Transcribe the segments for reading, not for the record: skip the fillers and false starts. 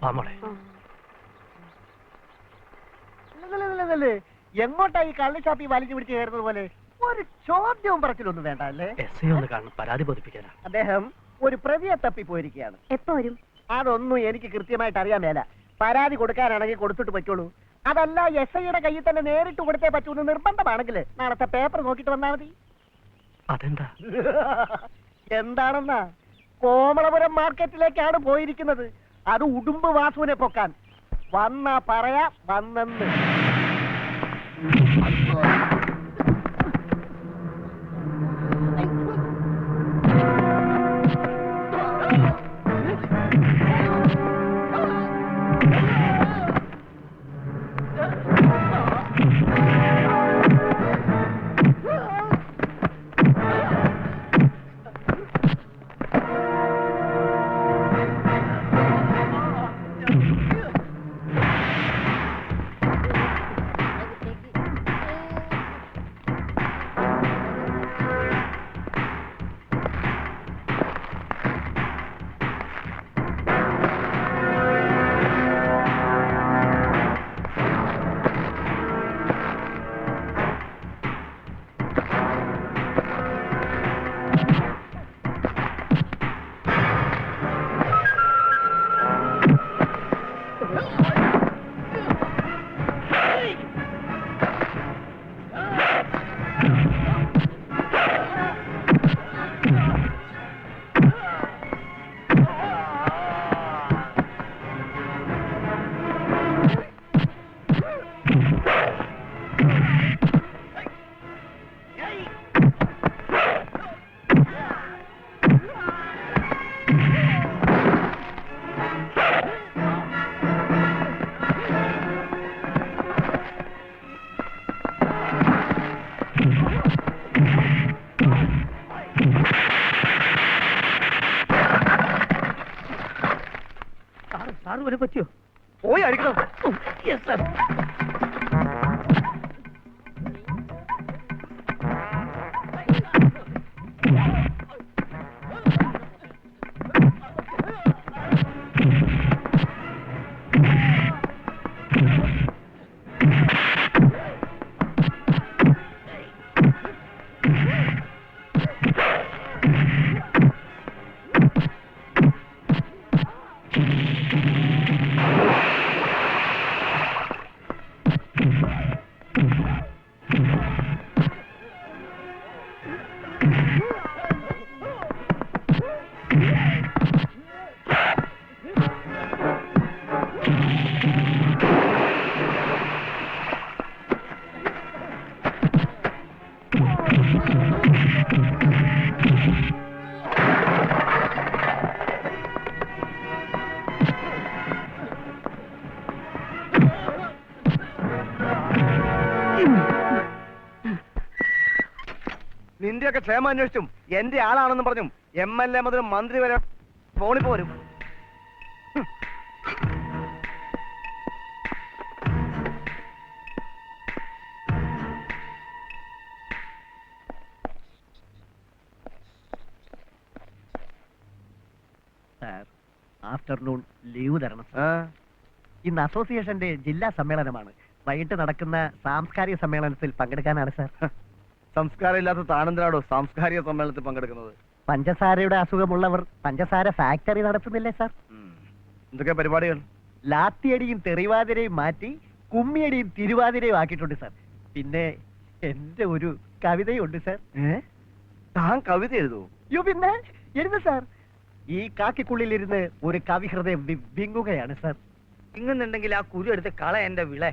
വാമോളെ. എങ്ങോട്ടാ ഈ കള്ളിച്ചാപ്പി വലിച്ചു പിടിച്ച് കയറുന്നത് പോലെ? ഒരു ചോദ്യവും പറച്ചിലൊന്നും വേണ്ട അല്ലേ? എസ് ഒന്ന് കാണണം, പരാതി ബോധിപ്പിക്കാനാ. അദ്ദേഹം ഒരു പ്രതിയെ തപ്പി പോയിരിക്കുകയാണ്. എപ്പോ വരും? അതൊന്നും എനിക്ക് കൃത്യമായിട്ട് അറിയാൻ മേല. പരാതി കൊടുക്കാനാണെങ്കിൽ കൊടുത്തിട്ട് പറ്റുള്ളൂ. അതല്ല എസ് ഐയുടെ കയ്യിൽ തന്നെ നേരിട്ട് കൊടുത്തേ പറ്റൂന്ന് നിർബന്ധമാണെങ്കിൽ നാളത്തെ പേപ്പർ നോക്കിട്ട് വന്നാൽ മതി. അതെന്താ? എന്താണെന്നാ, കോമളപുരം മാർക്കറ്റിലേക്കാണ് പോയിരിക്കുന്നത്. അത് ഉടുമ്പ് വാസുവിനെ പൊക്കാൻ. വന്നാ പറയാ വന്നെന്ന്. പറ്റിയോ? പോയി അടിക്കണം. നിന്റെയൊക്കെ ക്ഷേമം അന്വേഷിച്ചും എന്റെ ആളാണെന്നും പറഞ്ഞും MLA മുതൽ മന്ത്രി വരെ ഫോണിൽ പോരും. ആഫ്റ്റർനൂൺ ലീവ് തരണം. ഇന്ന് അസോസിയേഷന്റെ ജില്ലാ സമ്മേളനമാണ്. വൈകിട്ട് നടക്കുന്ന സാംസ്കാരിക സമ്മേളനത്തിൽ പങ്കെടുക്കാനാണ് സാർ. സംസ്കാരം ഇല്ലാത്ത താനെന്തിനാടോ സാംസ്കാരിക സമ്മേളനത്തിൽ പങ്കെടുക്കുന്നത്? പഞ്ചസാരയുടെ അസുഖമുള്ളവർ പഞ്ചസാര ഫാക്ടറി നടത്തുന്നില്ലേ സാർ? എന്തൊക്കെ പരിപാടികൾ? ലാത്തിയടിയും തെറിവാതിരയും മാറ്റി കുമ്മിയടിയും തിരുവാതിരയും ആക്കിയിട്ടുണ്ട് സാർ. പിന്നെ എന്റെ ഒരു കവിതയുണ്ട് സാർ. താൻ കവിത എഴുതൂ? പിന്നെ എഴുതു സാർ. ഈ കാക്കിക്കുള്ളിലിരുന്ന് ഒരു കവി ഹൃദയം വിങ്ങുകയാണ് സാർ. ഇങ്ങുന്നുണ്ടെങ്കിൽ ആ കുരു എടുത്ത് കള എന്റെ വിള.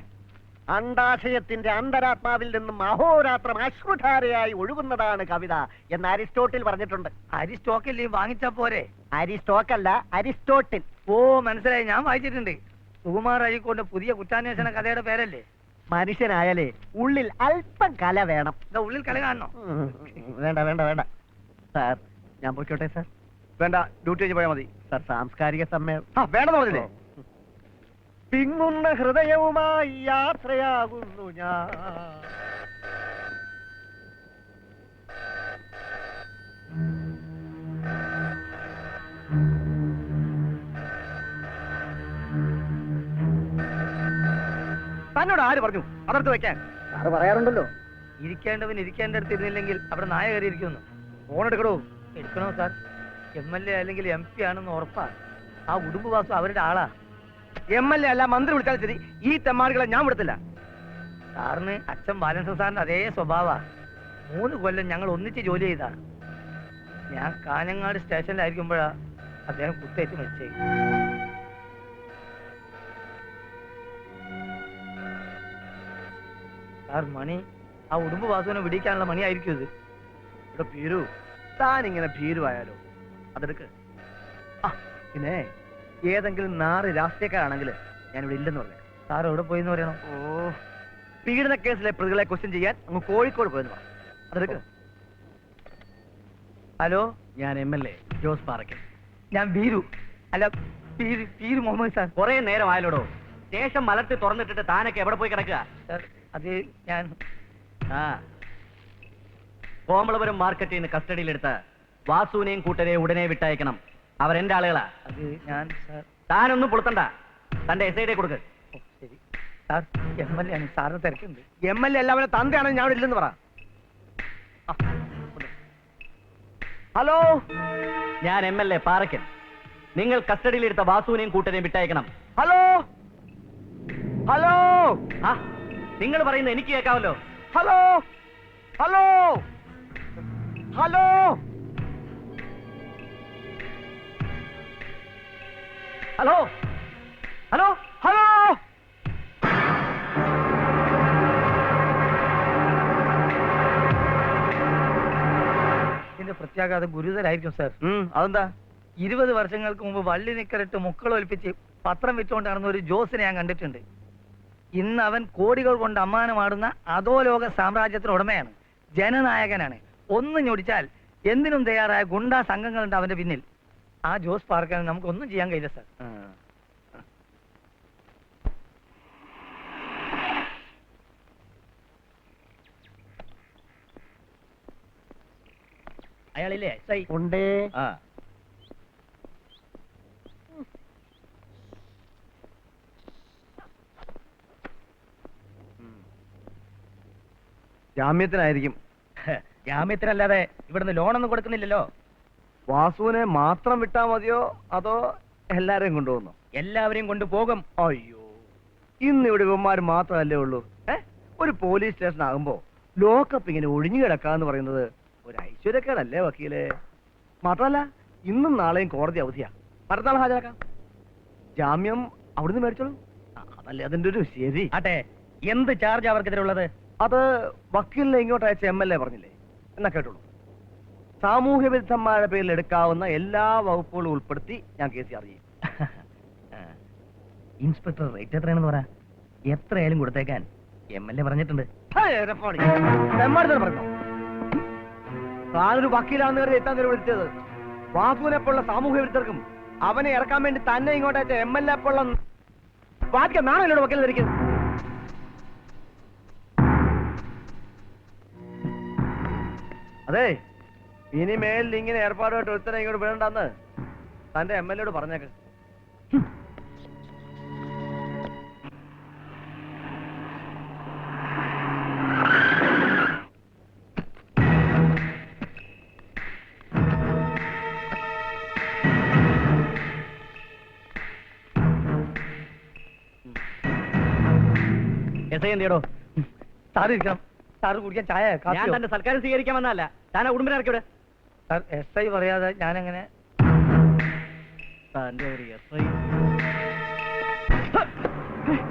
അണ്ടാശയത്തിന്റെ അന്തരാത്മാവിൽ നിന്നും അഹോരാത്രം അശ്രുധാരയായി ഒഴുകുന്നതാണ് കവിത എന്ന് അരിസ്റ്റോട്ടിൽ പറഞ്ഞിട്ടുണ്ട്. അരിസ്റ്റോക്കിൽ വാങ്ങിച്ചാ പോരെ? അരിസ്റ്റോക്കല്ല, അരിസ്റ്റോട്ടിൽ. ഓ മനസ്സിലായി, ഞാൻ വായിച്ചിട്ടുണ്ട്. സുകുമാർ അഴീക്കോന്റെ പുതിയ കുറ്റാന്വേഷണ കഥയുടെ പേരല്ലേ? മനുഷ്യനായാലേ ഉള്ളിൽ അല്പം കല വേണം. ഉള്ളിൽ കല കാണണോ? വേണ്ട വേണ്ട വേണ്ട സാർ, ഞാൻ പോയിക്കോട്ടെ സാർ. വേണ്ട, ഡ്യൂട്ടി കഴിഞ്ഞ് പോയാൽ മതി സാർ. സാംസ്കാരിക സമ്മേളനം വേണമെന്ന് പറഞ്ഞില്ലേ? പിങ്ങുന്ന ഹൃദയവുമായി യാത്രയാകുന്നു ഞാൻ. തന്നോട് ആര് പറഞ്ഞു അതെടുത്ത് വെക്കാൻ? സാറ് പറയാറുണ്ടല്ലോ. ഇരിക്കേണ്ടവൻ ഇരിക്കേണ്ടടുത്ത് ഇരുന്നില്ലെങ്കിൽ അവിടെ നായ കയറി ഇരിക്കുന്നു. ഫോൺ എടുക്കണോ? എടുക്കണോ സാർ? MLA അല്ലെങ്കിൽ MP ആണെന്ന് ഉറപ്പാ. ആ ഉടുമ്പ് വാസു അവരുടെ ആളാ. MLA അല്ല, മന്ത്രി വിളിച്ചാൽ ശരി, ഈ തെമ്മാടികളെ ഞാൻ വിടത്തില്ല. സാറിന് അച്ഛൻ ബാലൻസ് സാറിന്റെ അതേ സ്വഭാവ. 3 കൊല്ലം ഞങ്ങൾ ഒന്നിച്ച് ജോലി ചെയ്താ. ഞാൻ കാഞ്ഞങ്ങാട് സ്റ്റേഷനിലായിരിക്കുമ്പോഴാ അദ്ദേഹം കുത്തേറ്റ് മരിച്ചേ. സാർ മണി ആ ഉടുമ്പ് വാസുവിനെ വിടിക്കാനുള്ള മണിയായിരിക്കും ഇത്. ഇവിടെ ഭീരു, താൻ ഇങ്ങനെ ഭീരുവായാലോ? അതെടുക്ക്. ആ പിന്നെ ഏതെങ്കിലും 4 രാഷ്ട്രീയക്കാരാണെങ്കിൽ ഞാനിവിടെ ഇല്ലെന്ന് പറഞ്ഞു. സാർ എവിടെ പോയിന്ന് പറയണം? ഓ, പീഡന കേസിലെ പ്രതികളെ ക്വസ്റ്റ്യൻ ചെയ്യാൻ അങ്ങ് കോഴിക്കോട് പോയെന്ന് പറഞ്ഞു. അതെടുക്ക്. ഹലോ, ഞാൻ MLA ജോസ് പാറയ്ക്കൽ. ഞാൻ ബീരു. അല്ല, പീരു മുഹമ്മദ് സാർ. കുറെ നേരം ആയാലോടോ. സ്റ്റേഷൻ മലർത്തി തുറന്നിട്ടിട്ട് താനൊക്കെ എവിടെ പോയി കിടക്കുക? സാർ അത് ഞാൻ ആ, കോമളപുരം മാർക്കറ്റിൽ നിന്ന് കസ്റ്റഡിയിലെടുത്ത വാസുവിനെയും കൂട്ടരെയും ഉടനെ വിട്ടയക്കണം. അവരെന്റെ ആളുകളാ. അത് ഞാൻ സാർ. താനൊന്നും പുളുത്തണ്ട. തന്റെ SID കൊടുക്ക്. ഓ, ശരി സാർ. MLA ആണ്, സാറിന് തിരക്കുണ്ട്. MLA എല്ലാവരും തന്തയാണെങ്കിൽ ഞാൻ ഇവിടെ ഇല്ലെന്ന് പറ. ആ, ഉണ്ട്. ഹലോ, ഞാൻ MLA പാറയ്ക്കൽ. നിങ്ങൾ കസ്റ്റഡിയിലെടുത്ത വാസുവിനെയും കൂട്ടരെയും വിട്ടയക്കണം. ഹലോ, ഹലോ, ആ, നിങ്ങൾ പറയുന്നത് എനിക്ക് കേൾക്കാമല്ലോ. Hello, hello, hello, hello, hello, hello. ഇതിന്റെ പ്രത്യാഘാതം ഗുരുതരായിരിക്കും സാർ. അതെന്താ? 20 വർഷങ്ങൾക്ക് മുമ്പ് വള്ളി നിക്കറിട്ട് മുക്കളൊലിപ്പിച്ച് പത്രം വിറ്റുകൊണ്ട് നടന്ന ഒരു ജോസിനെ ഞാൻ കണ്ടിട്ടുണ്ട്. ഇന്ന് അവൻ കോടികൾ കൊണ്ട് അമ്മാനമാടുന്ന അധോലോക സാമ്രാജ്യത്തിന് ഉടമയാണ്, ജനനായകനാണ്. ഒന്ന് ഞൊടിച്ചാൽ എന്തിനും തയ്യാറായ ഗുണ്ടാ സംഘങ്ങളുണ്ട് അവന്റെ പിന്നിൽ. ആ ജോസ് പാർക്കാൻ നമുക്കൊന്നും ചെയ്യാൻ കഴിയില്ല സാർ. അയാളില്ലേ? ഉണ്ട്. ആ, ജാമ്യത്തിനായിരിക്കും. ജാമ്യത്തിനല്ലാതെ ഇവിടുന്ന് ലോണൊന്നും കൊടുക്കുന്നില്ലല്ലോ. വാസുവിനെ മാത്രം വിട്ടാ മതിയോ അതോ എല്ലാരെയും കൊണ്ടുപോകുന്നു? എല്ലാവരെയും കൊണ്ടുപോകും. അയ്യോ, ഇന്ന് ഇവിടെ ഇവന്മാർ മാത്രമല്ലേ ഉള്ളൂ. ഒരു പോലീസ് സ്റ്റേഷൻ ആകുമ്പോ ലോക്കപ്പ് ഇങ്ങനെ ഒഴിഞ്ഞു കിടക്കാന്ന് പറയുന്നത് ഒരു ഐശ്വര്യക്കേടല്ലേ വക്കീലെ? മാത്രമല്ല ഇന്നും നാളെയും കോടതി അവധിയാ. മറ്റന്നാൾ ഹാജരാക്കാം. ജാമ്യം അവിടുന്ന് മേടിച്ചോളൂ. അതല്ലേ അതിന്റെ ഒരു ശരി. ആട്ടെ, എന്ത് ചാർജ് അവർക്കെതിരെ ഉള്ളത്? അത് വക്കീലിനെ ഇങ്ങോട്ട് അയച്ച MLA പറഞ്ഞില്ലേ, എന്നാ കേട്ടോളൂ. സാമൂഹ്യ വിരുദ്ധന്മാരുടെ പേരിൽ എടുക്കാവുന്ന എല്ലാ വകുപ്പുകളും ഉൾപ്പെടുത്തി ഞാൻ കേസ് അറിയും. ഇൻസ്പെക്ടർ റേറ്റ് എത്രയാണെന്ന് പറ. എത്രയായാലും കൊടുത്തേക്കാൻ MLA പറഞ്ഞിട്ടുണ്ട്. പറഞ്ഞു താനൊരു വക്കീലാണെന്ന് കരുതി എത്താൻ നേരം വിളിച്ചത്. വാസുവിനെ പോലുള്ള സാമൂഹ്യ വിരുദ്ധർക്കും അവനെ ഇറക്കാൻ വേണ്ടി തന്നെ ഇങ്ങോട്ട് അയച്ച MLA പോലുള്ള ബാക്കി നാണല്ലോ വക്കീൽ ധരിക്കുന്നത്. അതെ, ഇനി മേലിൽ ഇങ്ങനെ ഏർപ്പാടുമായിട്ട് ഒരുത്തനെ ഇങ്ങോട്ട് വിടണ്ടെന്ന് തന്റെ MLA പറഞ്ഞേക്ക്. SI എന്തിയടോ? സാർ ഇരിക്കണം. സാറ് കുടിക്കാൻ ചായ ഞാൻ കാപ്പിയോ? തന്റെ സൽക്കാരം സ്വീകരിക്കാൻ വന്നതല്ല. താൻ ആ ഉടുമ്പിനെ ഇറക്കി വിട്. സാർ SI പറയാതെ ഞാനെങ്ങനെ? തന്റെ ഒരു SI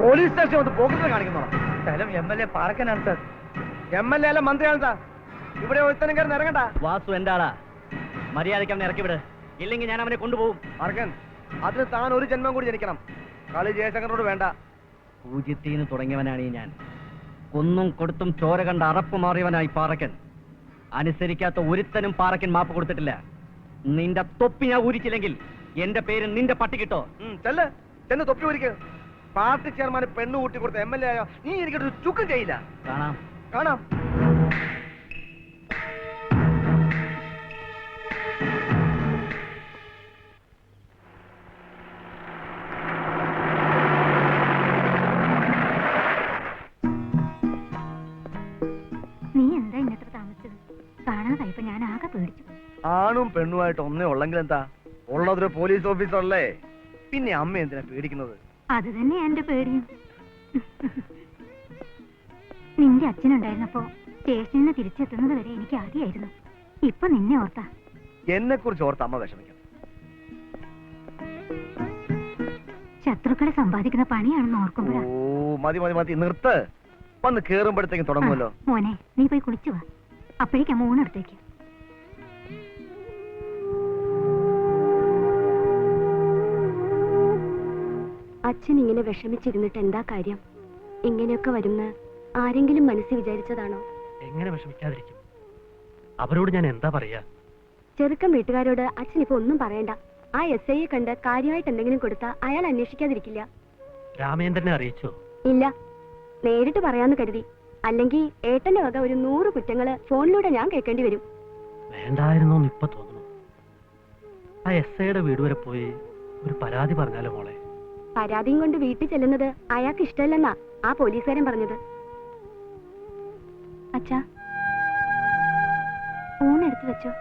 പോലീസ് സ്റ്റേഷൻ വന്ന് പോക്കുന്നത് കാണിക്കുന്നോ? സ്ഥലം MLA പാറക്കനാണ് സാർ. MLA അല്ല, മന്ത്രിയാണ് സാർ. ഇവിടെ ഒരുത്തനും കയറി ഇറങ്ങണ്ട. വാസു എന്റെ ആളാ. മര്യാദയ്ക്ക് അവനെ ഇറക്കി വിട്. ഇല്ലെങ്കിൽ ഞാൻ അവനെ കൊണ്ടുപോകും. മാർക്കൻ, അതിന് താൻ ഒരു ജന്മം കൂടി ജനിക്കണം. കളി ജയശങ്കറിനോട് വേണ്ട. പൂജ്യത്തിന് തുടങ്ങിയവനാണ് ഈ ഞാൻ. കൊന്നും കൊടുത്തും ചോര കണ്ട അറപ്പ് മാറിയവനായി പാറക്കൻ. അനുസരിക്കാത്ത ഒരുത്തനും പാറക്കൻ മാപ്പ് കൊടുത്തിട്ടില്ല. നിന്റെ തൊപ്പി ഞാൻ ഊരിച്ചില്ലെങ്കിൽ എന്റെ പേര് നിന്റെ പട്ടി കിട്ടോ? ചെല്ല്, ചെന്ന് തൊപ്പി ഊരിക്ക്. പാർട്ടി ചെയർമാന് പെണ്ണു കൂട്ടി കൊടുത്ത MLA ആയോ നീ എനിക്കൊരു ചുക്കും ചെയ്യില്ല. കാണാം. കാണാം. കാണാതായപ്പോ ഞാൻ ആകെ പേടിച്ചു. ആണും പെണ്ണുമായിട്ട് ഒന്നേ ഉള്ളെങ്കിൽ എന്താ, ഉള്ളതൊരു പോലീസ് ഓഫീസറല്ലേ. പിന്നെ അമ്മ എന്തിനാ പേടിക്കുന്നത്? അത് തന്നെ എന്റെ പേടിയും. നിന്റെ അച്ഛനുണ്ടായിരുന്നപ്പോ സ്റ്റേഷനിൽ നിന്ന് തിരിച്ചെത്തുന്നത് വരെ എനിക്ക് ആദ്യമായിരുന്നു. ഇപ്പൊ നിന്നെ ഓർത്താ. എന്നെ കുറിച്ച് ഓർത്ത് അമ്മ വിഷമിക്കണം. ശത്രുക്കളെ സമ്പാദിക്കുന്ന പണിയാണെന്ന് ഓ ഓർക്കുമ്പോഴാ. മതി മതി മതി, നിർത്ത്. വന്ന് കേറുമ്പോഴത്തേക്കും തുടങ്ങുമല്ലോ. മോനെ, നീ പോയി കുളിച്ചു വാ. അപ്പോഴേക്കും മൂന്നെടുത്തേക്ക്. അച്ഛൻ ഇങ്ങനെ വിഷമിച്ചിരുന്നിട്ട് എന്താ കാര്യം? ഇങ്ങനെയൊക്കെ വരുന്ന ആരെങ്കിലും മനസ്സിൽ വിചാരിച്ചതാണോ? എങ്ങനെ വിഷമിക്കാതിരിക്കും? അവരോട് ഞാൻ എന്താ പറയാ? ചെറുക്കൻ വീട്ടുകാരോട് അച്ഛൻ ഇപ്പൊ ഒന്നും പറയണ്ട. ആ SI കണ്ട് കാര്യമായിട്ട് എന്തെങ്കിലും കൊടുത്താ അയാൾ അന്വേഷിക്കാതിരിക്കില്ല. രാമേന്ദ്രനെ അറിയിച്ചോ? ഇല്ല, നേരിട്ട് പറയാന്ന് കരുതി. അല്ലെങ്കിൽ ഏട്ടന്റെ വക ഒരു 100 കുറ്റങ്ങള് ഫോണിലൂടെ ഞാൻ കേൾക്കേണ്ടി വരും. വേണ്ടായിരുന്നോന്ന് ഇപ്പൊ തോന്നുന്നു. ആ SIയുടെ വീട് വരെ പോയി ഒരു പരാതി പറഞ്ഞാലോ മോളെ? പരാതിയും കൊണ്ട് വീട്ടിൽ ചെല്ലുന്നത് അയാൾക്ക് ഇഷ്ടമല്ലെന്നാ ആ പോലീസുകാരൻ പറഞ്ഞത്. അച്ഛാ, ഊണെടുത്ത് വെച്ചോ.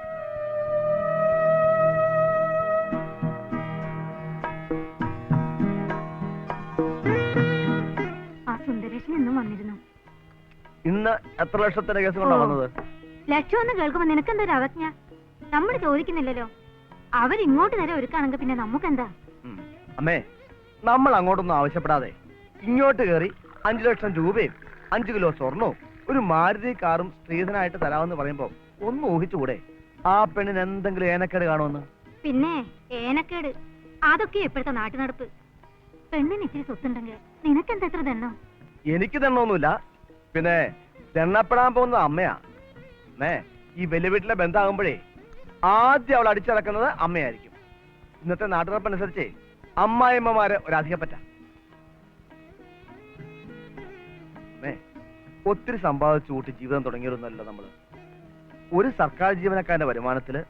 ആ സുന്ദരേശൻ എന്നും വന്നിരുന്നു. ഇന്ന് എത്ര ലക്ഷത്തിന്റെ കേസ് കൊണ്ടാ വന്നത്? ലക്ഷ്യം എന്ന് കേൾക്കുമ്പോ നിനക്കെന്തൊരു അവജ്ഞ? നമ്മൾ ചോദിക്കുന്നില്ലല്ലോ. അവരിങ്ങോട്ട് നേരെ ഒരുക്കാണെങ്കിൽ പിന്നെ നമുക്കെന്താ? അമ്മേ, നമ്മൾ അങ്ങോട്ടൊന്നും ആവശ്യപ്പെടാതെ ഇങ്ങോട്ട് കയറി 5 ലക്ഷം രൂപയും 5 കിലോ സ്വർണവും ഒരു മാരുതി കാറും സ്ത്രീധനായിട്ട് തരാമെന്ന് പറയുമ്പോ ഒന്ന് ഊഹിച്ചുകൂടെ ആ പെണ്ണിന് എന്തെങ്കിലും ഏനക്കേട് കാണുമെന്ന്? പിന്നെ ഏനക്കേട് അതൊക്കെ ഇപ്പോഴത്തെ നാട്ടു നടപ്പ്. പെണ്ണിന് ഇത്തിരി സ്വത്തുണ്ടെങ്കിൽ നിനക്കെന്താ എത്ര ദണ്ണം? എനിക്ക് തന്നൊന്നുമില്ല. പിന്നെ തെണ്ണപ്പെടാൻ പോകുന്നത് അമ്മയാ. അമ്മേ, ഈ വലിയ വീട്ടിലെ ബന്ധമാകുമ്പോഴേ ആദ്യം അവൾ അടിച്ചിറക്കുന്നത് അമ്മയായിരിക്കും. ഇന്നത്തെ നാട്ടുനടപ്പനുസരിച്ച് അമ്മായിമ്മമാര് ഒരധികപ്പറ്റ. അമ്മേ, ഒത്തിരി സമ്പാദിച്ചു കൂട്ടി ജീവിതം തുടങ്ങിയിരുന്നല്ലോ നമ്മള്. ഒരു സർക്കാർ ജീവനക്കാരന്റെ വരുമാനത്തില്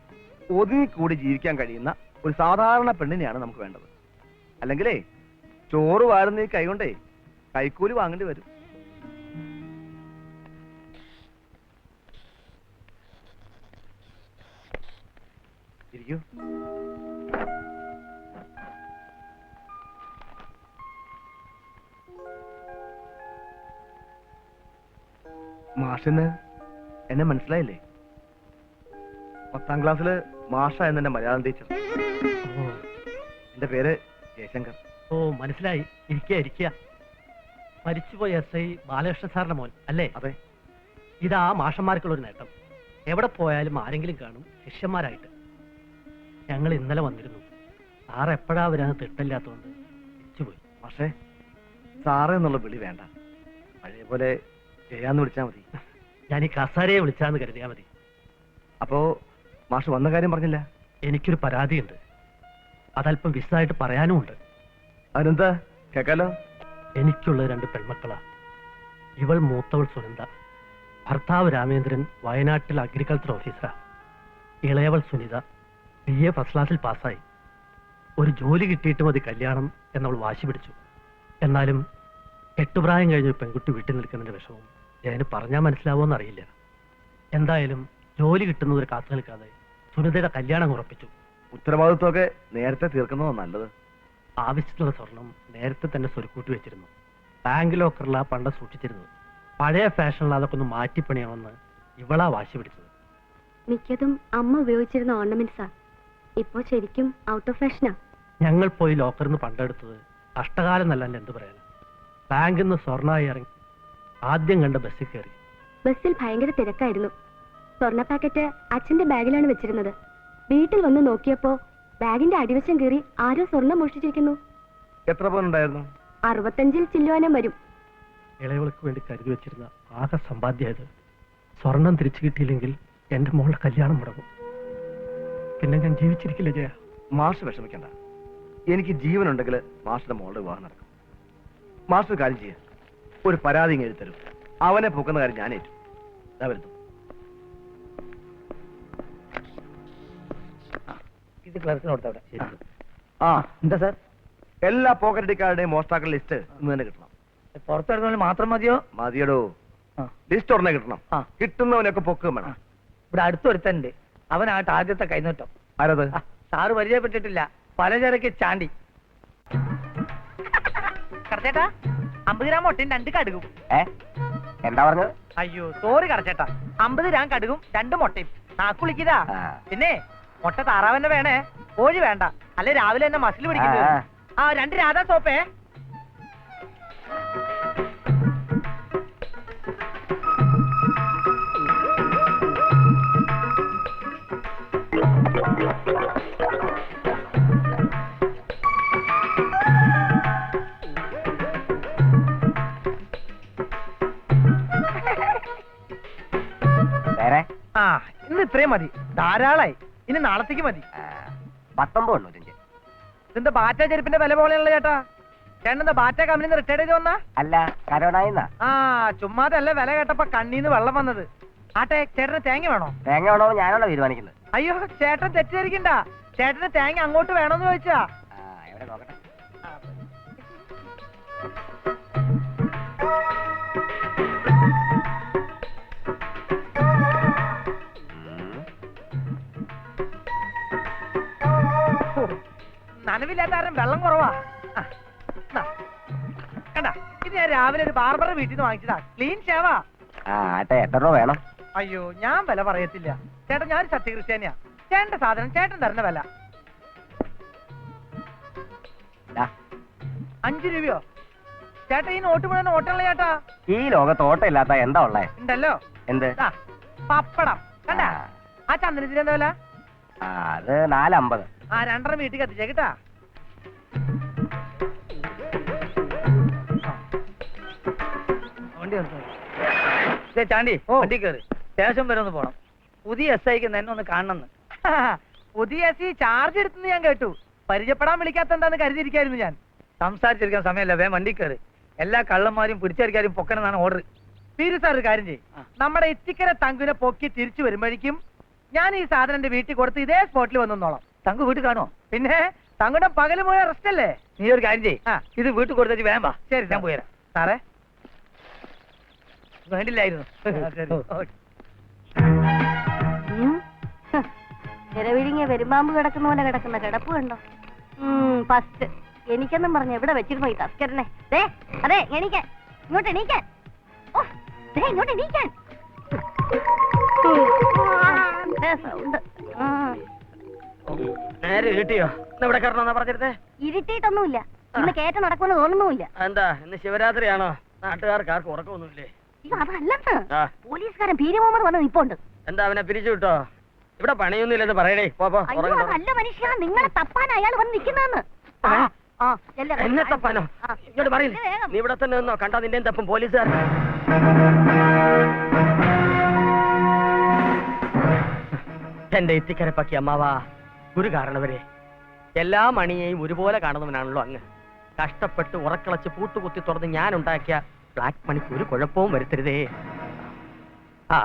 ഒതുങ്ങിക്കൂടി ജീവിക്കാൻ കഴിയുന്ന ഒരു സാധാരണ പെണ്ണിനെയാണ് നമുക്ക് വേണ്ടത്. അല്ലെങ്കിലേ ചോറ് വാരുന്ന ഈ കൈകൊണ്ടേ കൈക്കൂലി വാങ്ങേണ്ടി വരും. ഇരിക്കൂ. മാഷിന് എന്നെ മനസ്സിലായില്ലേ? 10ാം ക്ലാസ്സില് മാഷ എന്നെ മലയാളം ടീച്ചർ. എന്റെ പേര് ജയശങ്കർ. ഓ, മനസ്സിലായി. ഇരിക്കുക. മരിച്ചുപോയ SI ബാലകൃഷ്ണ സാറിന്റെ മോൻ അല്ലേ? അതെ. ഇതാ മാഷന്മാർക്കുള്ളൊരു നേട്ടം. എവിടെ പോയാലും ആരെങ്കിലും കാണും ശിഷ്യന്മാരായിട്ട്. ഞങ്ങൾ ഇന്നലെ വന്നിരുന്നു. സാർ എപ്പോഴാ വരാന്ന് തിട്ടില്ലാത്തതുകൊണ്ട് തിരിച്ചുപോയി. പക്ഷേ സാറേ എന്നുള്ള വിളി വേണ്ട. പഴയ പോലെ ചെയ്യാന്ന് വിളിച്ചാ മതി. ഞാൻ ഈ കസാരയെ വിളിച്ചാന്ന് കരുതിയാ മതി. അപ്പോ മാഷ് വന്ന കാര്യം പറഞ്ഞില്ല? എനിക്കൊരു പരാതിയുണ്ട്. അതല്പം വിശദമായിട്ട് പറയാനുമുണ്ട്. അതിനെന്താ, കേക്കാലോ. എനിക്കുള്ള 2 പെൺമക്കളാ. ഇവൾ മൂത്തവൾ സുനന്ദ. ഭർത്താവ് രാമേന്ദ്രൻ വയനാട്ടിൽ അഗ്രികൾച്ചർ ഓഫീസറാ. ഇളയവൾ സുനിത BA ഫസ്റ്റ് ക്ലാസ്സിൽ പാസ്സായി. ഒരു ജോലി കിട്ടിയിട്ട് മതി കല്യാണം എന്നവൾ വാശി പിടിച്ചു. എന്നാലും 8 പ്രായം കഴിഞ്ഞ ഒരു പെൺകുട്ടി വീട്ടിൽ നിൽക്കുന്നതിന്റെ വിഷമം ജയന് പറഞ്ഞാൽ മനസ്സിലാവുമെന്ന് അറിയില്ല. എന്തായാലും ജോലി കിട്ടുന്നവരെ കാത്തു നിൽക്കാതെ സുനിതയുടെ കല്യാണം ഉറപ്പിച്ചു. ഉത്തരവാദിത്വമൊക്കെ നേരത്തെ തീർക്കുന്നതോ നല്ലത്. ആവശ്യത്തിനുള്ള സ്വർണം നേരത്തെ തന്നെ സ്വരുക്കൂട്ടി വെച്ചിരുന്നു. ബാങ്ക് ലോക്കറിലാ പണ്ട് സൂക്ഷിച്ചിരുന്നത്. പഴയ ഫാഷനിൽ അതൊക്കെ ഒന്ന് മാറ്റിപ്പണിയാമെന്ന് ഇവളാ വാശി പിടിച്ചത്. മിക്കതും അമ്മ ഉപയോഗിച്ചിരുന്ന ഓർണമെന്റ്സാ. ഇപ്പോ ശരിക്കും ഔട്ട് ഓഫ് ഫാഷനാ. ഞങ്ങൾ പോയി ലോക്കറിൽ നിന്ന് പണ്ടെടുത്തത് കഷ്ടകാലം എന്നല്ല എന്ത് പറയാൻ. ബാങ്കിൽ നിന്ന് സ്വർണ്ണമായി ഇറങ്ങി ആദ്യം കണ്ട ബസ്സിൽ കയറി. ബസ്സിൽ ഭയങ്കര തിരക്കായിരുന്നു. സ്വർണ്ണ പാക്കറ്റ് അച്ഛന്റെ ബാഗിലാണ് വെച്ചിരുന്നത്. വീട്ടിൽ വന്ന് നോക്കിയപ്പോ ബാഗിന്റെ അടിവശം കയറി ആരോ സ്വർണം മോഷ്ടിച്ചിരിക്കുന്നു. എത്ര പവനുണ്ടായിരുന്നു? 65 ചില്ലുവാനം വരും. ഇളയവൾക്ക് വേണ്ടി കരുതി വെച്ചിരുന്ന ആകെ സമ്പാദ്യമായത്. സ്വർണം തിരിച്ചു കിട്ടിയില്ലെങ്കിൽ എന്റെ മോളുടെ കല്യാണം മുടങ്ങും. പിന്നെ ഞാൻ ജീവിച്ചിരിക്കില്ല ജയ. മാഷ് വിഷമിക്കണ്ട. എനിക്ക് ജീവനുണ്ടെങ്കിൽ മാഷിന്റെ മോളുടെ വിവാഹം നടക്കും. മാസ്റ്റർ കാര്യം ചെയ്യാം, ഒരു പരാതി ഇങ്ങ് എഴുതരും. അവനെ പൊക്കുന്ന കാര്യം ഞാൻ ഏറ്റു. വരുന്നു. ഇത് ക്ലർക്കിന് കൊടുത്തവിടെ. ആ, എന്താ സാർ? എല്ലാ പോക്കറ്റടിക്കാരുടെയും മോഷ്ടാക്കളുടെ ലിസ്റ്റ് ഇന്ന് തന്നെ കിട്ടണം. പുറത്തിറങ്ങുന്നതിന് മാത്രം മതിയോ? മതിയടോ, ആ. ലിസ്റ്റ് ഉടനെ കിട്ടണം. ആ. കിട്ടുന്നവനൊക്കെ പൊക്കുകയും വേണം. ഇവിടെ അടുത്തൊരുത്തനുണ്ട്, അവനായിട്ട് ആദ്യത്തെ കൈനീട്ടം. ആരത്? ആ, സാറ് പരിചയപ്പെട്ടിട്ടില്ല, പലചരക്ക് ചാണ്ടി. കറച്ചേട്ടാ 50 ഗ്രാം മുട്ടയും 2 കടുകും. എന്താ പറഞ്ഞത്? അയ്യോ സോറി കറച്ചേട്ടാ, 50 ഗ്രാം കടുകും 2 മുട്ടയും. നാക്കുളിക്കതാ. പിന്നെ മുട്ട താറാവന്നെ വേണേ, കോഴി വേണ്ട, അല്ലെ രാവിലെ തന്നെ മസിൽ പിടിക്കുന്നത്. ആ 2 രാധാ സോപ്പേ. ആ ഇന്ന് ഇത്രയും മതി, ധാരാളായി. ഇനി നാളത്തേക്ക് മതി. 19.95. ഇതെന്താ ബാറ്റ ചെരുപ്പിന്റെ വില പോലെയുള്ള ചേട്ടാ? ചേട്ടനെന്താ ബാറ്റ കമ്പനി റിട്ടയർഡ് ചെയ്ത് വന്നാ? അല്ല, കരോണായിന്നാ. ആ ചുമ്മാതല്ല, വില കേട്ടപ്പോ കണ്ണീന്ന് വെള്ളം വന്നത്. ആട്ടെ ചേട്ടന് തേങ്ങ വേണോ? തേങ്ങ വേണോ ഞാനാണോ തീരുമാനിക്കുന്നത്? അയ്യോ ചേട്ടൻ തെറ്റിദ്ധരിക്കണ്ട, ചേട്ടന് തേങ്ങ അങ്ങോട്ട് വേണോന്ന് ചോദിച്ചാ. എവിടെ നോക്കട്ടെ. നനവില്ലാത്ത കാരണം വെള്ളം കുറവാ. കണ്ട, ഇത് ഞാൻ രാവിലെ ഒരു ബാർബറുടെ വീട്ടിൽ നിന്ന് വാങ്ങിച്ചതാ, ക്ലീൻ ഷേവാ. ആട്ടെ, എത്ര രൂപ വേണം? അയ്യോ ഞാൻ വില പറയത്തില്ല ചേട്ടൻ, ഞാൻ സത്യക്രിസ്ത്യാനിയാ. ചേട്ടന്റെ സാധനം ചേട്ടൻ തരുന്ന വില 5 രൂപയോ? ചേട്ടാ ഈ നോട്ട് മുഴുവൻ ഓട്ടമുള്ള ചേട്ടാ. ഈ ലോകത്ത് ഓട്ടം ഇല്ലാത്ത എന്താ ഉള്ളേ? ഉണ്ടല്ലോ. എന്ത്? ദാ, പപ്പടം കണ്ട. ആ ചന്ദനത്തിന് എന്താ വില? അത് 4.50. ആ 2.5 വീട്ടിൽ കത്തിച്ചേട്ടാ. വണ്ടി നിർത്തോ. ചാണ്ടി വണ്ടി കയറി, സ്റ്റേഷൻ വരെ ഒന്ന് പോണം. പുതിയ SI ക്ക് എന്നെ ഒന്ന് കാണണമെന്ന്. പുതിയ SI ചാർജ് എടുത്തെന്ന് ഞാൻ കേട്ടു. പരിചയപ്പെടാൻ വിളിക്കാത്ത എന്താന്ന് കരുതിയിരിക്കായിരുന്നു ഞാൻ. സംസാരിച്ചിരിക്കാൻ സമയമല്ല, വേഗം വണ്ടി കയറി. എല്ലാ കള്ളന്മാരും പിടിച്ചടിക്കാരും പൊക്കനെന്നാണ് ഓർഡർ. തീരു സാർ ഒരു കാര്യം ചെയ്യും, നമ്മുടെ ഇത്തിക്കര തങ്കുനെ പൊക്കി തിരിച്ചു വരുമ്പോഴേക്കും ഞാൻ ഈ സാധനം എന്റെ വീട്ടിൽ കൊടുത്ത് ഇതേ സ്പോട്ടിൽ വന്നോളാം. തങ്കു വീട്ടിൽ കാണോ? പിന്നെ തങ്കുടെ പകല് പോയ റെസ്റ്റ് അല്ലേ? നീ ഒരു കാര്യം ചെയ്യ്, ആ. ഇത് വീട്ടിൽ കൊടുത്തിട്ട് വേഗം വാ. ശരി ഞാൻ പോയിരാ. സാറേ. വേണ്ടില്ലായിരുന്നു. ഇരവിഴിഞ്ഞ പെരുമ്പാമ്പ് കിടക്കുന്ന പോലെ കിടക്കുന്ന കിടപ്പ് കണ്ടോ? ഫസ്റ്റ് എനിക്കെന്നും പറഞ്ഞ എവിടെ വെച്ചിരുന്നു ഈ തസ്കരനെ? അതെ എണീക്കാൻ, ഇങ്ങോട്ട് എണീക്കാൻ. ഇങ്ങോട്ട് എണീക്കാൻ. സൗണ്ട് നേരെ കിട്ടിയോ? ഇവിടെ കയറണമെന്നാ പറഞ്ഞിരുന്നേ. ഇരുട്ടിയിട്ടൊന്നുമില്ല, ഇന്ന് കയറ്റം നടക്കുമെന്ന് തോന്നുന്നുമില്ല. എന്താ ഇന്ന് ശിവരാത്രിയാണോ? നാട്ടുകാർക്ക് ആർക്കും ഉറക്കമൊന്നുമില്ലേ? അയ്യോ അതല്ലെന്ന്, ആ. പോലീസുകാരൻ പീരി മുഹമ്മദ് വന്ന് നിപ്പോണ്ട്. എന്താ അവനെ പിരിച്ചു വിട്ടോ? ഇവിടെ പണിയൊന്നുമില്ലെന്ന് പറയണേ. അയ്യോ അതല്ല മനുഷ്യ, നിങ്ങളെ തപ്പാൻ അയാൾ വന്ന് നിൽക്കുന്നതെന്ന്. എന്നെ തപ്പാനോ? ഇങ്ങോട്ട് പറയില്ലേ, നീ ഇവിടെ തന്നെ നിന്നോ, കണ്ടാ നിന്റെയും തപ്പും പോലീസുകാർ. എന്റെ ഇത്തിക്കരപ്പക്കി അമ്മാവാ, ഒരു കാരണവരെ എല്ലാ മണിയെയും ഒരുപോലെ കാണുന്നവനാണല്ലോ അങ്ങ്. കഷ്ടപ്പെട്ട് ഉറക്കളച്ച് പൂട്ടുകുത്തി തുറന്ന് ഞാൻ ഉണ്ടാക്കിയ ബ്ലാക്ക് മണിക്ക് ഒരു കുഴപ്പവും വരുത്തരുതേ. ആ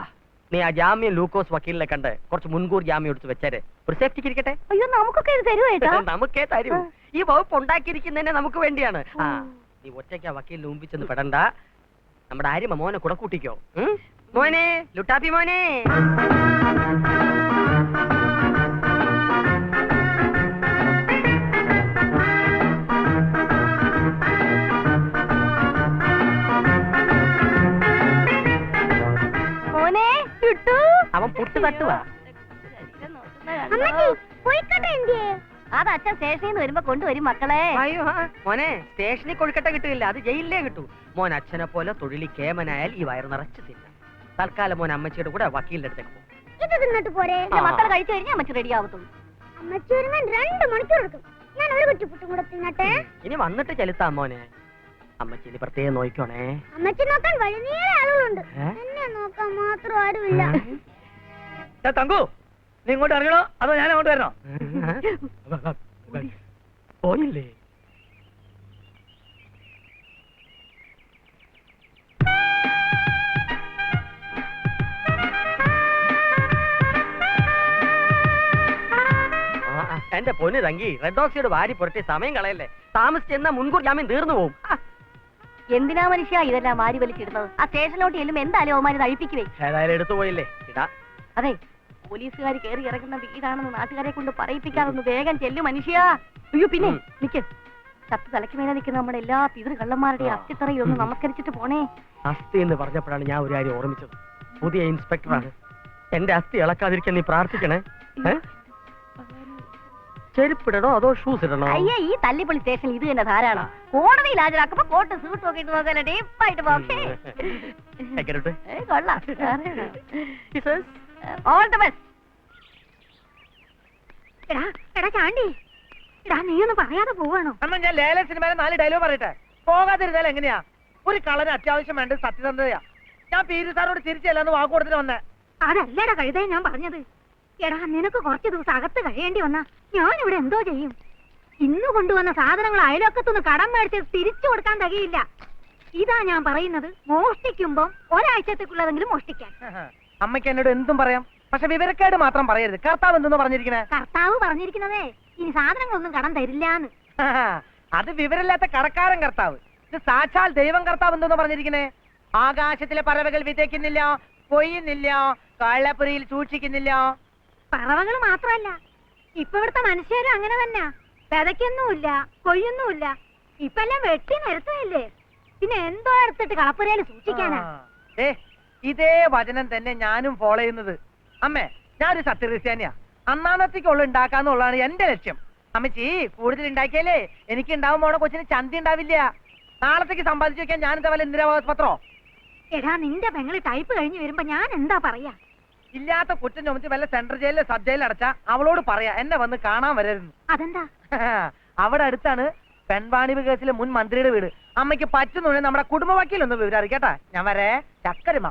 നീ ആ ജാമ്യം ലൂക്കോസ് വക്കീലിനെ കണ്ട് കുറച്ച് മുൻകൂർ ജാമ്യം എടുത്ത് വെച്ചേരെ, ഒരു സേഫ്റ്റിക്ക് ഇരിക്കട്ടെ. അയ്യോ നമുക്കൊക്കെ ഇത് തരുവേട്ടാ. നമുക്കേ തരൂ, ഈ വകുപ്പ് ഉണ്ടാക്കിയിരിക്കുന്നതന്നെ നമുക്ക് വേണ്ടിയാണ്. ആ നീ ഒറ്റയ്ക്ക് വക്കീലിന് മുമ്പിൽ ചെന്ന് പെടണ്ട, നമ്മുടെ ആര്യമ മോനെ കൂടെ കൂട്ടിക്കോ. മോനെ, ലുട്ടാപ്പി മോനെ. അവൻ പുട്ട് തട്ടുവാ. അത് അച്ഛൻ സ്റ്റേഷനിൽ നിന്ന് വരുമ്പോ കൊണ്ടുവരും മക്കളെ. അയ്യോ മോനെ, സ്റ്റേഷനിൽ കൊഴുക്കട്ട കിട്ടില്ല, അത് ജയിലിലേ കിട്ടൂ. മോൻ അച്ഛനെ പോലെ തൊഴിലി കേമനായാൽ ഈ വയറ് നിറച്ച് തിന്നാം. തൽക്കാലം മോൻ അമ്മച്ചിയുടെ കൂടെ വക്കീലിന്റെ അടുത്തേക്ക് പോകും. ഇത് തിന്നിട്ട് പോരെ, മക്കൾ കഴിച്ചു കഴിഞ്ഞാൽ അമ്മച്ചി റെഡി ആവത്തുള്ളൂ. അമ്മച്ചി ഒരുങ്ങാൻ 2 മണിക്കൂർ എടുക്കും. ഞാൻ ഒരു കുറ്റിപ്പുട്ടും കൂടെ തിന്നട്ടെ. ഇനി വന്നിട്ട് ചെലുത്താം മോനെ. അമ്മച്ചി ഇനി പ്രത്യേകം നോക്കണേ. അമ്മച്ചി നോക്കാൻ വഴിനീളെ ആളുകളുണ്ട്, എന്നെ നോക്കാൻ മാത്രം ആരുമില്ല. തങ്കു, നീ ഇങ്ങോട്ട് ഇറങ്ങണോ അതോ ഞാൻ അങ്ങോട്ട് വരണോ? പോയില്ലേ? എന്റെ പൊന്ന് തങ്കി, റെഡ് ഓക്സൈഡ് വാരി പുരട്ടി സമയം കളയല്ലേ. താമസിച്ചെന്നാ മുൻകൂർ ജാമ്യം തീർന്നു പോവും. എന്തിനാ മനുഷ്യ ഇതെല്ലാം വാരി വലിച്ചിടുന്നത്? ആ സ്റ്റേഷനിലോട്ട് ചെല്ലുമ്പോ എന്തായാലും അവന്മാര് അഴിപ്പിക്കുവേ. ഏതായാലും എടുത്തു പോയില്ലേ, ഇടാ. അതെ, പോലീസുകാർ കയറി ഇറങ്ങുന്ന വീടാണെന്ന് നാട്ടുകാരെ കൊണ്ട് പറയിപ്പിക്കാതൊന്ന് വേഗം ചെല്ലു മനുഷ്യ. അയ്യോ പിന്നെ നിക്ക്, ചത്ത് തലയ്ക്ക് മേലെ നിൽക്കുന്ന നമ്മുടെ എല്ലാ പിതൃ കള്ളന്മാരുടെയും അസ്ഥിത്തറയിൽ ഒന്ന് നമസ്കരിച്ചിട്ട് പോണേ. അസ്ഥി എന്ന് പറഞ്ഞപ്പോഴാണ് ഞാൻ ഒരു കാര്യം ഓർമ്മിച്ചത്. പുതിയ ഇൻസ്പെക്ടറാണ്. എന്റെ അസ്ഥി ഇളക്കാതിരിക്കാൻ നീ പ്രാർത്ഥിക്കണേ. ചെരുപ്പിടണോ അതോ ഷൂസ് ഇടണോ? അയ്യേ, ഈ തല്ലിപ്പള്ളി സ്റ്റേഷനിൽ ഇത് തന്നെ ധാരാളം. കോടതിയിൽ ഹാജരാക്കുമ്പോ കോട്ട് സൂട്ട് ഒക്കെ ഇട്ട് നോക്കാൻ ഡീപ്പായിട്ട് പോകേ. കൊള്ളാം. All the best. എടാ എടാ ചാണ്ടി, എടാ നീ ഒന്ന് പറയാതെ പോവാണോ? അമ്മ ഞാൻ ലേല സിനിമയിലെ 4 ഡയലോഗ് പറയട്ടെ. പോകാതിരുന്നാൽ എങ്ങനെയാ? ഒരു കളന് അത്യാവശ്യം വേണ്ടത് സത്യസന്ധതയാ. ഞാൻ പീരു സാറോട് തിരിച്ചല്ലാന്ന് വാക്ക് കൊടുത്തിട്ട് വന്നേ. അതല്ലടാ കഴുതേ ഞാൻ പറഞ്ഞത്. എടാ നിനക്ക് കുറച്ച് ദിവസം അകത്ത് കഴിയേണ്ടി വന്നാ ഞാനിവിടെ എന്തോ ചെയ്യും? ഇന്ന് കൊണ്ടുവന്ന സാധനങ്ങൾ അയലൊക്കത്തുനിന്ന് കടം മേടിച്ച് തിരിച്ചു കൊടുക്കാൻ തികയില്ല. ഇതാ ഞാൻ പറയുന്നത്, മോഷ്ടിക്കുമ്പോ ഒരാഴ്ചത്തേക്കുള്ളതെങ്കിലും മോഷ്ടിക്കാൻ. അമ്മയ്ക്ക് എന്നോട് എന്തും പറയാം, പക്ഷെ വിവരക്കേട് മാത്രം പറയരുത്. കർത്താവ് എന്തെന്ന് പറഞ്ഞിരിക്കണേ? കർത്താവ് പറഞ്ഞിരിക്കുന്നതേ ഇനി സാധനങ്ങളൊന്നും കടം തരില്ലാന്ന്. അത് വിവരമില്ലാത്ത കടക്കാരൻ കർത്താവ്. ഇത് സാക്ഷാൽ ദൈവം കർത്താവ് എന്തെന്ന് പറഞ്ഞിരിക്കണേ? ആകാശത്തിലെ പറവകൾ വിതയ്ക്കുന്നില്ല, കൊയ്യുന്നില്ല, കള്ളപ്പുരയിൽ സൂക്ഷിക്കുന്നില്ല. പറവകൾ മാത്രമല്ല, ഇപ്പൊ ഇവിടുത്തെ മനുഷ്യരും അങ്ങനെ തന്നെ. വിതയ്ക്കൊന്നുമില്ല, കൊയ്യൊന്നുമില്ല, ഇപ്പൊ എല്ലാം വെട്ടി നിരത്തല്ലേ. പിന്നെ എന്തോ എടുത്തിട്ട് കളപ്പുരയിൽ സൂക്ഷിക്കാനാ? ഇതേ വചനം തന്നെ ഞാനും ഫോളോ ചെയ്യുന്നത്. അമ്മേ, ഞാനൊരു സത്യക്രിസ്ത്യാനിയാ. അന്നാന്നത്തേക്കുള്ള ഉണ്ടാക്കാന്നുള്ളതാണ് എന്റെ ലക്ഷ്യം. അമ്മച്ചി കൂടുതൽ ഉണ്ടാക്കിയാലേ എനിക്ക് ഉണ്ടാവും പോണ കൊച്ചിന് ചന്തി ഉണ്ടാവില്ല. നാളത്തേക്ക് സമ്പാദിച്ചു വെക്കാൻ ഞാൻ എന്താ വല്ല ഇന്ദിരാവാസ് പത്രോ? എടാ നിന്റെ പെങ്ങള് ടൈപ്പ് കഴിഞ്ഞ് വരുമ്പോ ഞാൻ എന്താ പറയാ? ഇല്ലാത്ത കുറ്റം ചുമച്ച് വല്ല സെൻട്രൽ ജയിലിലെ സബ് ജയിലിൽ അടച്ചാ അവളോട് പറയാ എന്നെ വന്ന് കാണാൻ വരരുന്നു. അതെന്താ? അവിടെ അടുത്താണ് പെൺവാണിഭ കേസിലെ മുൻ മന്ത്രിയുടെ വീട്. അമ്മയ്ക്ക് പറ്റുന്നുണ്ടെങ്കിൽ നമ്മുടെ കുടുംബ വക്കീലൊന്ന് വിവരം അറിയിക്കട്ടാ. ഞാൻ വരേ. ചക്കരമ.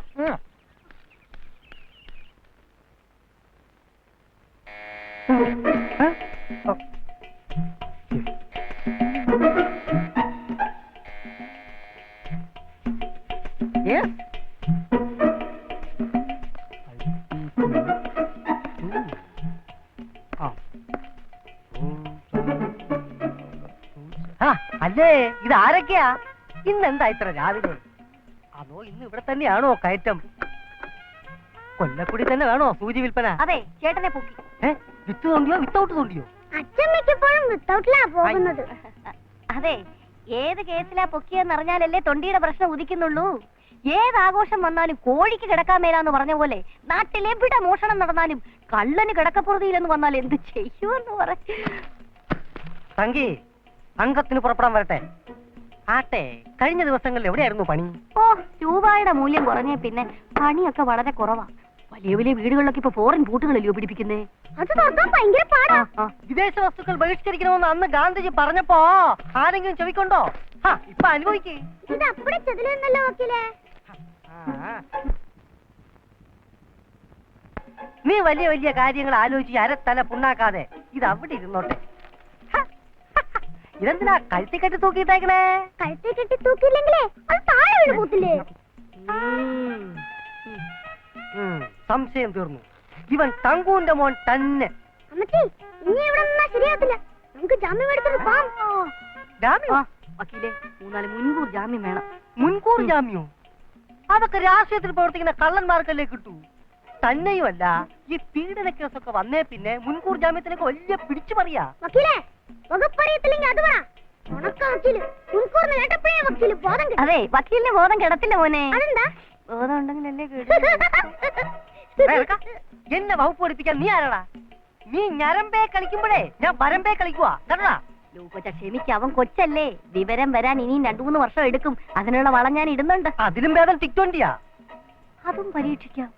അല്ലേ, ഇത് ആരൊക്കെയാ? ഇന്നെന്താ ഇത്ര രാവിലെ? അതോ ഇന്ന് ഇവിടെ തന്നെയാണോ കയറ്റം? കൊല്ലക്കുടി തന്നെ വേണോ സൂചി വിൽപ്പന? അതെ, ചേട്ടനെ പൊക്കി. വിത്ത് തോണ്ടിയോ വിത്തൗട്ട് തോണ്ടിയോ? അച്ഛമ്മയ്ക്കെപ്പോഴും വിത്തൗട്ടിലാ പോകുന്നത്. അതെ, ഏത് കേസിലാ പൊക്കിയെന്നറിഞ്ഞാലല്ലേ തൊണ്ടിയുടെ പ്രശ്നം ഉദിക്കുന്നുള്ളൂ. ഏത് ആഘോഷം വന്നാലും കോഴിക്ക് കിടക്കാൻ മേലാന്ന് പറഞ്ഞ പോലെ നാട്ടിലെവിടെ മോഷണം നടന്നാലും കള്ളന് കിടക്കപ്പുറതിയിലെന്ന് വന്നാൽ എന്ത് ചെയ്യുമെന്ന് പറ. തങ്കി, അംഗത്തിന് പുറപ്പെടാൻ വരട്ടെ. ആട്ടെ, കഴിഞ്ഞ ദിവസങ്ങളിൽ എവിടെയായിരുന്നു പണി? ഓ, രൂപയുടെ മൂല്യം കുറഞ്ഞേ പിന്നെ പണിയൊക്കെ വളരെ കുറവാ. വലിയ വലിയ വീടുകളിലൊക്കെ ഇപ്പൊ ഫോറിൻ പൂട്ടുകളല്ലയോ പിടിപ്പിക്കുന്നേ. അത് നോക്കാൻ ഭയങ്കര പാടാ. വിദേശ വസ്തുക്കൾ ബഹിഷ്കരിക്കണമെന്ന് അന്ന് ഗാന്ധിജി പറഞ്ഞപ്പോ ആരെങ്കിലും ചെവിക്കൊണ്ടോ? ഇപ്പൊ അനുഭവിക്കേ. ഇത് അപ്പടെ ചെതിലെന്നല്ലോ വക്കീലേ. നീ വലിയ വലിയ കാര്യങ്ങൾ ആലോചിച്ച് അരത്തല പുണ്ണാക്കാതെ ഇത് അവിടെ ഇരുന്നോട്ടെ. ഇതെന്തിനാ കഴുത്തി കെട്ടി തൂക്കിയിട്ടേക്കണേ? കഴുത്തെ കെട്ടി തൂക്കിയില്ലെങ്കിലേ അത് താഴെ വീണ് പോത്തില്ലേ? സംശയം തീർന്നു. ഇവൻ തങ്കൂന്റെ മോൻ തന്നെ. അമ്മച്ചി, ഇനി ഇവിടെ നിന്നാ ശരിയാകത്തില്ല. നമുക്ക് ജാമ്യം എടുത്തിട്ട് പോവാം. ജാമ്യം? വക്കീലെ, 3-4 മുൻകൂർ ജാമ്യം വേണം. മുൻകൂർ ജാമ്യോ? അതൊക്കെ രാഷ്ട്രീയത്തിൽ പ്രവർത്തിക്കുന്ന കള്ളന്മാർക്കല്ലേ കിട്ടൂ. തന്നെയുമല്ല, ഈ പീഡന കേസൊക്കെ വന്നേ പിന്നെ മുൻകൂർ ജാമ്യത്തിനൊക്കെ വലിയ പിടിച്ചു പറയാ. വക്കീലേ, വകുപ്പറിയത്തില്ലെങ്കിൽ അത് പറ. വക്കീല് മുൻകൂർന്ന് കേട്ടപ്പോഴേ വക്കീല് ബോധം കിട്ടി. അതെ, വക്കീലിന് ബോധം കിടത്തില്ല മോനെ. അതെന്താ? ബോധം ഉണ്ടെങ്കിലല്ലേ എന്നെ വകുപ്പ് പഠിപ്പിക്കാൻ നീ ആരാടാ? നീ ഞരമ്പേ കളിക്കുമ്പോഴേ ഞാൻ വരമ്പേ കളിക്കുവാ. കേട്ടാ? ലൂക്കോച്ച ക്ഷമിക്ക, അവൻ കൊച്ചല്ലേ. വിവരം വരാൻ ഇനിയും 2-3 വർഷം എടുക്കും. അതിനുള്ള വളം ഞാൻ ഇടുന്നുണ്ട്. അതിലും ഭേദം ടിക്ടോണ്ടിയാ. അതും പരീക്ഷിക്കാം.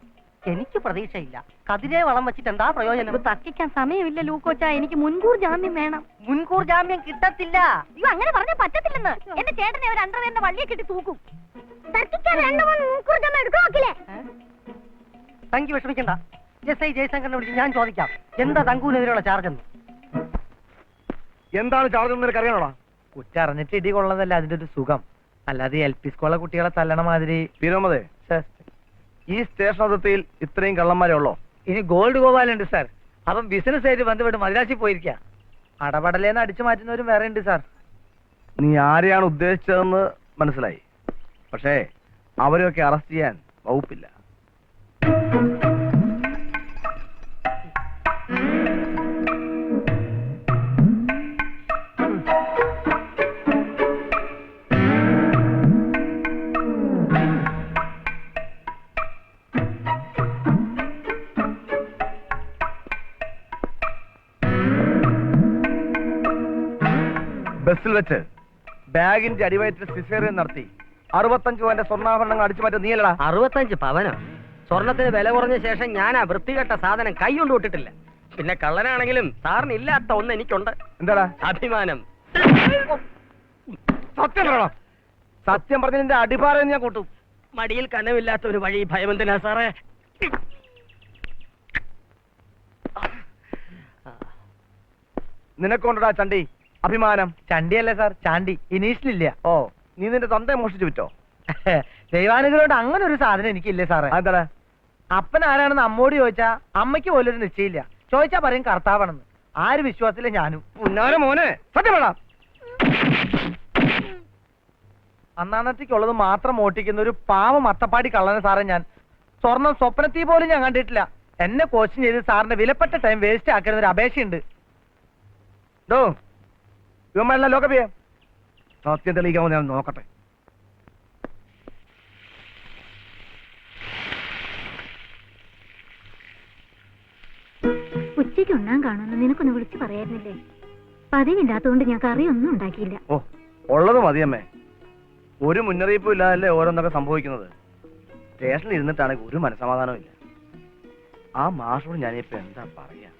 എനിക്ക് പ്രതീക്ഷയില്ല. കതിരെ വളം വെച്ചിട്ട് എന്താ പ്രയോജനം? ഇത് തർക്കിക്കാൻ സമയമില്ല ലൂക്കോച്ച. എനിക്ക് മുൻകൂർ ജാമ്യം വേണം. മുൻകൂർ ജാമ്യം കിട്ടത്തില്ല. അയ്യോ, അങ്ങനെ പറഞ്ഞാൽ പറ്റത്തില്ലെന്ന്. എന്റെ ചേട്ടനെ ഒരു അണ്ടർവെയറിന്റെ വള്ളിയെ കെട്ടി തൂക്കും. തർക്കിക്കാൻ 2-3 മുൻകൂർ ജാമ്യം എടുക്കും വക്കീലേ. തങ്കി വിഷമിക്കണ്ട. SI ജയശങ്കറിനെ വിളിച്ച് ഞാൻ ചോദിക്കാം എന്താ തങ്കൂനെതിരെയുള്ള ചാർജ് എന്ന്. എന്താണ് ചാർജ് എന്ന് നിനക്ക് അറിയണോടാ? കുറ്ററിഞ്ഞിട്ട് ഇടി കൊള്ളതല്ല അതിന്റെ ഒരു സുഖം. അല്ലാതെ LP സ്കൂളിലെ കുട്ടികളെ തല്ലണ മാതിരി. വിനോമതേ, ഈ സ്റ്റേഷൻ അതിർത്തിയിൽ ഇത്രയും കള്ളന്മാരെ ഉള്ളോ? ഇനി ഗോൾഡ് ഗോപാലുണ്ട് സാർ. അവൻ ബിസിനസ് ആയിട്ട് ബന്ധപ്പെട്ട് മദ്രാസിൽ പോയിരിക്കുക. അടപടലേന്ന് അടിച്ചു മാറ്റുന്നവരും വേറെ ഉണ്ട് സാർ. നീ ആരെയാണ് ഉദ്ദേശിച്ചതെന്ന് മനസ്സിലായി. പക്ഷേ അവരെയൊക്കെ അറസ്റ്റ് ചെയ്യാൻ വകുപ്പില്ല. ബസ്സിൽ വെച്ച് ബാഗിന്റെ അടിവയറ്റിൽ സിസേറിയൻ നടത്തി 65 പവന്റെ സ്വർണ്ണാഭരണങ്ങൾ അടിച്ചു മാറ്റം നീയല്ലടാ. 65 പവനോ? സ്വർണത്തിന് വില കുറഞ്ഞ ശേഷം ഞാൻ ആ വൃത്തികെട്ട സാധനം കൈ കൊണ്ട് വിട്ടിട്ടില്ല. പിന്നെ കള്ളനാണെങ്കിലും സാറിന് ഇല്ലാത്ത ഒന്ന് എനിക്കുണ്ട്. എന്താടാ? അഭിമാനം. സത്യം പറയണം. സത്യം പറഞ്ഞ നിന്റെ അടിപാറ ഞാൻ കൂട്ടും. മടിയിൽ കനമില്ലാത്ത ഒരു വഴി ഭയമെന്തിനാ സാറേ? നിനക്കൊണ്ടടാ ചണ്ടി അഭിമാനം? ചണ്ടിയല്ലേ സാർ, ചാണ്ടി. ഇനീഷ്യലില്ല. ഓ, നീ നിന്റെ തന്തയെ മോഷിച്ചു വിറ്റോ? ദൈവാനുഗ്രഹോട് അങ്ങനെ ഒരു സാധനം എനിക്കില്ലേ സാറേ. എന്താടാ? അപ്പൻ ആരാണെന്ന് അമ്മോട് ചോദിച്ചാ അമ്മയ്ക്ക് പോലും ഒരു നിശ്ചയില്ല. ചോദിച്ചാ പറയും കർത്താവാണെന്ന്. ആര് വിശ്വാസത്തിലെ ഞാനും. ഉന്നാര മോനെ സത്യം വേണം. അന്നാന്നത്തേക്കുള്ളത് മാത്രം ഓട്ടിക്കുന്ന ഒരു പാവം അത്തപ്പാടി കള്ളനെ സാറേ ഞാൻ. സ്വർണം സ്വപ്നത്തിൽ പോലും ഞാൻ കണ്ടിട്ടില്ല. എന്നെ കോച്ചിങ് ചെയ്ത് സാറിന്റെ വിലപ്പെട്ട ടൈം വേസ്റ്റ് ആക്കുന്ന ഒരു അപേക്ഷയുണ്ട്. ഇവന്മാരെല്ലാം ലോക്കപ്പ് ചെയ്യാം. സത്യം തെളിയിക്കാമോ ഞാൻ നോക്കട്ടെ. ഉച്ചയ്ക്ക് ഉണ്ണാൻ കാണുമെന്ന് നിനക്കൊന്ന് വിളിച്ചു പറയായിരുന്നില്ലേ? പതിവില്ലാത്തതുകൊണ്ട് ഞാൻ കറിയൊന്നും ഉണ്ടാക്കിയില്ല. ഓ, ഉള്ളത് മതിയമ്മേ. ഒരു മുന്നറിയിപ്പും ഇല്ലാതല്ലേ ഓരോന്നൊക്കെ സംഭവിക്കുന്നത്. സ്റ്റേഷനിൽ ഇരുന്നിട്ടാണെങ്കിൽ ഒരു മനസ്സമാധാനവും ഇല്ല. ആ മാഷോട് ഞാനിപ്പോ എന്താ പറയാ?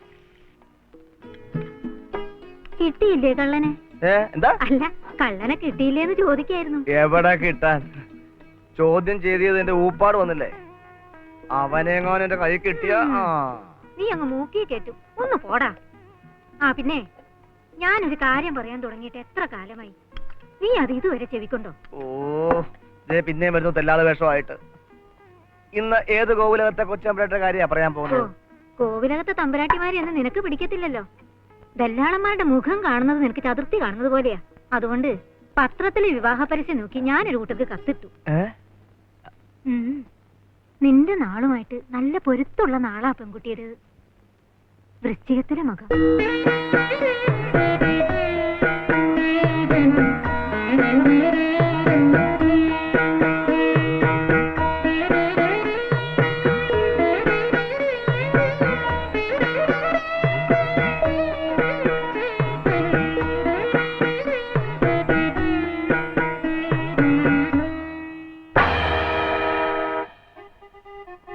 കിട്ടിയില്ലേ കള്ളനെ? എന്താ? അല്ല, കള്ളനെ കിട്ടിയില്ലേന്ന് ചോദിക്കായിരുന്നു. എവിടെ കിട്ടാൻ? ചോദ്യം ചെയ്തത് എന്റെ ഊപ്പാട് വന്നില്ലേ? അവനെങ്ങാനും എന്റെ കൈ കിട്ടിയ നീ അങ്ങ് മൂക്കി കേട്ടു. ഒന്ന് പോടാ. ആ പിന്നെ, ഞാനൊരു കാര്യം പറയാൻ തുടങ്ങിയിട്ട് എത്ര കാലമായി? നീ അത് ഇതുവരെ ചെവിക്കൊണ്ടോ? ഓ, പിന്നെയും വരുന്നു തെല്ലാതെ വേഷമായിട്ട്. ഇന്ന് ഏത് കോവിലകത്തെ കൊച്ചമ്പലയുടെ കാര്യ പറയാൻ പോകുന്നത്? കോവിലകത്തെ തമ്പരാട്ടിമാരെ എന്ന് നിനക്ക് പിടിക്കത്തില്ലല്ലോ. ദല്ലാളന്മാരുടെ മുഖം കാണുന്നത് നിനക്ക് ചതുർത്തി കാണുന്നത് പോലെയാ. അതുകൊണ്ട് പത്രത്തിലെ വിവാഹ പരസ്യം നോക്കി ഞാനൊരു കൂട്ടർക്ക് കത്തിട്ടു. നിന്റെ നാളുമായിട്ട് നല്ല പൊരുത്തുള്ള നാളാ പെൺകുട്ടിയുടെ. വൃശ്ചികത്തിലെ മകം.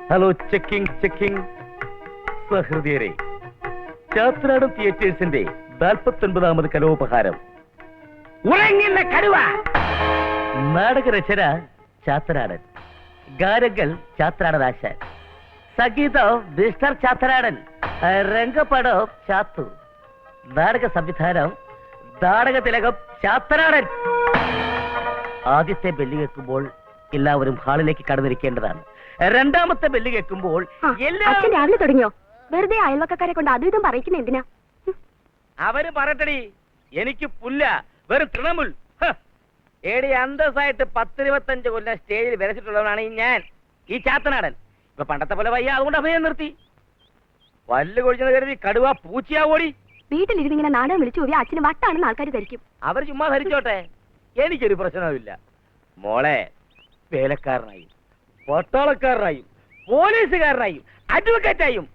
Hello, checking. സഹൃദയരെ, ചാത്രാടൻ തിയേറ്റേഴ്സിന്റെ 49ാമത് കലോപഹാരം ഉറങ്ങില്ല കടുവ. നാടകരചന ചാത്തനാടൻ, ഗാനങ്ങൾ ചാത്തനാടനാശാൻ, സംഗീതം മിസ്റ്റർ ചാത്തനാടൻ, രംഗപടം ചാത്തു, നാടക സംവിധാനം നാടക തിലകം ചാത്തനാടൻ. ആദ്യത്തെ ബെല്ല് കേൾക്കുമ്പോൾ എല്ലാവരും ഹാളിലേക്ക് കടന്നിരിക്കേണ്ടതാണ്. രണ്ടാമത്തെ ബെല്ല് കേൾക്കുമ്പോൾ അച്ഛൻ രാവിലെ തുടങ്ങിയോ? വെറുതെ അയൽവക്കക്കാരെ കൊണ്ട് അതും ഇതും പറയിക്കുന്ന എന്തിനാ? അവര് പറയട്ടടി, എനിക്ക് പുല്ല, വെറും തൃണമുൽ. ഏടി അന്തസ്സായിട്ട് 10-25 കൊല്ലം സ്റ്റേജിൽ വരച്ചിട്ടുള്ളവനാണ് ഞാൻ, ഈ ചാത്തനാടൻ. ഇപ്പൊ പണ്ടത്തെ പോലെ വയ്യ, അതുകൊണ്ട് അഭയം നിർത്തി. പല്ല് കൊഴിച്ചെന്ന് കരുതി കടുവ പൂച്ചയാവോടി. വീട്ടിലിരുന്ന് ഇങ്ങനെ നാടകം വിളിച്ചു പോയി അച്ഛന് വട്ടാണെന്ന് ആൾക്കാർ ധരിക്കും. അവർ ചുമ്മാ ധരിച്ചോട്ടെ, എനിക്കൊരു പ്രശ്നവുമില്ല. മോളെ, വേലക്കാരനായും പട്ടാളക്കാരനായും പോലീസുകാരനായും അഡ്വക്കേറ്റായും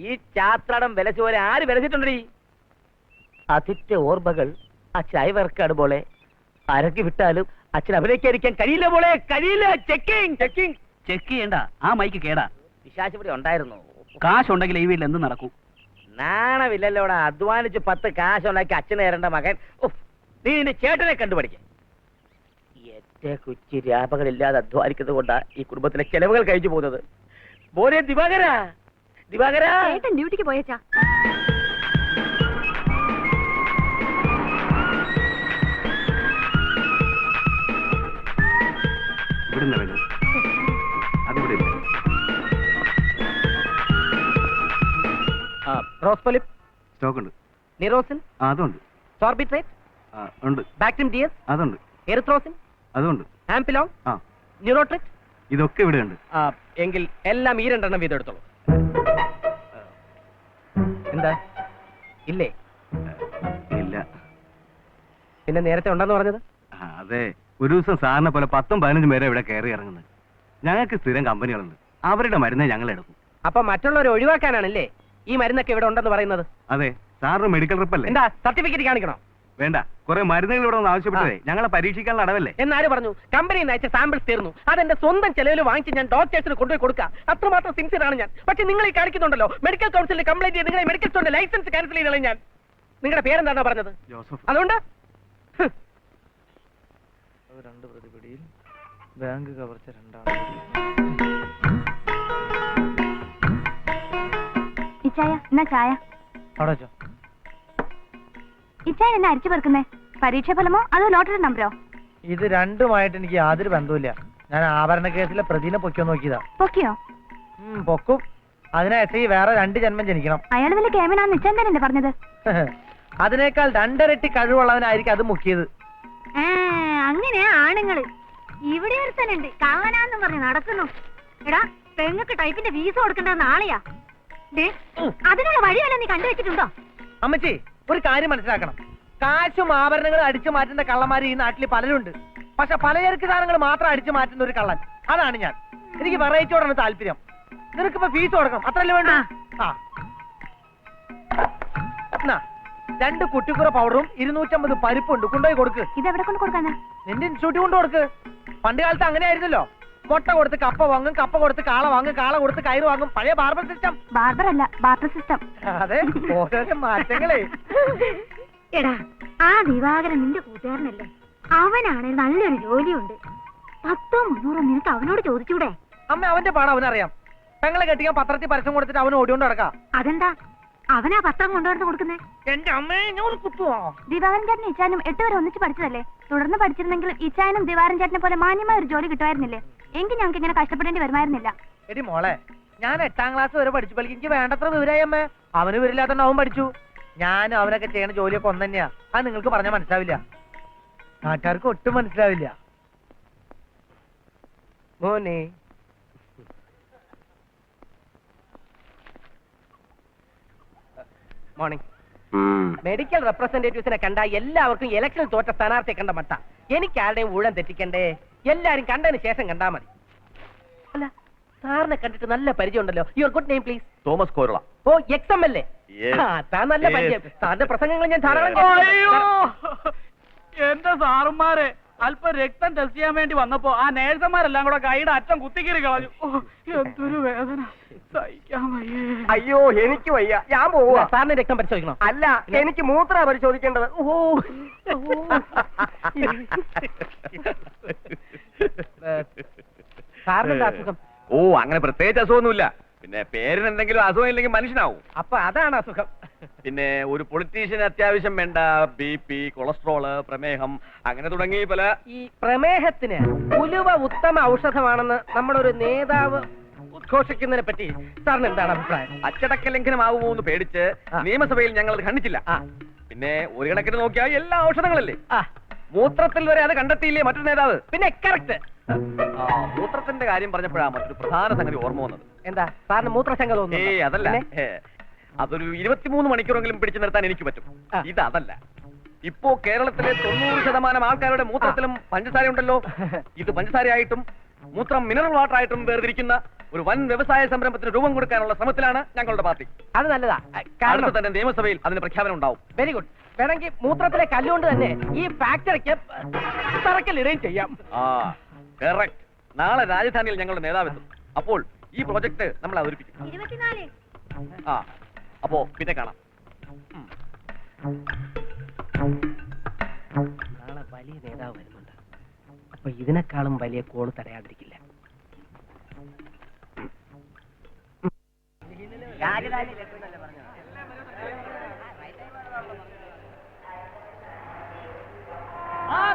ഈ ചാത്രാടം വിലച്ചു പോലെ ആര് വിലച്ചിട്ടുണ്ടീ? അതിന്റെ ഓർമ്മകൾ അച്ഛൻ അയവർക്കാട് പോലെ. അരക്കി വിട്ടാലും അച്ഛൻ അഭിനയിക്കാതിരിക്കാൻ കഴിയില്ല മോളെ, കഴിയില്ല. ചെക്ക് ചെയ്യണ്ട, ആ മൈക്ക് കേടാ. പിശാചിവിടെ ഉണ്ടായിരുന്നു. കാശുണ്ടെങ്കിൽ ഈ വീട്ടിൽ എന്ത് നടക്കും? നാണമില്ലല്ലോടാ, അധ്വാനിച്ച് 10 കാശുണ്ടാക്കി അച്ഛന് തരേണ്ട മകൻ. നീ നിന്റെ ചേട്ടനെ കണ്ടുപഠിക്ക. എന്റെ കൊച്ചി രാപകളില്ലാതെ അധ്വാനിക്കുന്നത് കൊണ്ടാ ഈ കുടുംബത്തിലെ ചെലവുകൾ കഴിച്ചു പോകുന്നത്. മോനെ ദിവാകര, ഏട്ടൻ ഡ്യൂട്ടിക്ക് പോയച്ചാ. ഇവിടുന്ന് വേണം, അതിവിടെ ഇല്ല. റോസ്പൊലിപ്പ് സ്റ്റോക്ക് ഉണ്ട്. നിറോസിൻ, അതുണ്ട്. സോർബിട്രേറ്റ്, ഉണ്ട്. ബാക്ടീരിയം ഡിയസ്, അതുണ്ട്. എറിത്രോസിൻ, അതുണ്ട്. ആംപിലോൺ, ആ, ന്യൂറോട്രിക്. ഇതൊക്കെ ഇവിടെ ഉണ്ട്. എങ്കിൽ എല്ലാം ഈ 2 വീതം എടുത്തോളൂ. എന്താ ഇല്ലേ? ഇല്ല. പിന്നെ നേരത്തെ ഉണ്ടെന്ന് പറഞ്ഞത്? അതെ, ഒരു ദിവസം സാറിനെ പോലെ 10-15 പേരെ ഇവിടെ കയറി ഇറങ്ങുന്നത്. ഞങ്ങൾക്ക് സ്ഥിരം കമ്പനികളുണ്ട്, അവരുടെ മരുന്നേ ഞങ്ങൾ എടുക്കും. അപ്പൊ മറ്റുള്ളവരെ ഒഴിവാക്കാനാണല്ലേ ഈ മരുന്നൊക്കെ ഇവിടെ ഉണ്ടെന്ന് പറയുന്നത്? അതെ, സാറിന് മെഡിക്കൽ റിപ്പല്ലേ? എന്താ സർട്ടിഫിക്കറ്റ് കാണിക്കണോ? വേണ്ട, കുറെ മരുന്നുകൾ ഇവിടെ ഒന്ന് ആവശ്യപ്പെട്ടതേ ഞങ്ങളെ പരീക്ഷിക്കാനുള്ള അടവല്ലേ. എന്നാര് പറഞ്ഞു? കമ്പനിയിൽ നിന്ന് അയച്ച സാമ്പിൾസ് തീർന്നു. അതെന്റെ സ്വന്തം ചെലവിൽ വാങ്ങിച്ച് ഞാൻ ഡോക്ടേഴ്സിന് കൊണ്ടുപോയി കൊടുക്കാം. അത്രമാത്രം സിൻസിയർ ആണ് ഞാൻ. പക്ഷെ നിങ്ങൾ ഈ കാണിക്കുന്നുണ്ടല്ലോ, മെഡിക്കൽ കൗൺസിലിൽ കംപ്ലൈന്റ് ചെയ്ത് നിങ്ങളെ മെഡിക്കൽ സ്റ്റോറിന്റെ ലൈസൻസ് ക്യാൻസൽ ചെയ്തോളാം ഞാൻ. നിങ്ങളുടെ പേരെന്താ പറഞ്ഞത്? ജോസഫ്. അതുകൊണ്ട് രണ്ട് പ്രതിപിടിയിൽ ബാങ്ക് കവർച്ച 2 ഇച്ചായ എന്നാ ചായ. ഇച്ചായ എന്നെ അരിച്ചു പെറുക്കുന്നേ? പരീക്ഷ ഫലമോ അതോ ലോട്ടറി നമ്പരോ? ഇത് രണ്ടുമായിട്ട് എനിക്ക് യാതൊരു ബന്ധവുമില്ല. ഞാൻ ആഭരണ കേസിലെ പ്രതിനെ പൊക്കിയോ നോക്കിയതാ. പൊക്കിയോ? പൊക്കും. അതിനെ എസ് വേറെ 2 ജന്മം ജനിക്കണം. അയാൾ വലിയ കേമനാന്ന് ഇച്ചാൻ തന്നെയല്ലേ പറഞ്ഞത്? അതിനേക്കാൾ 2 ഇരട്ടി കഴിവുള്ളവനായിരിക്കും അത് മുക്കിയത്. അങ്ങനെ ആണുങ്ങള് ഇവിടെ ഒരുത്തനുണ്ട്, കള്ളനാന്നും പറഞ്ഞ് നടക്കുന്നു. എടാ, പെങ്ങൾക്ക് ടൈപ്പിന്റെ ഫീസ് കൊടുക്കേണ്ടത് നാളെയാ. അതിനുള്ള വഴി വല്ല നീ കണ്ടുവച്ചിട്ടുണ്ടോ? അമ്മച്ചി, ഒരു കാര്യം മനസ്സിലാക്കണം. കാശും ആഭരണങ്ങളും അടിച്ചു മാറ്റുന്ന കള്ളന്മാര് ഈ നാട്ടിൽ പലരുണ്ട്. പക്ഷെ പലചരക്ക് സാധനങ്ങൾ മാത്രം അടിച്ചു മാറ്റുന്ന ഒരു കള്ളൻ, അതാണ് ഞാൻ. എനിക്ക് വെറൈറ്റിയോടാണ് താല്പര്യം. നിനക്കിപ്പോ ഫീസ് കൊടുക്കണം, അത്രല്ലേ വേണ്ട? ആ 2 കുട്ടിക്കുറ പൗഡറും 250 പരിപ്പുണ്ട്, കൊണ്ടുപോയി കൊടുക്ക്. ഇതെവിടെ കൊണ്ട് കൊടുക്കാനാ? നിന്റെ ഇൻസ്റ്റിറ്റ്യൂട്ട് കൊണ്ട് കൊടുക്ക്. പണ്ട് കാലത്ത് അങ്ങനെ ആയിരുന്നല്ലോ. മുട്ട കൊടുത്ത് കപ്പ വാങ്ങും, കപ്പ കൊടുത്ത് കാള വാങ്ങും, കാള കൊടുത്ത് കയറ് വാങ്ങും. പഴയ ബാർബർ സിസ്റ്റം. ബാർബർ അല്ല, ബാർട്ടർ സിസ്റ്റം. അതെ, ഓരോരോ മാറ്റങ്ങളെ. എടാ, ആ ദിവാകരൻ നിന്റെ കൂട്ടുകാരനല്ലേ? അവനാണ് നല്ലൊരു ജോലിയുണ്ട്. 10 300 നിനക്ക് അവനോട് ചോദിച്ചൂടെ? അമ്മ, അവന്റെ പാടം അവനറിയാം. പെങ്ങളെ കെട്ടിക്കാൻ പത്രത്തിൽ പരസ്യം കൊടുത്തിട്ട് അവൻ ഓടിയോണ്ട് നടക്കാം. അതെന്താ അവനാ പത്രം കൊണ്ടുവന്ന് കൊടുക്കുന്നേ? എന്റെ അമ്മയെ ഞാൻ കുത്തുവോ? ദിവാകരൻ ചേട്ടനും ഇച്ചാനും 8 വരെ ഒന്നിച്ച് പഠിച്ചതല്ലേ? തുടർന്ന് പഠിച്ചിരുന്നെങ്കിൽ ഇച്ചാനും ദിവാകരൻ ചേട്ടനെ പോലെ മാന്യമായ ഒരു ജോലി കിട്ടുമായിരുന്നില്ലേ? എങ്കിൽ ഞങ്ങൾക്ക് ഇങ്ങനെ കഷ്ടപ്പെടേണ്ടി വരുമായിരുന്നില്ല. എടി മോളെ, ഞാൻ 8ാം ക്ലാസ് വരെ പഠിച്ചു. എനിക്ക് വേണ്ടത്ര വിവരമായി അമ്മ. അവന് വിവരമില്ലാത്തോണ്ട് അവൻ പഠിച്ചു. ഞാനും അവനൊക്കെ ചെയ്യണ ജോലിയൊക്കെ ഒന്ന് തന്നെയാ. അത് നിങ്ങൾക്ക് പറഞ്ഞാൽ മനസ്സിലാവില്ല, നാട്ടുകാർക്ക് ഒട്ടും മനസ്സിലാവില്ല. മോനെ, മോർണിംഗ്. മെഡിക്കൽ റെപ്രസെന്റേറ്റീവ്സിനെ കണ്ട എല്ലാവർക്കും ഇലക്ഷൻ തോറ്റ സ്ഥാനാർത്ഥിയെ കണ്ട മട്ട. എനിക്ക് ആരുടെയും ഊഴം തെറ്റിക്കണ്ടേ? എല്ലാരും കണ്ടതിന് ശേഷം കണ്ടാ മതി. അല്ല, സാറിനെ കണ്ടിട്ട് നല്ല പരിചയം ഉണ്ടല്ലോ. Your good name please? Thomas Korala. ഓ, XMLA. താൻ നല്ല പരിചയം. സാറിന്റെ പ്രസംഗങ്ങൾ ഞാൻ ധാരാളം എന്റെ സാറുമാരെ അല്പം രക്തം ടെസ്റ്റ് ചെയ്യാൻ വേണ്ടി വന്നപ്പോ ആ നേഴ്സന്മാരെല്ലാം കൂടെ കൈയുടെ അറ്റം കുത്തിക്കീറി കളഞ്ഞു. എന്തൊരു വേദന, സഹിക്കാൻ വയ്യേ. അയ്യോ, എനിക്ക് വയ്യ, ഞാൻ പോവാ. സാറിന് രക്തം പരിശോധിക്കണം? അല്ല, എനിക്ക് മൂത്ര പരിശോധിക്കേണ്ടത്. സാറിന്റെ അസുഖം? ഓ, അങ്ങനെ പ്രത്യേകിച്ച് അസുഖമൊന്നുമില്ല. പിന്നെ പേരിന് എന്തെങ്കിലും അസുഖം ഇല്ലെങ്കിൽ മനുഷ്യനാവും. അപ്പൊ അതാണ് അസുഖം. പിന്നെ ഒരു പൊളിറ്റീഷ്യന് അത്യാവശ്യം വേണ്ട BP, കൊളസ്ട്രോള്, പ്രമേഹം, അങ്ങനെ തുടങ്ങി പല. ഈ പ്രമേഹത്തിന് ഉലുവ ഉത്തമ ഔഷധമാണെന്ന് നമ്മുടെ ഒരു നേതാവ് ഉദ്ഘോഷിക്കുന്നതിനെ പറ്റി സാറിന് എന്താണ് അഭിപ്രായം? അച്ചടക്ക ലംഘനമാവുമോ എന്ന് പേടിച്ച് നിയമസഭയിൽ ഞങ്ങൾ അത് ഖണ്ഡിച്ചില്ല. പിന്നെ ഒരു കണക്കിന് നോക്കിയാൽ എല്ലാ ഔഷധങ്ങളല്ലേ. മൂത്രത്തിൽ വരെ അത് കണ്ടെത്തിയില്ലേ മറ്റൊരു നേതാവ്? പിന്നെ കറക്റ്റ്. മൂത്രത്തിന്റെ കാര്യം പറഞ്ഞപ്പോഴാ മറ്റൊരു പ്രധാന സംഗതി ഓർമ്മ വന്നത്. എന്താ സാറിന് മൂത്രശങ്ക തോന്നുന്നു? അതല്ല, അതൊരു 23 മണിക്കൂറെങ്കിലും പിടിച്ചു നിർത്താൻ എനിക്ക് പറ്റും. ഇതല്ല. ഇപ്പോ കേരളത്തിലെ 90% ആൾക്കാരുടെ മൂത്രത്തിലും പഞ്ചസാര ഉണ്ടല്ലോ. ഇത് പഞ്ചസാരയായിട്ടും മൂത്രം മിനറൽ വാട്ടർ ആയിട്ടും വേർതിരിക്കുന്ന ഒരു വൻ വ്യവസായ സംരംഭത്തിന് രൂപം കൊടുക്കാനുള്ള ശ്രമത്തിലാണ് ഞങ്ങളുടെ പാർട്ടി. അത് നല്ലതാ. കാരണം തന്നെ നിയമസഭയിൽ അതിന് പ്രഖ്യാപനം ഉണ്ടാവും. Very good. വേണമെങ്കിൽ മൂത്രത്തിലെ കല്ലുകൊണ്ട് തന്നെ ഈ ഫാക്ടറിക്ക് തറക്കല്ലിടുകയും ചെയ്യാം. കറക്റ്റ്. നാളെ രാജധാനിയിൽ ഞങ്ങളുടെ നേതാവെത്തും. അപ്പോൾ ഈ പ്രോജക്ട് നമ്മൾ അവതരിപ്പിക്കും. 24. അപ്പോ പിന്നെ കാണാം. നാളെ വലിയ നേതാവ് വരുന്നുണ്ട്. അപ്പൊ ഇതിനേക്കാളും വലിയ കോള് തടയാതിരിക്കില്ല.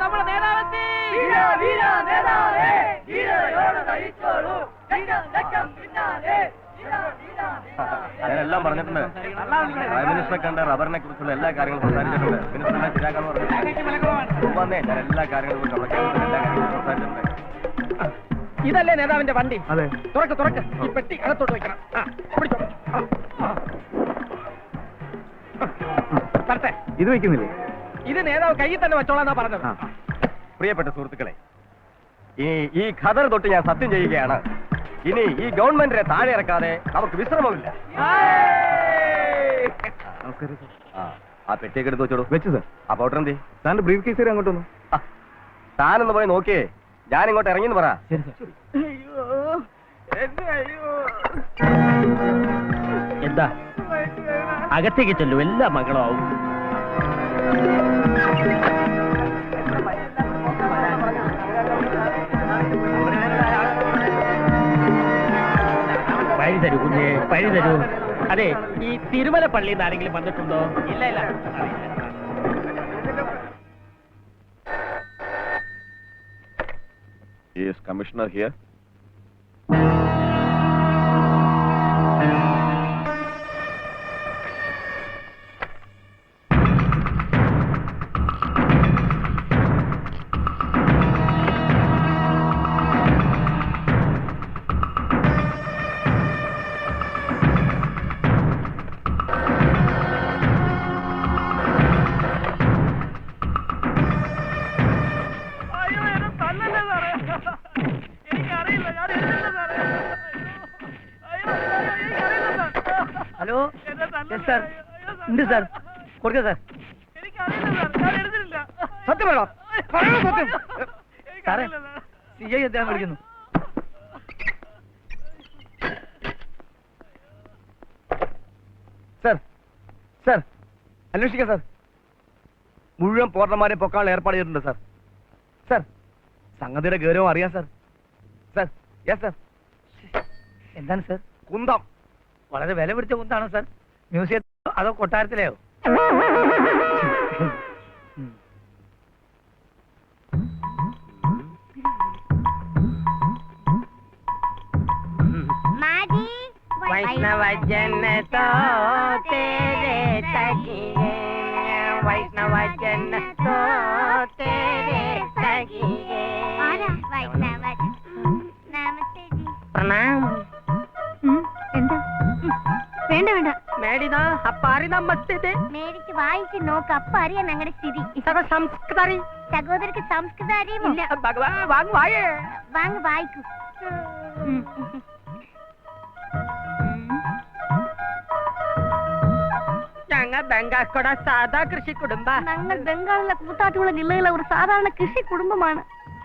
നമ്മുടെ നേതാവെത്തി. ഞാനെല്ലാം പറഞ്ഞിട്ടുണ്ട്. പ്രൈം മിനിസ്റ്ററെ കണ്ട റബ്ബറിനെ കുറിച്ചുള്ള എല്ലാ കാര്യങ്ങളും സംസാരിച്ചിട്ടുണ്ട്. മിനിസ്റ്ററിനെ ശരിയാക്കാന്ന് പറഞ്ഞു. ഞാൻ എല്ലാ കാര്യങ്ങളും എല്ലാ കാര്യങ്ങളും സംസാരിച്ചിട്ടുണ്ട്. ഇതല്ലേ നേതാവിന്റെ വണ്ടി? അതെ. തുറക്ക്. ഈ പെട്ടി അകത്തോട്ട് വെക്കണം. പിടിച്ചോ. തരട്ടെ. ഇത് വെക്കുന്നില്ലേ? ഇത് നേതാവ് കയ്യിൽ തന്നെ വെച്ചോളാന്നാ പറഞ്ഞത്. പ്രിയപ്പെട്ട സുഹൃത്തുക്കളെ, ഈ ഖദർ തൊട്ട് ഞാൻ സത്യം ചെയ്യുകയാണ്. ഇനി ഈ ഗവൺമെന്റിനെ താഴെ ഇറക്കാതെ നമുക്ക് വിശ്രമമില്ല. ആ പെട്ടിയൊക്കെ എടുത്ത് വെച്ചോളൂ. വെച്ചു സാർ. ആ പൗഡർ എന്തേ? സാറിന്റെ ബ്രീഫ് കേസ് തരാൻ അങ്ങോട്ടൊന്നു. താനൊന്ന് പോയി നോക്കിയേ, ഞാൻ ഇങ്ങോട്ട് ഇറങ്ങിന്ന് പറ. ശരി സാർ. എന്താ അകത്തേക്ക് ചെല്ലു, എല്ലാ മകളും ആവും. വഴി തരൂ കുഞ്ഞേ, വഴി തരൂ. അതെ, ഈ തിരുമല പള്ളിയിൽ നിന്ന് ആരെങ്കിലും വന്നിട്ടുണ്ടോ? ഇല്ല ഇല്ല. Yes, commissioner here. Hello, sir ഉണ്ട് സാർ, കൊടുക്ക സാർ. സത്യം പറയണോ? പറയണോ സത്യം? സാറേ, CI അദ്ദേഹം വിളിക്കുന്നു. സാർ, സാർ, അന്വേഷിക്കാം സാർ. മുഴുവൻ പോർട്ടർമാരെ പൊക്കാനുള്ള ഏർപ്പാട് ചെയ്തിട്ടുണ്ട് സാർ. സാർ, സംഗതിയുടെ ഗൗരവം അറിയാം സാർ. Sir, yes sir. എന്താണ് സാർ? കുന്തം. വളരെ വില പിടിച്ച കുന്താണോ സാർ? മ്യൂസിയത്തിലോ അതോ കൊട്ടാരത്തിലെയോ? वैष्णव जन तो तेरे तकिए, वैष्णव जन तो तेरे तकिए। वैष्णव नमस्ते जी। प्रणाम। എന്താ? വേണ്ട വേണ്ട, മേടിതാ അപ്പാരി നമസ്തേ. മേടിച്ച് വായിച്ച് നോക്ക്, അപ്പ അറിയാം ഞങ്ങളുടെ സ്ഥിതി. സംസ്കൃതി സഹോദരക്ക് സംസ്കൃതം അറിയുമോ? വാങ്ങ് വായിക്കൂ. ഞങ്ങൾ ബംഗാൾക്കോടെ സാധാ കൃഷി കുടുംബ. ഞങ്ങൾ ബംഗാളിലെ കൂത്താട്ടുകുളം ജില്ലയിലെ ഒരു സാധാരണ കൃഷി കുടുംബമാണ്.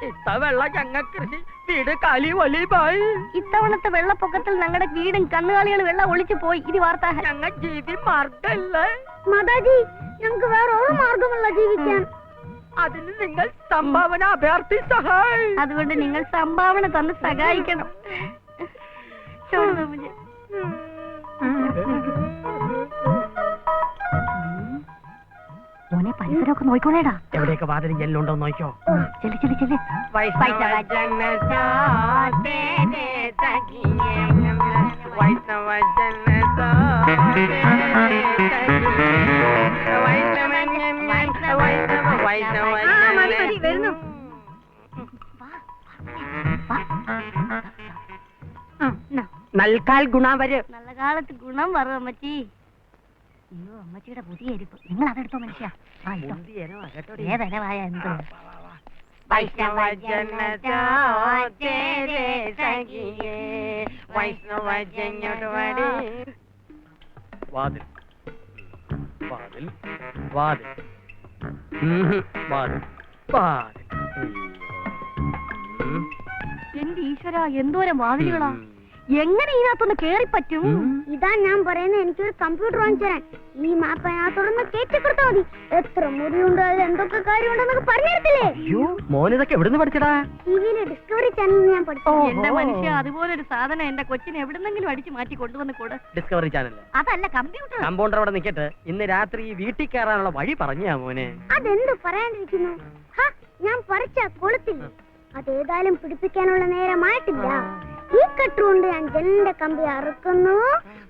ഇത്തവണ ഞങ്ങൾ കൃഷി വീട് കാലി ഒലിവായി. ഇത്തവണത്തെ വെള്ളപ്പൊക്കത്തിൽ ഞങ്ങളുടെ വീടും കന്നുകാലികൾ വെള്ളം ഒളിച്ചു പോയി. ഇത് വാർത്ത. ഞങ്ങൾ ജീവി മാർഗമില്ല. മാതാജി, ഞങ്ങൾക്ക് വേറെ ഒരു മാർഗമല്ല ജീവിക്കാൻ. അതിന് നിങ്ങൾ സംഭാവന അഭ്യർത്ഥി സഹായി. അതുകൊണ്ട് നിങ്ങൾ സംഭാവന തന്ന് സഹായിക്കണം. മോനെ, പരിസരമൊക്കെ നോക്കണേടാ. എവിടെയൊക്കെ വാതിലും ജെല്ലുണ്ടോ നോക്കോ. ചെല്ലു ചെല്ലു ചെല്ലു. വൈഷ്ണവ ജന तो तेरे तकिए, वैष्णव जन तो വരുന്നു. നൽകാൽ ഗുണം വരും. നല്ല കാലത്ത് ഗുണം വരും അമ്മച്ചി. അയ്യോ, അമ്മച്ചിയുടെ പുതിയ എരിപ്പ്. നിങ്ങൾ അതെടുത്തോ മനുഷ്യ. ഏതനവായ എന്ത്? वैष्णव जन तो तेरे तकिए, वैष्णव जन वड़े. വാതിൽ വാതിൽ വാതിൽ വാതിൽ വാതിൽ. എന്റെ ഈശ്വര, എന്തോരം വാതിലുകളാ! എങ്ങനെ ഇതിനകത്തൊന്ന് കേറി പറ്റും? ഇതാ ഞാൻ പറയുന്നത്, എനിക്കൊരു കമ്പ്യൂട്ടർ വാങ്ങിച്ചു തരാൻ. ഈ മാപ്പ് അതിനകത്തുറന്ന് കയറ്റി കൊടുത്താൽ മതി. എത്ര മുറിയുണ്ട്, അതിൽ എന്തൊക്കെ കാര്യമുണ്ടെന്നൊക്കെ പറഞ്ഞു തരത്തില്ലേ? അയ്യോ, മോനിതൊക്കെ എവിടുന്ന് പഠിച്ചടാ? ടിവിയിലെ ഡിസ്കവറി ചാനലിൽ ഞാൻ പഠിച്ചു. എന്റെ മനുഷ്യ, അതുപോലൊരു സാധനം എന്റെ കൊച്ചിനെ എവിടുന്നെങ്കിലും അടിച്ചു മാറ്റി കൊണ്ടുവന്ന് കൂടെ. ഡിസ്കവറി ചാനൽ അതല്ല, കമ്പ്യൂട്ടർ. കമ്പൗണ്ടർ അവിടെ നിൽക്കട്ടെ. ഇന്ന് രാത്രി വീട്ടിൽ കയറാനുള്ള വഴി പറഞ്ഞാ മോനെ. അതെന്ത് പറയാണ്ടിരിക്കുന്നു? ഞാൻ പറിച്ച കൊളുത്തില്ല. അതേതായാലും പിടിപ്പിക്കാനുള്ള നേരമായിട്ടില്ല. ഈ കട്ടുകൊണ്ട് ഞാൻ ജനലിന്റെ കമ്പി അറുക്കുന്നു.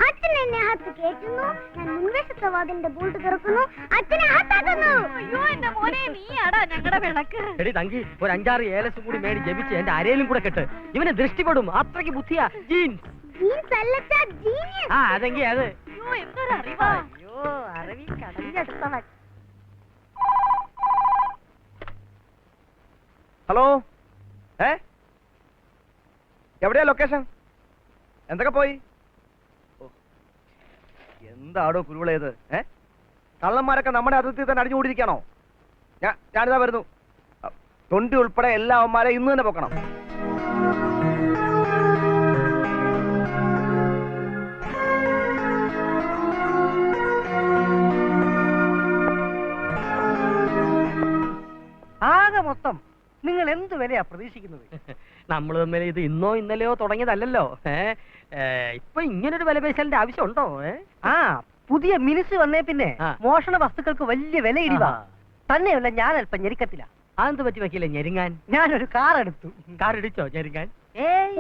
അച്ഛൻ എന്നെ അകത്ത് കയറ്റുന്നു. ഞാൻ മുൻവശത്തെ വാതിലിന്റെ ബോൾട്ട് തുറക്കുന്നു. അച്ഛനെ അകത്താക്കുന്നു. അയ്യോ, എന്റെ മോനെ, നീയാടാ ഞങ്ങളുടെ വിളക്ക്. എടി തങ്കി, ഒരു 5-6 ഏലസ് കൂടി മേടി ജപിച്ച് എന്റെ അരയിലും കൂടെ കെട്ട്. ഇവന് ദൃഷ്ടിപ്പെടും. അത്രയ്ക്ക് ബുദ്ധിയാ. ജീൻസ് ജീൻസ് അല്ലച്ചാ, ജീനിയസ്. അതെങ്കി അത്. അയ്യോ, എന്തൊരു അറിവാ. അയ്യോ, അറിവിൽ കടഞ്ഞെടുത്തവൻ. ഹലോ, എവിടെയാ ലൊക്കേഷൻ? എന്തൊക്കെ പോയി? എന്താടോ കുരുവിളയത്? കള്ളന്മാരൊക്കെ നമ്മുടെ അതിർത്തി തന്നെ അടിഞ്ഞുകൂടിയിരിക്കണോ? ഞാനിതാ വരുന്നു. തൊണ്ടി ഉൾപ്പെടെ എല്ലാ അവന്മാരെ ഇന്ന് തന്നെ പൊക്കണം. ആകെ മൊത്തം നിങ്ങൾ എന്ത് വിലയാ പ്രതീക്ഷിക്കുന്നത്? നമ്മൾ തമ്മിൽ ഇത് ഇന്നോ ഇന്നലെയോ തുടങ്ങിയതല്ലല്ലോ. ഇപ്പൊ ഇങ്ങനൊരു വില പേശലിന്റെ ആവശ്യമുണ്ടോ? ആ പുതിയ മിനിസ് വന്നേ പിന്നെ മോഷണ വസ്തുക്കൾക്ക് വലിയ വില ഇടിവാ. തന്നെയല്ല ഞാൻ അല്പം ഞെരുക്കത്തില്ല. അതെന്ത് പറ്റി വയ്ക്കില്ല ഞെരുങ്ങാൻ? ഞാനൊരു കാർ എടുത്തു. കാർ ഇടിച്ചോ ഞെരുങ്ങാൻ?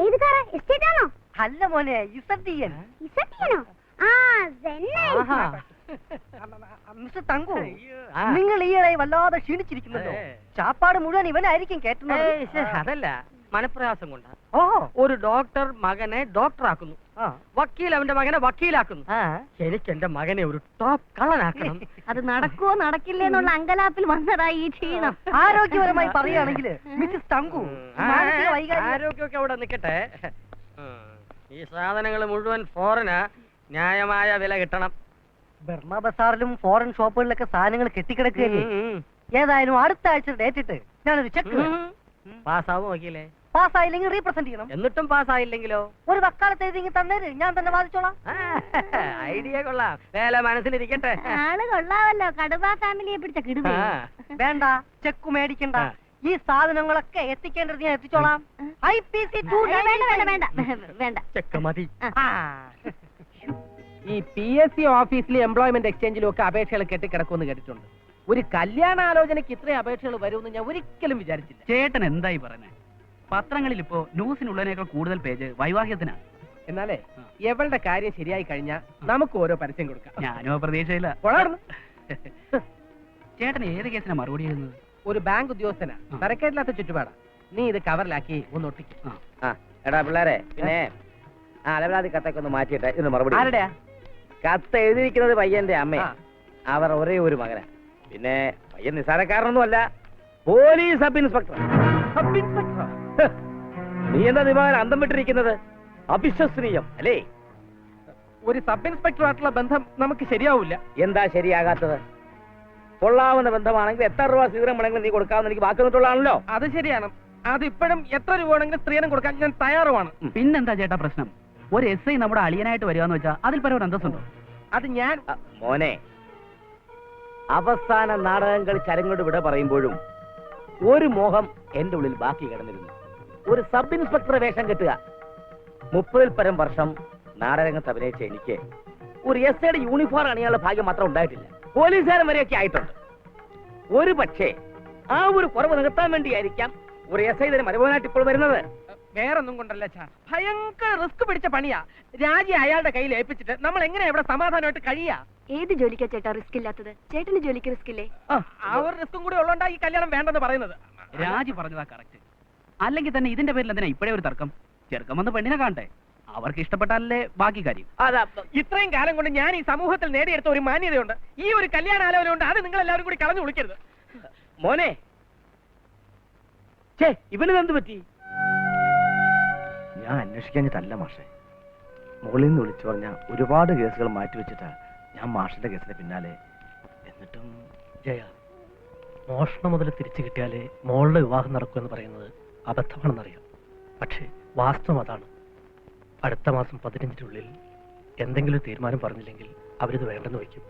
ഏത് കാറാ? എസ്റ്റേറ്റ് ആണോ? അല്ല മോനെ, ഇസഡിയൻ. ഇസറ്റിയാണോ? ആ സെന്നെ. ആഹാ. മിസ്റ്റർ തങ്കു, ആ. നിങ്ങൾ ഈയിടെ വല്ലാതെ ക്ഷീണിച്ചിരിക്കുന്നല്ലോ. ചാപ്പാട് മുഴുവൻ ഇവനായിരിക്കും കേട്ടുന്നത്. ഏയ് ശ്ശെ, അതല്ല മനപ്രയാസം കൊണ്ടാ. ഓഹോ. ഒരു ഡോക്ടർ മകനെ ഡോക്ടറാക്കുന്നു, ആ. വക്കീൽ അവന്റെ മകനെ വക്കീലാക്കുന്നു. ആ. എനിക്ക് എന്റെ മകനെ ഒരു ടോപ്പ് കള്ളനാക്കണം. അത് നടക്കുവോ നടക്കില്ലേ എന്നുള്ള അങ്കലാപ്പിൽ വന്നതാ ഈ ക്ഷീണം. ആരോഗ്യപരമായി പറയുകയാണെങ്കിൽ മിസ്സസ് തങ്കു മാനസിക വൈകാരിക ആരോഗ്യമൊക്കെ അവിടെ നിൽക്കട്ടെ. ഈ സാധനങ്ങൾ മുഴുവൻ ഫോറിന് ന്യായമായ വില കിട്ടണം. ബർമ ബസാറിലും ഫോറിൻ ഷോപ്പുകളിലൊക്കെ സാധനങ്ങൾ കെട്ടിക്കിടക്കുകയല്ലേ. ഏതായാലും അടുത്ത ആഴ്ച ഡേറ്റ് ഇട്ട് ഞാനൊരു ചെക്ക് പാസ്സാവും വക്കീലേ. പാസ്സായില്ലെങ്കിൽ റീപ്രസെന്റ് ചെയ്യണം. എന്നിട്ടും പാസ്സായില്ലെങ്കിലോ? ഒരു വക്കാലത്ത് എഴുതി തന്നേര്, ഞാൻ തന്നെ വാദിച്ചോളാം. ഐഡിയ കൊള്ളാം. വേല മനസ്സിലിരിക്കട്ടെ. ആള് കൊള്ളാവല്ലോ, കടുവ ഫാമിലിയെ പിടിച്ച കിടുവ. വേണ്ട, ചെക്ക് മേടിക്കണ്ട. ഈ സാധനങ്ങളൊക്കെ എത്തിക്കേണ്ടത് ഞാൻ എത്തിച്ചോളാം. IPC 2 വേണ്ട. ചെക്ക മതി. ഈ PSC ഓഫീസിലും എംപ്ലോയ്മെന്റ് എക്സ്ചേഞ്ചിലും ഒക്കെ അപേക്ഷകൾ കെട്ടിക്കിടക്കുമെന്ന് കേട്ടിട്ടുണ്ട്. ഒരു കല്യാണാലോചനയ്ക്ക് ഇത്രയും അപേക്ഷകൾ വരുമെന്ന് ഞാൻ ഒരിക്കലും വിചാരിച്ചില്ല. ചേട്ടൻ എന്തായി പറയുന്നത്? പത്രങ്ങളിൽ ഇപ്പോ ന്യൂസിനുള്ളതിനേക്കാൾ കൂടുതൽ പേജ് വൈവാഹികത്തിനാണ്. എന്നാലേ എവളുടെ കാര്യം ശരിയായി കഴിഞ്ഞാൽ നമുക്ക് ഓരോ പരസ്യം കൊടുക്കാം. ഞാനോ പ്രതീക്ഷയില്ല. കൊള്ളാർന്നു. ചേട്ടൻ ഏത് കേസിനാ മറുപടി എഴുതുന്നത്? ഒരു ബാങ്ക് ഉദ്യോഗസ്ഥനാ, തരക്കേടില്ലാത്ത ചുറ്റുപാടാ. നീ ഇത് കവറിലാക്കി ഒന്ന് ഒട്ടിക്കും. എടാ പിള്ളേരെ, പിന്നെ അലവലാതി കത്തൊക്കെ ഒന്ന് മാറ്റിയിട്ട് ഇന്ന് മറുപടി. ആരുടെയാ കത്ത് എഴുതിയിരിക്കുന്നത് പയ്യന്റെ അമ്മയാ. അവർ ഒരേ ഒരു മകനാ. പിന്നെ പയ്യൻ നിസ്സാരക്കാരനൊന്നും അല്ല, police sub inspector. Sub inspector? നീ എന്താ ദിവാകരൻ അന്തം വിട്ടിരിക്കുന്നത്? അവിശ്വസനീയം അല്ലേ? ഒരു സബ് ഇൻസ്പെക്ടറുമായിട്ടുള്ള ബന്ധം നമുക്ക് ശരിയാവില്ല. എന്താ ശരിയാകാത്തത്? കൊള്ളാവുന്ന ബന്ധമാണെങ്കിൽ എത്ര രൂപ സ്വീകരണം വേണമെങ്കിലും നീ കൊടുക്കാമെന്ന് എനിക്ക് വാക്ക് തന്നിട്ടുള്ളതാണല്ലോ. അത് ശരിയാണ്. അതിപ്പോഴും എത്ര രൂപ വേണമെങ്കിലും സ്ത്രീധനം കൊടുക്കാൻ ഞാൻ തയ്യാറുമാണ്. പിന്നെന്താ ചേട്ടാ പ്രശ്നം? ഒരു SI നമ്മുടെ അളിയനായിട്ട് വരികയെന്ന് വെച്ചാൽ അതിൽ പരം ഒരു അന്തസ്സുണ്ടോ? അത് ഞാൻ മോനെ, അവസാന നാടകം കളിച്ച് അരങ്ങോട് വിട പറയുമ്പോഴും ഒരു മോഹം എന്റെ ഉള്ളിൽ ബാക്കി കിടന്നിരുന്നു. ഒരു സബ് ഇൻസ്പെക്ടർ വേഷം കെട്ടുക. 30-ൽ പരം വർഷം നാടകരംഗത്ത് അഭിനയിച്ച എനിക്ക് ഒരു SIയുടെ യൂണിഫോം അണിയാനുള്ള ഭാഗ്യം മാത്രം ഉണ്ടായിട്ടില്ല. പോലീസുകാരൻ വരെയൊക്കെ ആയിട്ടുണ്ട്. ഒരു പക്ഷേ ആ ഒരു കുറവ് നികത്താൻ വേണ്ടിയായിരിക്കാം ഒരു SI തന്നെ മരുമോനായിട്ട് ഇപ്പോൾ വരുന്നത്. വേറൊന്നും കൊണ്ടല്ല ചാ, ഭയങ്കര റിസ്ക് പിടിച്ച പണിയാ. രാജി അയാളുടെ കയ്യിൽ ഏൽപ്പിച്ചിട്ട് നമ്മൾ എങ്ങനെ ഇവിടെ സമാധാനമായിട്ട് കഴിയാ? ഏത് ജോലിക്കാ ചേട്ടാ റിസ്ക് ഇല്ലാത്തത്? ചേട്ടന് ജോലിക്ക് റിസ്ക് ഇല്ലേ? ആ ഒരു റിസ്കും കൂടി ഉള്ളോണ്ടാ ഈ കല്യാണം വേണ്ടെന്ന് പറയുന്നത്. രാജി പറഞ്ഞതാ കറക്റ്റ്. അല്ലെങ്കിൽ തന്നെ ഇതിന്റെ പേരിൽ എന്തിനാ ഇപ്പോഴേ ഒരു തർക്കം? ചെറുക്കം വന്ന് പെണ്ണിനെ കാണട്ടെ, അവർക്ക് ഇഷ്ടപ്പെട്ടാലേ ബാക്കി കാര്യം. അതാ ഇത്രയും കാലം കൊണ്ട് ഞാൻ ഈ സമൂഹത്തിൽ നേടിയെടുത്ത ഒരു മാന്യതയുണ്ട്. ഈ ഒരു കല്യാണാലോചന ഉണ്ട്, അത് നിങ്ങൾ എല്ലാവരും കൂടി കളഞ്ഞു വിളിക്കരുത്. മോനെ, ഇവനെന്ത് പറ്റി? ഞാൻ അന്വേഷിക്കാഞ്ഞിട്ടല്ല മാഷെ. മുകളിൽ നിന്ന് വിളിച്ചു പറഞ്ഞ ഒരുപാട് കേസുകൾ മാറ്റിവെച്ചിട്ടാ ഞാൻ മാഷിന്റെ കേസിന് പിന്നാലെ. എന്നിട്ടും ജയ, മോഷണം മുതൽ തിരിച്ചു കിട്ടിയാലേ മോളുടെ വിവാഹം നടക്കുമെന്ന് പറയുന്നത് അബദ്ധമാണെന്നറിയാം. പക്ഷേ വാസ്തവം അതാണ്. അടുത്ത മാസം 15-നുള്ളിൽ എന്തെങ്കിലും തീരുമാനം പറഞ്ഞില്ലെങ്കിൽ അവരിത് വേണ്ടെന്ന് വയ്ക്കും.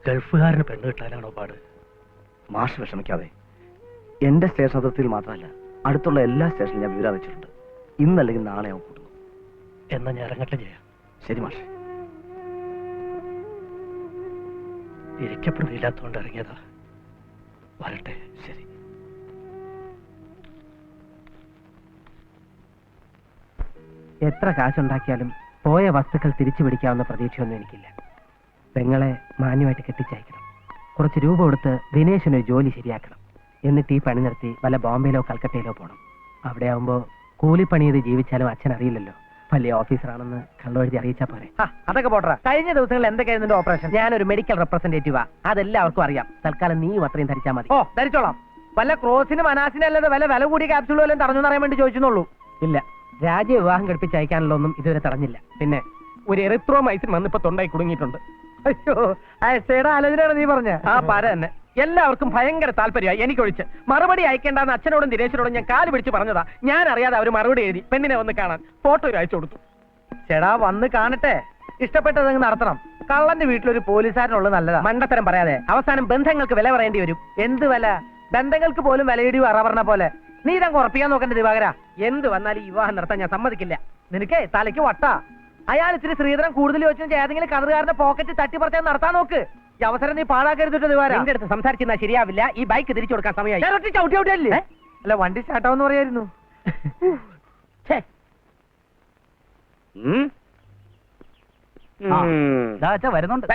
ഗൾഫുകാരന് പെണ്ണ് കിട്ടാനാണോ പാട്? മാഷ് വിഷമിക്കാതെ. എന്റെ സ്റ്റേഷൻ അതിർത്തിയിൽ മാത്രമല്ല, അടുത്തുള്ള എല്ലാ സ്റ്റേഷനിലും ഞാൻ വിവരം വെച്ചിട്ടുണ്ട്. ഇന്നല്ലെങ്കിൽ നാളെ അവൻ കൂട്ടുന്നു. എന്നാ ഞാൻ ഇറങ്ങട്ടെ ജയ. ശരി മാഷെ. ഇരിക്കപ്പെടുന്നില്ലാത്തോണ്ട് ഇറങ്ങിയതാ. വരട്ടെ. ശരി. എത്ര കാശുണ്ടാക്കിയാലും പോയ വസ്തുക്കൾ തിരിച്ചു പിടിക്കാവുന്ന പ്രതീക്ഷയൊന്നും എനിക്കില്ല. പെങ്ങളെ മാന്യമായിട്ട് കെട്ടിച്ചയക്കണം. കുറച്ച് രൂപ കൊടുത്ത് ദിനേശിനൊരു ജോലി ശരിയാക്കണം. എന്നിട്ട് ഈ പണി നിർത്തി വല്ല ബോംബെയിലോ കൽക്കട്ടയിലോ പോകണം. അവിടെ ആവുമ്പോ കൂലിപ്പണി ചെയ്ത് ജീവിച്ചാലും അച്ഛൻ അറിയില്ലല്ലോ. വലിയ ഓഫീസറാണെന്ന് കള്ളെഴുതി അറിയിച്ചാ പോരെ. അതൊക്കെ പോട്ടെ. കഴിഞ്ഞ ദിവസങ്ങളിൽ എന്തൊക്കെയായിരുന്നു ഓപ്പറേഷൻ? ഞാനൊരു മെഡിക്കൽ റെപ്രസെന്റേറ്റീവാ, അതെല്ലാവർക്കും അറിയാം. തൽക്കാലം നീ അത്രയും ധരിച്ചാൽ മതി. ഓ, ധരിച്ചോളാം. വല്ല ക്രോസിനും അനാസിനും അല്ലാതെ വല്ല കൂടിയ ക്യാപ്സ്യൂൾ വല്ലതും തടഞ്ഞു അറിയാൻ വേണ്ടി ചോദിച്ചെന്നുള്ളൂ. ഇല്ല, രാജ്യ വിവാഹം കഴിപ്പിച്ച് അയക്കാനുള്ളൊന്നും ഇതുവരെ തടഞ്ഞില്ല. പിന്നെ ഒരു എറിത്രോമൈസിൻ വന്നിപ്പോ തൊണ്ടായി കുടുങ്ങിയിട്ടുണ്ട്. അയ്യോ എസ്ഐയുടെ ആലോചനയാണ് നീ പറഞ്ഞ ആ പാര തന്നെ എല്ലാവർക്കും ഭയങ്കര താല്പര്യമായി എനിക്കൊഴിച്ച് മറുപടി അയക്കേണ്ടെന്ന് അച്ഛനോടും ദിനേശനോടും ഞാൻ കാല് പിടിച്ച് പറഞ്ഞതാ. ഞാൻ അറിയാതെ അവർ മറുപടി എഴുതി പെണ്ണിനെ വന്ന് കാണാൻ ഫോട്ടോ അയച്ചു കൊടുത്തു. ചേടാ വന്ന് കാണട്ടെ, ഇഷ്ടപ്പെട്ടതെങ്കിൽ നടത്തണം. കള്ളന്റെ വീട്ടിലൊരു പോലീസുകാരനുള്ളത് നല്ലതാ. മണ്ടത്തരം പറയാതെ അവസാനം ബന്ധങ്ങൾക്ക് വില പറയേണ്ടി വരും. എന്ത് വില? ബന്ധങ്ങൾക്ക് പോലും വിലയിടി അറ പറഞ്ഞ പോലെ. നീ ഇതങ്ങ് ഉറപ്പിക്കാൻ നോക്കണ്ട ദിവാകര. എന്ത് വന്നാലും ഈ വിവാഹം നടത്താൻ ഞാൻ സമ്മതിക്കില്ല. നിനക്കേ തലയ്ക്ക് വട്ടാ. അയാൾ ഇത്തിരി ശ്രീധരൻ കൂടുതൽ ചോദിച്ചു ഏതെങ്കിലും കതറുകാരന്റെ പോക്കറ്റ് തട്ടിപ്പറിച്ചാൽ നടത്താൻ നോക്ക്. ഈ അവസരം നീ പാഴാക്കരുതിട്ട് ദിവാര. എന്റെ അടുത്ത് സംസാരിച്ചാൽ ശരിയാവില്ല. ഈ ബൈക്ക് തിരിച്ചു കൊടുക്കാൻ സമയമായി. ചവിട്ടിയല്ലേ? അല്ല വണ്ടി സ്റ്റാർട്ടാവെന്ന് പറയായിരുന്നു. വരുന്നുണ്ട്.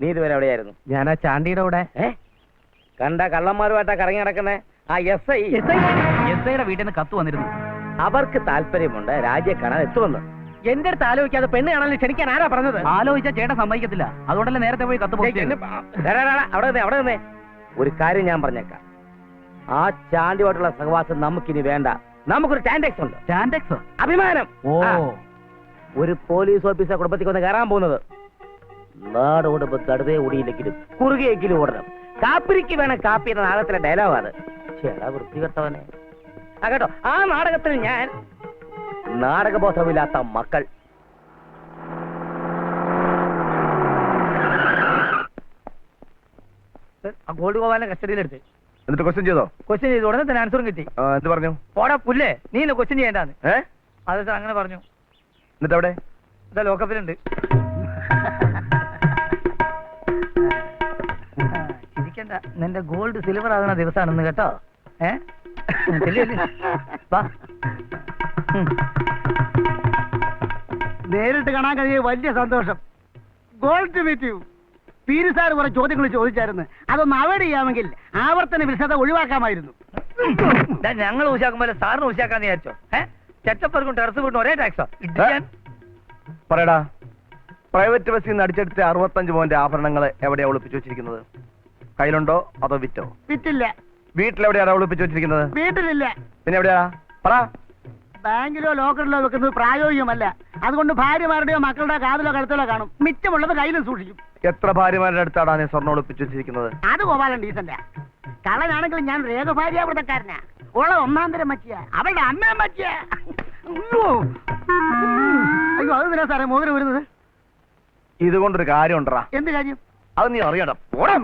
നീ ഇതുവരെ എവിടെയായിരുന്നു? ഞാൻ ആ ചാണ്ടിയുടെ കൂടെ കണ്ട കള്ളന്മാരുമായിട്ടാ കറങ്ങി നടക്കുന്നേ. ആ എസ് ഐയുടെ വീട്ടിൽ നിന്ന് കത്ത് വന്നിരുന്നു. അവർക്ക് താല്പര്യമുണ്ട് രാജ്യം കാണാൻ എത്തുമെന്ന്. എന്റെ അടുത്ത് ആലോചിക്കാതെ പെണ്ണ് കാണാൻ ക്ഷണിക്കാൻ ആരാ പറഞ്ഞത്? ആലോചിച്ചാൽ ചേട്ടൻ സമ്മതിക്കത്തില്ല. അതുകൊണ്ടല്ലേ നേരത്തെ പോയി കത്ത് പോസ്റ്റ് ചെയ്തത്. അവിടെ നിന്നേ ഒരു കാര്യം ഞാൻ പറഞ്ഞേക്കാം. ആ ചാണ്ടിയോട്ടുള്ള സഹവാസം നമുക്കിനി വേണ്ട. നമുക്കൊരു ടാൻഡെക്സ് ഉണ്ട്. ടാൻഡെക്സ് അഭിമാനം. ഓ ഒരു പോലീസ് ഓഫീസർ കുടുംബത്തിൽ വന്ന് കയറാൻ പോകുന്നത്. നാടോടുമ്പോ തടുവേ ഓടിയില്ലെങ്കിലും കുറുകയെങ്കിലും ഓടണം. കാപ്പിരിക്ക് വേണം കാപ്പി എന്ന നാടകത്തിലെ ഡയലോഗാണ്. ചേടാ വൃത്തികെട്ടവനെ. ആ കേട്ടോ, ആ നാടകത്തിൽ ഞാൻ നാടകബോധമില്ലാത്ത മക്കൾ. ഗോൾഡ് ഗോപാലിനെ കസ്റ്റഡിയിലെടുത്ത് എന്നിട്ട് ക്വസ്റ്റ്യൻ ചെയ്തോ? ക്വസ്റ്റ്യൻ ചെയ്ത് ഉടനെ തന്നെ ആൻസറും കിട്ടി. എന്ത് പറഞ്ഞു? പോടാ പുല്ലേ, നീ ഇന്ന് ക്വസ്റ്റ്യൻ ചെയ്യേണ്ടാന്ന്. അതെ സാർ, അങ്ങനെ പറഞ്ഞു. എന്നിട്ട് അവിടെ ഇതാ ലോക്കപ്പിലുണ്ട്. ചിരിക്കണ്ട, നിന്റെ ഗോൾഡ് സിൽവർ ആകുന്ന ദിവസമാണെന്ന് കേട്ടോ. നേരിട്ട് കാണാൻ കഴിയ വലിയ സന്തോഷം. Glad meet you. പീരി സാർ കുറെ ചോദ്യങ്ങൾ ചോദിച്ചായിരുന്നു. അതൊന്ന് അവോയ്ഡ് ചെയ്യാമെങ്കിൽ ആവർത്തന വിശദ ഒഴിവാക്കാമായിരുന്നു. ഞങ്ങൾ ഊശാക്കുമ്പോൾ സാറിന് ഊശാക്കാന്ന് വിചാരിച്ചോ? ചെറ്റപ്പർക്കും ടെറസ് വീട്ടും ഒരേ ടാക്സോ? പറയടാ, പ്രൈവറ്റ് ബസ്സിൽ നിന്ന് അടിച്ചെടുത്ത 65 പവന്റെ ആഭരണങ്ങൾ എവിടെയാ ഒളിപ്പിച്ചു വെച്ചിരിക്കുന്നത്? കയ്യിലുണ്ടോ അതോ വിറ്റോ? വിറ്റില്ല. വീട്ടിലെവിടെയാണ് ഒളിപ്പിച്ചു വെച്ചിരിക്കുന്നത്? വീട്ടിലില്ല. പിന്നെ എവിടെയാ പറ? ബാങ്കിലോ ലോക്കറിലോ വെക്കുന്നത് പ്രായോഗികമല്ല. അതുകൊണ്ട് ഭാര്യമാരുടെയോ മക്കളുടെ കാതിലോ കഴുത്തിലോ കാണും. മിച്ചമുള്ളത് കയ്യിലും സൂക്ഷിക്കും. എത്ര ഭാര്യമാരുടെ അടുത്താണ് നീ സ്വർണ്ണം ഒളിപ്പിച്ചു വെച്ചിരിക്കുന്നത്? അത് ഗോപാലൻ ഡീസന്റാ. കള്ളനാണെങ്കിൽ ഞാൻ രേഖഭാര്യാവൃതക്കാരനാ. ഓളെ ഒന്നാം തരം മച്ചിയ, അവളുടെ അമ്മയും മച്ചിയ. അയ്യോ, അത് തന്നെ സാറേ മോതിരം വരുന്നത്. ഇതുകൊണ്ടൊരു കാര്യം ഉണ്ടറാ. എന്ത് കാര്യം? അത് നീ അറിയണം. പോടാം.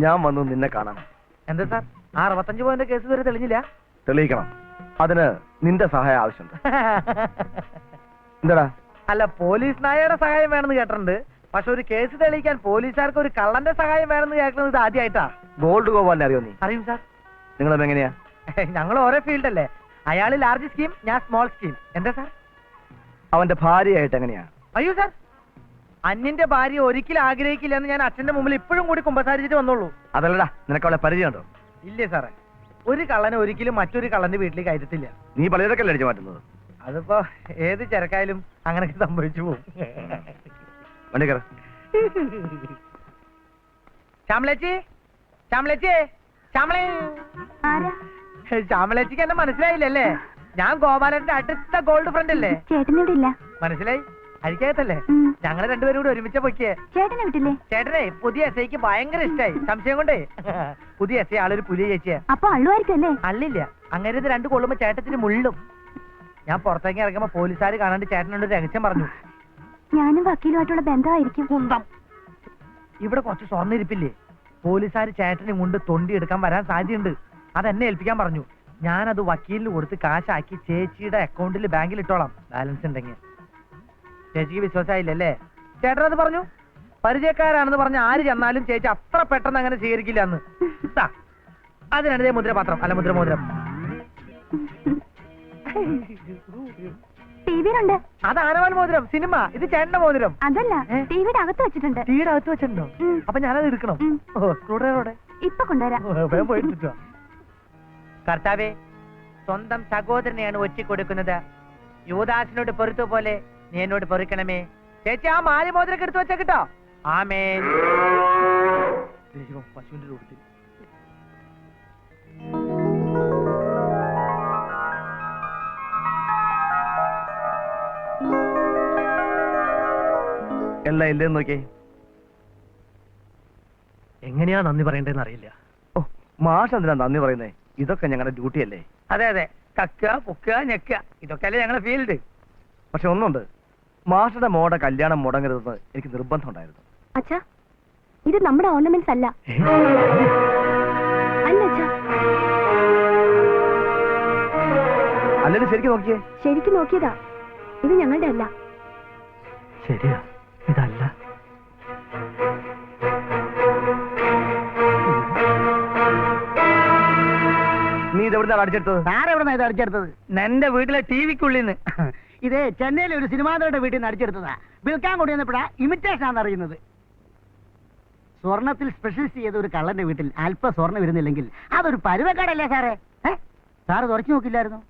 ഞാൻ വന്നു നിന്നെ കാണാൻ. എന്താ സാർ, ആ 65 പവന്റെ കേസ് വരെ തെളിഞ്ഞില്ല? തെളിയിക്കണം. അതിന് നിന്റെ സഹായം ആവശ്യമുണ്ട്. എന്താടാ? അല്ല, പോലീസ് നായയുടെ സഹായം വേണമെന്ന് കേട്ടിട്ടുണ്ട്. പക്ഷെ ഒരു കേസ് തെളിയിക്കാൻ പോലീസുകാർക്ക് ഒരു കള്ളന്റെ സഹായം വേണമെന്ന് കേൾക്കുന്നത് ഇത് ആദ്യമായിട്ടാ. ഗോൾഡ് ഗോപാലിനെ അറിയോ നീ? അറിയും സാർ. നിങ്ങളത് എങ്ങനെയാ? ഞങ്ങൾ ഓരോ ഫീൽഡ് അല്ലേ. അയാൾ ലാർജ് സ്കീം, ഞാൻ സ്മോൾ സ്കീം. എന്താ സാർ? അവന്റെ ഭാര്യയായിട്ട് എങ്ങനെയാ? അയ്യോ സാർ, അന്യന്റെ ഭാര്യ ഒരിക്കലും ആഗ്രഹിക്കില്ല എന്ന് ഞാൻ അച്ഛന്റെ മുമ്പിൽ ഇപ്പോഴും കൂടി കുമ്പസാരിച്ചിട്ട് വന്നോളൂ. അതല്ലടാ, നിനക്ക് അവളെ പരിചയമുണ്ടോ? ഇല്ലേ സാറേ, ഒരു കള്ളനെ ഒരിക്കലും മറ്റൊരു കള്ളന്റെ വീട്ടിലേക്ക് കയറ്റത്തില്ല. നീ പലചരക്കല്ലേ അടിച്ചു മാറ്റുന്നത്? അതിപ്പോ ഏത് ചരക്കായാലും അങ്ങനെയൊക്കെ സംഭവിച്ചു പോകും. വണ്ടി കയറ. ശ്യാമളേച്ചി, ശ്യാമളേച്ചി, ശ്യാമളേ. ശ്യാമളേച്ചിക്ക് എന്നെ മനസ്സിലായില്ലല്ലേ? ഞാൻ ഗോപാലന്റെ അടുത്ത ഗോൾഡ് ഫ്രണ്ട് അല്ലേ? ചേട്ടനിവിടെ ഇല്ല. മനസ്സിലായി? അരിക്കകത്തല്ലേ? ഞങ്ങൾ രണ്ടുപേരും കൂടെ ഒരുമിച്ച പൊക്കിയേ. ചേട്ടനെ വിട്ടില്ലേ? ചേട്ടനെ പുതിയ എസ് ഐക്ക് ഭയങ്കര ഇഷ്ടായി. സംശയം കൊണ്ടേ പുതിയ എസ് ഐ ആളൊരു പുലിയ ചേച്ചിയാ. അപ്പൊ അള്ളുവായിരിക്കും അല്ലേ? അല്ലില്ല, അങ്ങനെ ഇത് രണ്ട് കൊള്ളുമ്പോ ചേട്ടത്തിന് മുള്ളും. ഞാൻ പുറത്തേക്ക് ഇറങ്ങുമ്പോ പോലീസുകാർ കാണാണ്ട് ചേട്ടനോട് രഹസ്യം പറഞ്ഞു. ഞാനും വക്കീലുമായിട്ടുള്ള ബന്ധമായിരിക്കും. കുന്തം. ഇവിടെ കുറച്ച് സ്വർണ്ണ ഇരിപ്പില്ലേ? പോലീസുകാർ ചേട്ടനെ കൊണ്ട് തൊണ്ടി എടുക്കാൻ വരാൻ സാധ്യതയുണ്ട്. അതെന്നെ ഏൽപ്പിക്കാൻ പറഞ്ഞു. ഞാനത് വക്കീലിന് കൊടുത്ത് കാശാക്കി ചേച്ചിയുടെ അക്കൗണ്ടിൽ ബാങ്കിൽ ഇട്ടോളാം, ബാലൻസ് ഉണ്ടെങ്കിൽ. ചേച്ചിക്ക് വിശ്വാസമായില്ലല്ലേ? ചേട്ടൻ അത് പറഞ്ഞു. പരിചയക്കാരാണെന്ന് പറഞ്ഞ് ആര് ചെന്നാലും ചേച്ചി അത്ര പെട്ടെന്ന് അങ്ങനെ സ്വീകരിക്കില്ല എന്ന്. അതിനാണ് മുദ്രപാത്രം, അല്ല മുദ്രമോതിരം. ടിവിയിലുണ്ട്. അത് ആനവാൽ മോതിരം, സിനിമ. ഇത് ചേട്ടന്റെ മോതിരം. അതല്ല, ടിവിയുടെ അകത്ത് വെച്ചിട്ടുണ്ട്. ടിവിയുടെ അകത്ത് വെച്ചിട്ടുണ്ടോ? അപ്പൊ ഞാനത് എടുക്കണം. സ്ക്രൂ ഡ്രൈവറോടെ ഇപ്പൊ കൊണ്ടുവരാം. കർത്താവേ, സ്വന്തം സഹോദരനെയാണ് ഒറ്റിക്കൊടുക്കുന്നത്. യൂദാസിനോട് പൊറുത്തു പോലെ നീ എന്നോട് പൊറുക്കണമേ. ചേച്ചി, ആ മാല മോതിരൊക്കെ എടുത്ത് വെച്ചേട്ടോ. ആമേൻ. പശുവിന്റെ രൂപത്തിൽ എല്ലാം ഇല്ലെന്ന് നോക്കിയേ. എങ്ങനെയാ നന്ദി പറയേണ്ടതെന്ന് അറിയില്ല. ഓ, മാഷ് എന്തിനാ നന്ദി പറയുന്നേ? ഇതൊക്കെ ഞങ്ങളുടെ ഡ്യൂട്ടി അല്ലേ? അതെ അതെ, കക്കുക പൊക്കുക ഞെക്കുക ഇതൊക്കെ അല്ലേ ഞങ്ങളുടെ ഫീൽഡ്. പക്ഷെ ഒന്നുണ്ട്, മാഷയുടെ മോടെ കല്യാണം മുടങ്ങരുതെന്ന് എനിക്ക് നിർബന്ധം ഉണ്ടായിരുന്നു. അച്ഛാ, ഇത് നമ്മുടെ ഓർണമെന്റ്സ് അല്ല. അല്ല അച്ഛാ. അല്ലെങ്കിൽ ശരിക്കും നോക്കിയേ. ശരിക്കും നോക്കിയതാ, ഇത് ഞങ്ങളുടെ അല്ല. ശരിയാ, ഇതല്ല. നീ ഇതെവിടുന്നാ അടിച്ചെടുത്തത്? സാറെവിടുന്നാ ഇത് അടിച്ചെടുത്തത്? എന്റെ വീട്ടിലെ ടിവിക്കുള്ളിന്ന്. ഇത് ചെന്നൈയിലെ ഒരു സിനിമാതയുടെ വീട്ടിൽ നിന്ന് അടിച്ചെടുത്തതാ. വിൽക്കാൻ കൊണ്ടുവന്നപ്പോഴാ ഇമിറ്റേഷൻ ആണെന്ന് അറിയുന്നത്. സ്വർണത്തിൽ സ്പെഷ്യലിസ്റ്റ് ചെയ്ത ഒരു കള്ളന്റെ വീട്ടിൽ അല്പ സ്വർണ്ണം വരുന്നില്ലെങ്കിൽ അതൊരു പരുവക്കാടല്ലേ സാറേ? സാറ് തുറച്ചു നോക്കില്ലായിരുന്നു?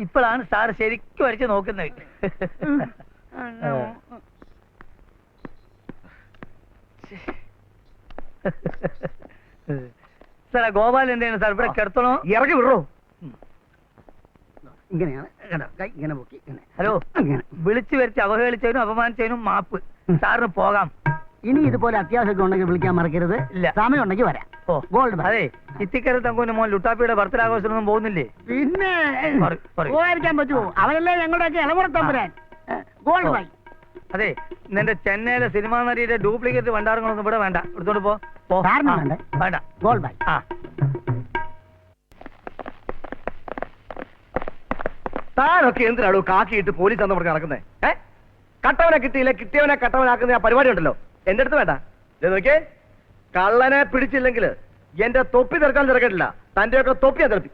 ഇപ്പോഴാണ് സാർ ശരിക്കും വരച്ച് നോക്കുന്നത്. സാറേ, ഗോപാൽ എന്താണ് സാർ ഇവിടെ കിടത്തണോ? ഇറങ്ങി വിടറോ? ഇങ്ങനെയാണ് കൈ ഇങ്ങനെ പൊക്കി ഇങ്ങനെ. ഹലോ, വിളിച്ചു വരുത്തി അവഹേളിച്ചതിനും അപമാനിച്ചതിനും മാപ്പ്. സാറിന് പോകാം. ഇനി ഇതുപോലെ അത്യാവശ്യമൊക്കെ ഉണ്ടെങ്കിൽ വിളിക്കാൻ മറക്കരുത്. ഇല്ല. സമയം ഉണ്ടെങ്കിൽ വരാം. ഓ, ഗോൾഡ് അതെ, ഇത്തിക്കര തങ്കൂന്റെ മോൻ ലുട്ടാപ്പിയുടെ ബർത്ത്ഡേ ആഘോഷമൊന്നും പോകുന്നില്ലേ? പിന്നെ പറയൂ. പോകാതിരിക്കാൻ പറ്റുമോ? അവരല്ലേ ഞങ്ങളുടെയൊക്കെ ഇളമുറത്തമ്പുരാൻ. Gold by. അതെ, നിന്റെ ചെന്നൈയിലെ സിനിമാ നടിയുടെ ഡ്യൂപ്ലിക്കേറ്റ് ഭണ്ഡാരങ്ങളൊന്നും ഇവിടെ വേണ്ട. എടുത്തോണ്ട് പോ. സാറിന് വേണ്ടേ? വേണ്ട. Gold bye. ആ, താനൊക്കെ എന്തിനാണോ കാക്കിയിട്ട് പോലീസ് എന്ന് പറഞ്ഞ് നടക്കുന്നേ? കട്ടവനെ കിട്ടിയില്ല, കിട്ടിയവനെ കട്ടവനാക്കുന്ന ആ പരിപാടി ഉണ്ടല്ലോ, എന്റെ അടുത്ത് വേണ്ട. നോക്കിയേ, കള്ളനെ പിടിച്ചില്ലെങ്കിൽ എന്റെ തൊപ്പി തീർക്കാൻ തിരക്കിട്ടില്ല, തന്റെയൊക്കെ തൊപ്പിയാ തെറപ്പി.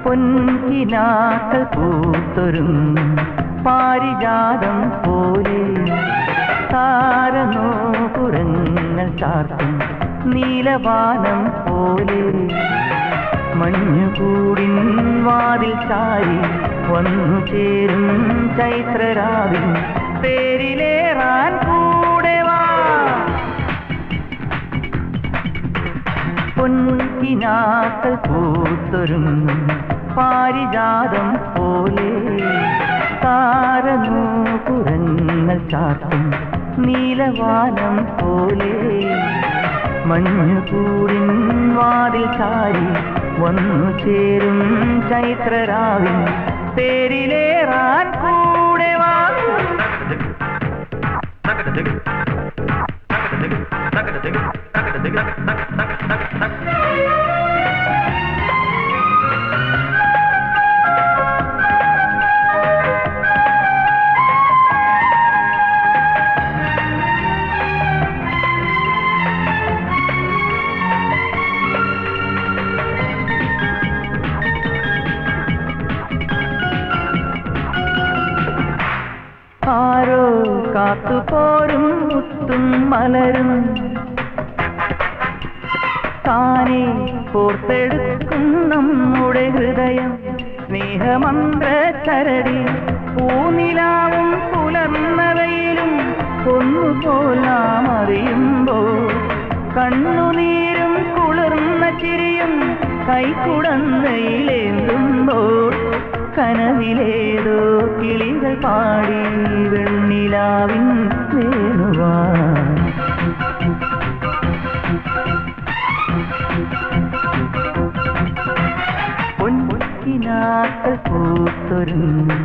പൊൻകിനാക്കൾ പൂത്തൊരുങ്ങും പാരിജാതം പോലെ താരനോപുരങ്ങൾ ചാർത്തും നീലവാനം പോലെ മഞ്ഞുകൂടിൻ വാതിൽ ചാരി വന്നു ചേരും ചൈത്രരാവിൻ പേരിലേറാൻ കൂടെ വാ. പൊൻകിനാക്കൾ പൂത്തൊരുങ്ങും പാരിജാതം പോലെ താരനോപുരങ്ങൾ ചാർത്തും നീലവാനം പോലെ മഞ്ഞുകൂടിൻ വാതിൽ ചാരി വന്നു ചേരും ചൈത്രരാവിൻ പേരിലേറാൻ കൂടെ വാ. ആരോ കാത്തുപോരും മുത്തും മലരും താനെ കോർത്തെടുക്കും നമ്മുടെ ഹൃദയം സ്നേഹമന്ത്ര ചരടി പൂനിലാവും പുലർന്നവയിലും ഒന്നുപോൽ നാം അറിയുമ്പോൾ കണ്ണുനീരും കുളിർന്ന ചിരിയും കൈക്കുടന്നയിലേന്തുമ്പോൾ കനവിലേതോ കിളികൾ പാടി വെണ്ണിലാവിൻ വേണുവാൻ. പൊൻകിനാക്കൾ പൂത്തൊരുങ്ങും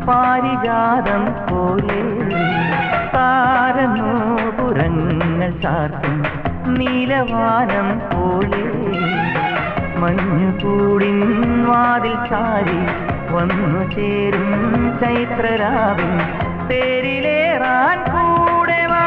പാരിജാതം പോലെ താരനോപുരങ്ങൾ ചാർത്തും നീലവാനം പോലെ മഞ്ഞുകൂടിൻ വാതിൽ ചാരി വന്നു ചേരും ചൈത്രരാവിൻ പേരിലേറാൻ കൂടെ വാ.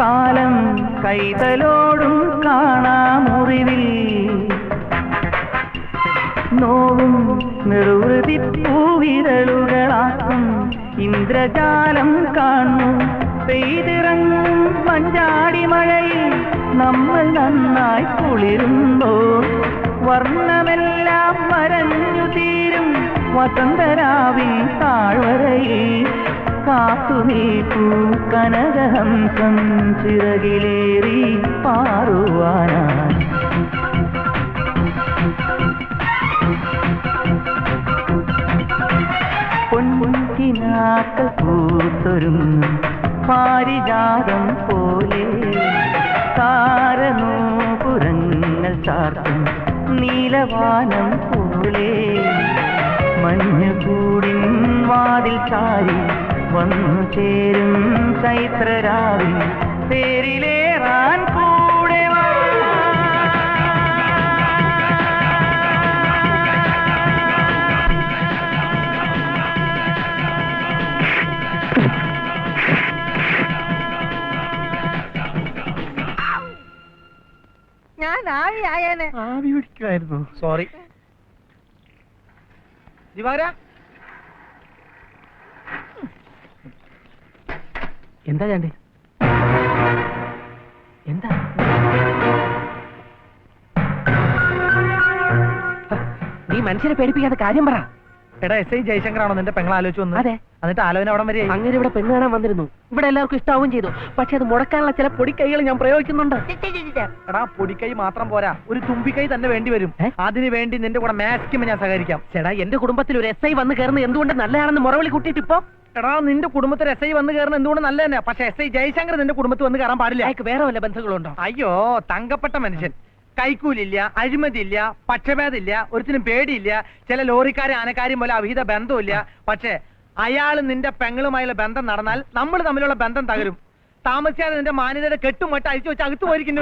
കാലം കൈതലോടും കാണാമുറിവിൽ നോവും നിർവൃതി പൂവിരലുകളാക്കും ഇന്ദ്രജാലം കാണും പെയ്തിറങ്ങും മഞ്ചാടി മഴയിൽ നമ്മൾ നന്നായി കുളിരുന്നു വർണ്ണമെല്ലാം മരഞ്ഞു തീരും വസന്തരാവിൻ താഴ്വരയിൽ കാത്തു നീക്കൂ കനകഹംസം ചിറകിലേറി പാറുവാനായി പൊൻകിനാക്കൾ പൂത്തൊരുങ്ങും പാരിജാതം പോലെ താരനൂപുരങ്ങൾ ചാർത്തും നീലവാനം പോലെ മഞ്ഞുകൂടിൻ വാതിൽ ചാരി വന്നു ചേരും ചൈത്രരാവിൽ തേരിലേറാൻ കൂടെ വാ. ഞാൻ ആവിയായേനെ. ആവി പിടിക്കുമായിരുന്നു. സോറി. ദിവാര എന്താ ചാണ്ടി? എന്താ? നീ മനുഷ്യനെ പേടിപ്പിക്കാത്ത കാര്യം പറ. എടാ എസ് ഐ ജയശങ്കറാണോ നിന്റെ പെങ്ങൾ ആലോചിച്ചു വന്നത്? അതെ. എന്നിട്ട് ആലോചന അവിടെ വരെ അങ്ങനെ ഇവിടെ പെണ്ണ് കാണാൻ വന്നിരുന്നു. ഇവിടെ എല്ലാവർക്കും ഇഷ്ടാവുകയും ചെയ്തു. പക്ഷെ അത് മുടക്കാനുള്ള ചില പൊടിക്കൈകൾ ഞാൻ പ്രയോഗിക്കുന്നുണ്ട്. എടാ പൊടിക്കൈ മാത്രം പോരാ, ഒരു തുമ്പിക്കൈ തന്നെ വേണ്ടി വരും. അതിനു വേണ്ടി നിന്റെ കൂടെ മാക്സിമം ഞാൻ സഹകരിക്കാം. ചേട്ടാ, എന്റെ കുടുംബത്തിൽ ഒരു എസ് ഐ വന്ന് കയറുന്നത് എന്തുകൊണ്ട് നല്ലതാണെന്ന് മുറവിളി കൂട്ടിയിട്ട് ഇപ്പോ എടാ നിന്റെ കുടുംബത്തിൽ എസ് ഐ വന്ന് കയറുന്നത് എന്തുകൊണ്ട് നല്ല തന്നെ. പക്ഷെ എസ് ഐ ജയശങ്കർ നിന്റെ കുടുംബത്തിൽ വന്ന് കയറാൻ പാടില്ല. അയാൾക്ക് വേറെ വല്ല ബന്ധങ്ങളുണ്ടോ? അയ്യോ, തങ്കപ്പെട്ട മനുഷ്യൻ. കൈക്കൂലില്ല, അഴിമതിയില്ല, പക്ഷഭേദമില്ല, ഒരുത്തിനും പേടിയില്ല. ചില ലോറിക്കാരും ആനക്കാരും പോലെ അവിഹിത ബന്ധമില്ല. പക്ഷെ അയാൾ നിന്റെ പെങ്ങളുമായുള്ള ബന്ധം നടന്നാൽ നമ്മൾ തമ്മിലുള്ള ബന്ധം തകരും. താമസിയാതെ നിന്റെ മാന്യതയുടെ കെട്ടുമട്ട് അഴിച്ചു വെച്ച് അകത്ത് പോയിരിക്കുന്നു.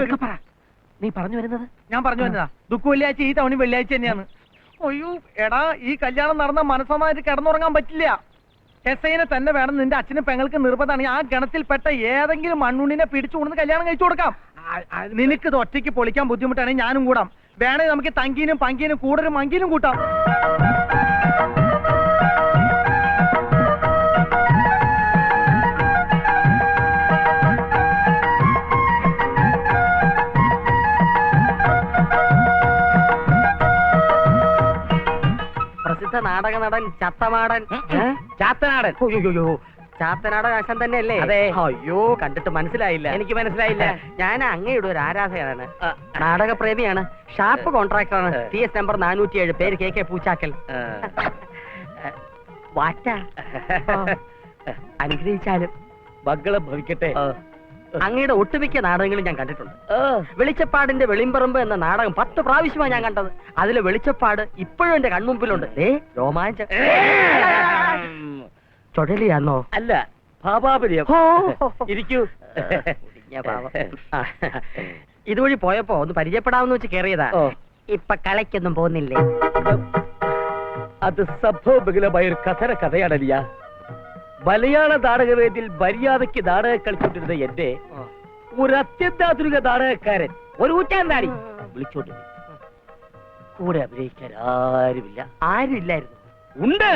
നീ പറഞ്ഞു വരുന്നത്? ഞാൻ പറഞ്ഞു വരുന്നതാ, ദുഃഖ വെള്ളിയാഴ്ച ഈ തവണ വെള്ളിയാഴ്ച തന്നെയാണ്. അയ്യോ എടാ, ഈ കല്യാണം നടന്ന മനസ്സമായിട്ട് കിടന്നുറങ്ങാൻ പറ്റില്ല. എസ് ഐനെ തന്നെ വേണം. നിന്റെ അച്ഛനും പെങ്ങൾക്ക് നിർബന്ധമാണ്. ആ ഗണത്തിൽപ്പെട്ട ഏതെങ്കിലും മണ്ണുണ്ണിനെ പിടിച്ചു കൊണ്ടുവന്ന് കല്യാണം കഴിച്ചു കൊടുക്കാം. നിനക്ക് ഇത് ഒറ്റയ്ക്ക് പൊളിക്കാൻ ബുദ്ധിമുട്ടാണെങ്കിൽ ഞാനും കൂടാം. വേണേ നമുക്ക് തങ്കീനും പങ്കീനും കൂടൊരു മങ്കീനും കൂട്ടാം. പ്രസിദ്ധ നാടക നടൻ ചത്തമാടൻ ചാത്തനാടൻ. ചാത്തനാടൻ ആശാൻ തന്നെയല്ലേ? അതെ. അയ്യോ, കണ്ടിട്ട് മനസ്സിലായില്ല. എനിക്ക് മനസ്സിലായില്ല. ഞാൻ അങ്ങയുടെ ഒരു ആരാധകനാണ്, നാടകപ്രേമിയാണ്, ഷാർപ്പ് കോൺട്രാക്ടറാണ്. TS നമ്പർ 407, പേര് KK പൂച്ചാക്കൽ. വാറ്റ അനുഗ്രഹിച്ചാലും മകളെ ഭവിക്കട്ടെ. അങ്ങയുടെ ഒട്ടുമിക്ക നാടകങ്ങളും ഞാൻ കണ്ടിട്ടുണ്ട്. വെളിച്ചപ്പാടിന്റെ വെളിമ്പറമ്പ് എന്ന നാടകം 10 പ്രാവശ്യമാണ് ഞാൻ കണ്ടത്. അതിലെ വെളിച്ചപ്പാട് ഇപ്പോഴും എന്റെ കൺമുമ്പിലുണ്ട്. രോമാഞ്ചം. ചുഴലിയാണോ? അല്ല, ഭാപാപര്യം. ഇരിക്കൂ. ഇതുവഴി പോയപ്പോ ഒന്ന് പരിചയപ്പെടാമെന്ന് വെച്ച് കയറിയതാ. ഇപ്പൊ കളയ്ക്കൊന്നും പോകുന്നില്ലേ? അത് സംഭവബഹുലമായ ഒരു കഥയാണല്ല. മലയാള നാടകവേദിയിൽ മര്യാദയ്ക്ക് നാടകം കളിച്ചോണ്ടിരുന്ന എന്റെ ഒരു അത്യന്താധുനിക നാടകക്കാരൻ ഒരു ഊറ്റാന്താടി വിളിച്ചോണ്ട് കൂടെ അഭിനയിക്കാൻ ആരുമില്ല. ആരുമില്ലായിരുന്നു. ഉണ്ട്.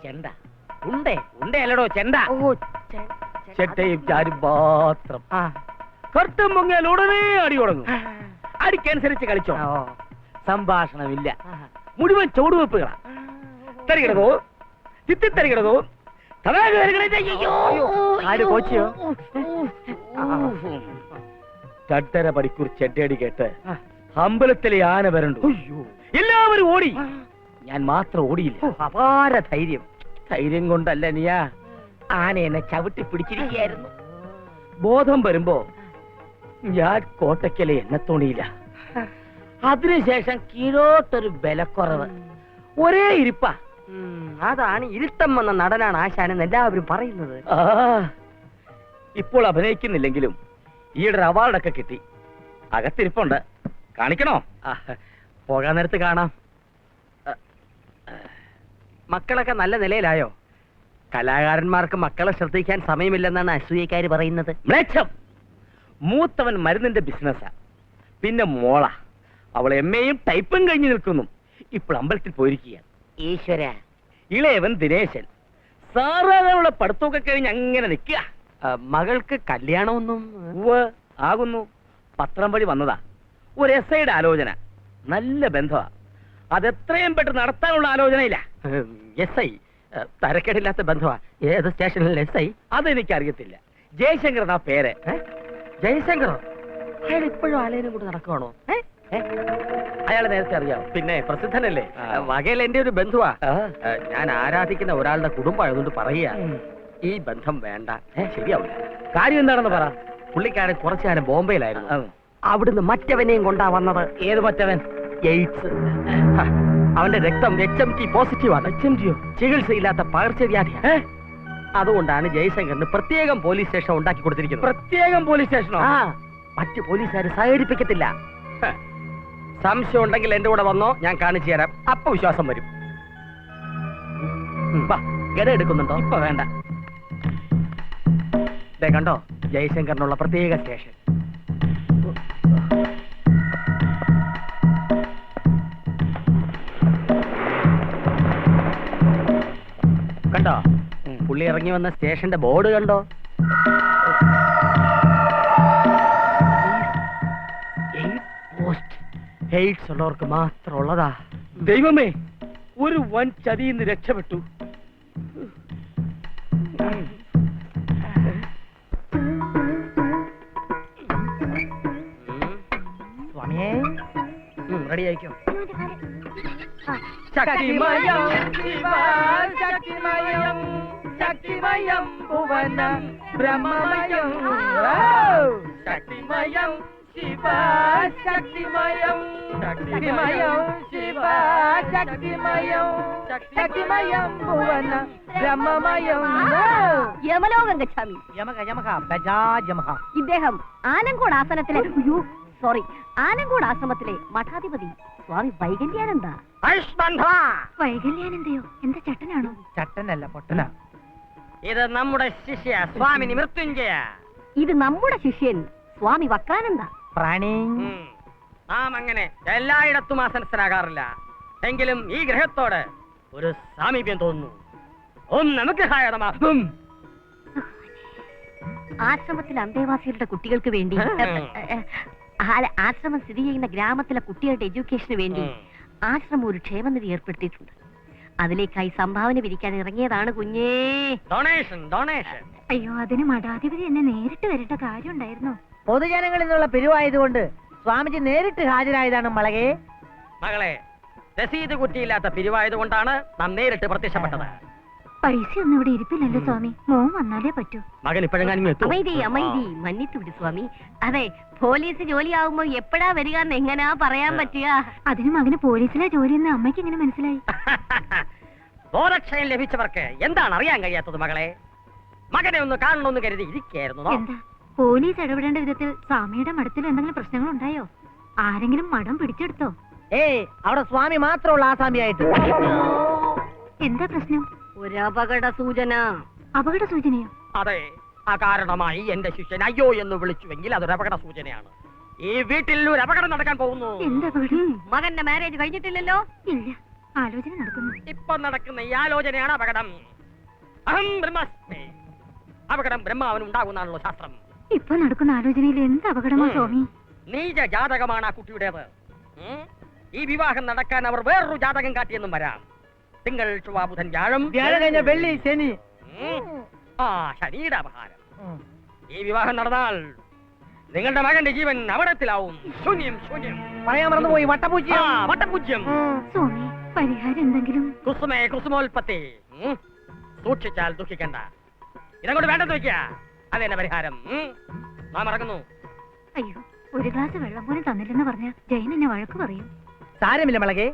ചെണ്ട ഉണ്ടല്ലോ ചെണ്ട. ചെണ്ടയും ഞാനും മാത്രം. കർത്തം പൊങ്ങിയാൽ ഉടനെ അടി തുടങ്ങും. അടിക്കനുസരിച്ച് കളിച്ചോ. സംഭാഷണമില്ല, മുഴുവൻ ചുവടുവെപ്പുകളാ. തരികിടതോ തിത്തിത്തരികിടതോ കോച്ചിയോ? 2.5 മണിക്കൂർ ചെണ്ടയടി കേട്ട് അമ്പലത്തിലെ ആന വരണ്ടു. എല്ലാവരും ഓടി, ഞാൻ മാത്രം ഓടിയില്ല. അപാര ധൈര്യം. ധൈര്യം കൊണ്ടല്ല നീയാ, ആന എന്നെ ചവിട്ടി പിടിച്ചിരിക്കുകയായിരുന്നു. ബോധം വരുമ്പോ ഞാൻ കോട്ടയ്ക്കലെ എന്നെ തോണിയില്ല. അതിനുശേഷം കീഴോട്ടൊരു ബലക്കുറവ്, ഒരേ ഇരിപ്പ. അതാണ് ഇരുത്തം വന്ന നടനാണ് ആശാനെന്ന് എല്ലാവരും പറയുന്നത്. ഇപ്പോൾ അഭിനയിക്കുന്നില്ലെങ്കിലും ഈയിടെ അവാർഡൊക്കെ കിട്ടി. അകത്തിരിപ്പുണ്ട്, കാണിക്കണോ? പോകാൻ നേരത്ത് കാണാം. മക്കളൊക്കെ നല്ല നിലയിലായോ? കലാകാരന്മാർക്ക് മക്കളെ ശ്രദ്ധിക്കാൻ സമയമില്ലെന്നാണ് അസൂയക്കാര് പറയുന്നത്. മ്ലേച്ഛം. മൂത്തവൻ മരുന്നിന്റെ ബിസിനസ്സാ, പിന്നെ മോള അവൾ എമ്മയും ടൈപ്പും കഴിഞ്ഞു നിൽക്കുന്നു. ഇപ്പോൾ അമ്പലത്തിൽ പോയിരിക്കുകയാണ്. ഈശ്വര. ഇളയവൻ ദിനേശൻ സാറാനുള്ള പഠിത്തമൊക്കെ കഴിഞ്ഞ് അങ്ങനെ നിൽക്കുക. മകൾക്ക് കല്യാണമൊന്നും ആകുന്നു. പത്രം വഴി വന്നതാ. ഒരു എസ്ഐയുടെ ആലോചന. നല്ല ബന്ധമാ. അതെത്രയും പെട്ടെന്ന് നടത്താനുള്ള ആലോചനയില്ല. S I തരക്കേടില്ലാത്ത ബന്ധമാ. ഏത് സ്റ്റേഷനിൽ എസ് ഐ? അതെനിക്കറിയത്തില്ല. ജയശങ്കർ എന്നാ പേര്. ജയശങ്കറോ? അയാൾ ഇപ്പോഴും ആലയനം കൊണ്ട് നടക്കുവാണോ? അയാളെ നേരത്തെ അറിയാം. പിന്നെ പ്രസിദ്ധനല്ലേ? വകയിൽ എന്റെ ഒരു ബന്ധുവാ. ഞാൻ ആരാധിക്കുന്ന ഒരാളുടെ കുടുംബമായതുകൊണ്ട് പറയുക, ഈ ബന്ധം വേണ്ട. ശരിയാവില്ല. കാര്യം എന്താണെന്ന് പറ. പുള്ളിക്കാരൻ കുറച്ചു കാലം ബോംബെയിലായിരുന്നു. അവിടുന്ന് മറ്റവനെയും കൊണ്ടാ വന്നത്. ഏത് മറ്റവൻ? എയ്ഡ്സ്. അവന്റെ രക്തം HMT പോസിറ്റീവാണ്. ചികിത്സയില്ലാത്ത പകർച്ചവ്യാധിയാ. അതുകൊണ്ടാണ് ജയശങ്കറിന് പ്രത്യേകം പോലീസ് സ്റ്റേഷൻ ഉണ്ടാക്കി കൊടുത്തിരിക്കുന്നത്. പ്രത്യേകം പോലീസ് സ്റ്റേഷനോ? മറ്റു പോലീസുകാർ സഹകരിപ്പിക്കത്തില്ല. സംശയം ഉണ്ടെങ്കിൽ എന്റെ കൂടെ വന്നോ, ഞാൻ കാണിച്ചു തരാം. അപ്പൊ വിശ്വാസം വരും. ഗഡ എടുക്കുന്നുണ്ടോ? ഇപ്പൊ വേണ്ട. കണ്ടോ, ജയശങ്കറിനുള്ള പ്രത്യേക സ്റ്റേഷൻ. കണ്ടോ, പുള്ളി ഇറങ്ങി വന്ന സ്റ്റേഷന്റെ ബോർഡ് കണ്ടോ? എയ്ഡ്സ് ഉള്ളവർക്ക് മാത്രം ഉള്ളതാ. ദൈവമേ, ഒരു വൻ ചതിയിന്ന് രക്ഷപ്പെട്ടു. സ്വാമിയേ, റെഡി ആയിക്കോ. ശക്തിമയം ശിവ ശക്തിമയം ശക്തിമയം ഭുവനം ബ്രഹ്മമയം ശക്തിമയം ശിവ ശക്തിമയം ശക്തിമയം ശിവ ശക്തിമയം ശക്തിമയം ഭുവനം ബ്രഹ്മമയം യമലോകം ഗച്ഛാമി. യമക യമക ബജാജ് യമക. ഇദ്ദേഹം ആനങ്കോട് ആസനത്തിലെ ആനങ്കോട് ആശ്രമത്തിലെ മഠാധിപതി സ്വാമി വൈകല്യാനന്ദ. വൈകല്യാനന്ദയോ? എന്താ ചട്ടനാണോ? ചട്ടനല്ല, പൊട്ടന. ഇത് നമ്മുടെ ശിഷ്യ സ്വാമിനി മൃത്യുഞ്ജയ. ഇത് നമ്മുടെ ശിഷ്യൻ സ്വാമി വക്രാനന്ദ. പ്രാണി. നാം അങ്ങനെ എല്ലായിടത്തും ആസനസ്ഥനാകാറില്ല. എങ്കിലും ഈ ഗ്രഹത്തോട് ഒരു സാമീപ്യം തോന്നുന്നു. നമുക്ക് ആശ്രമത്തിലെ അന്തേവാസികളുടെ കുട്ടികൾക്ക് വേണ്ടി, ആശ്രമം സ്ഥിതി ചെയ്യുന്ന ഗ്രാമത്തിലെ കുട്ടികളുടെ എഡ്യൂക്കേഷന് വേണ്ടി ആശ്രമം ഒരു ക്ഷേമനിധി ഏർപ്പെടുത്തിയിട്ടുണ്ട്. അതിലേക്കായി സംഭാവന പിരിക്കാൻ ഇറങ്ങിയതാണ് കുഞ്ഞേ. Donation donation. അയ്യോ, അതിന് മഠാധിപതി എന്നെ നേരിട്ട് വരേണ്ട കാര്യം ഉണ്ടായിരുന്നോ? പൊതുജനങ്ങളിൽ നിന്നുള്ള പിരിവായതുകൊണ്ട് സ്വാമിജി നേരിട്ട് ഹാജരായതാണ് മളകെ. മകളെ, രസീത് കുറ്റിയില്ലാത്ത പിരിവായതുകൊണ്ടാണ് നാം നേരിട്ട് പ്രത്യക്ഷപ്പെട്ടത്. പൈസ ഒന്നും ഇവിടെ ഇരിപ്പില്ലല്ലോ സ്വാമി. മോൻ വന്നാലേ പറ്റൂ. മകൻ ഇപ്പോഴെങ്ങാനും അമൈതി മന്നിത്തു വിട് സ്വാമി. അതെ, പോലീസ് ജോലിയാവുമ്പോ എപ്പോഴാ വരിക എന്ന് എങ്ങനെയാ പറയാൻ പറ്റുക? അതിന് മകന് പോലീസിലെ ജോലിയെന്ന് അമ്മയ്ക്ക് എങ്ങനെ മനസ്സിലായി? ബോധക്ഷയം ലഭിച്ചവർക്ക് എന്താണ് അറിയാൻ കഴിയാത്തത് മകളെ? മകനെ ഒന്ന് കാണണമെന്ന് കരുതി ഇരിക്കായിരുന്നു. എന്താ പോലീസ് ഇടപെടേണ്ട വിധത്തിൽ സ്വാമിയുടെ മഠത്തിൽ എന്തെങ്കിലും പ്രശ്നങ്ങൾ ഉണ്ടായോ? ആരെങ്കിലും മഠം പിടിച്ചെടുത്തോ? അവിടെ സ്വാമി മാത്രമുള്ള ആസാമിയായിട്ട്. എന്താ പ്രശ്നം? ഒരു അപകട സൂചന. അപകട സൂചനയോ? അതെ, അകാരണമായി എന്റെ ശിഷ്യൻ അയ്യോ എന്ന് വിളിച്ചുവെങ്കിൽ അതൊരു അപകട സൂചനയാണ്. ഈ വീട്ടിൽ ഒരു അപകടം നടക്കാൻ പോകുന്നു. എന്താ അപകടം? മകന്റെ മാരേജ് കഴിഞ്ഞിട്ടില്ലല്ലോ? ഇല്ല, ആലോചന നടക്കുന്നു. ഇപ്പൊ നടക്കുന്ന ഈ ആലോചനയാണ് അപകടം. അഹം ബ്രഹ്മാസ്മി. അപകടം ബ്രഹ്മാവിന് ഉണ്ടാകുന്നാണല്ലോ ശാസ്ത്രം. ഇപ്പൊ നടക്കുന്ന ആലോചനയിൽ എന്ത് അപകടമോ സ്വാമി? നീച ജാതകമാണ് ആ കുട്ടിയുടേത്. ഈ വിവാഹം നടക്കാൻ അവർ വേറൊരു ജാതകം കാട്ടിയെന്നും വരാം. തിങ്കൾ ചൊവ്വ ബുധൻ വ്യാഴം, വ്യാഴം കഴിഞ്ഞ വെള്ളി ശനി. ശനിയുടെ അപഹാരം. ഈ വിവാഹം നടന്നാൽ നിങ്ങളുടെ മകന്റെ ജീവൻ അപകടത്തിലാവും. ശൂന്യം ശൂന്യം. പറയാൻ മറന്നുപോയി, വട്ടപൂജ്യം. വട്ടപൂജ്യം. സ്വാമി, പരിഹാരം എന്തെങ്കിലും? കുസുമേ കുസുമോൽപ്പത്തി. സൂക്ഷിച്ചാൽ ദുഃഖിക്കണ്ട. ഇതങ്ങോട്ട് വേണ്ടെന്ന് വെക്കുക. അതെന്നെ പരിഹാരം. നാം ഇറങ്ങുന്നു. അയ്യോ, ഒരു ഗ്ലാസ് വെള്ളം പോലും തന്നില്ലെന്ന് പറഞ്ഞ ജയൻ എന്നെ വഴക്ക് പറയും. സാരമില്ല മളകെ,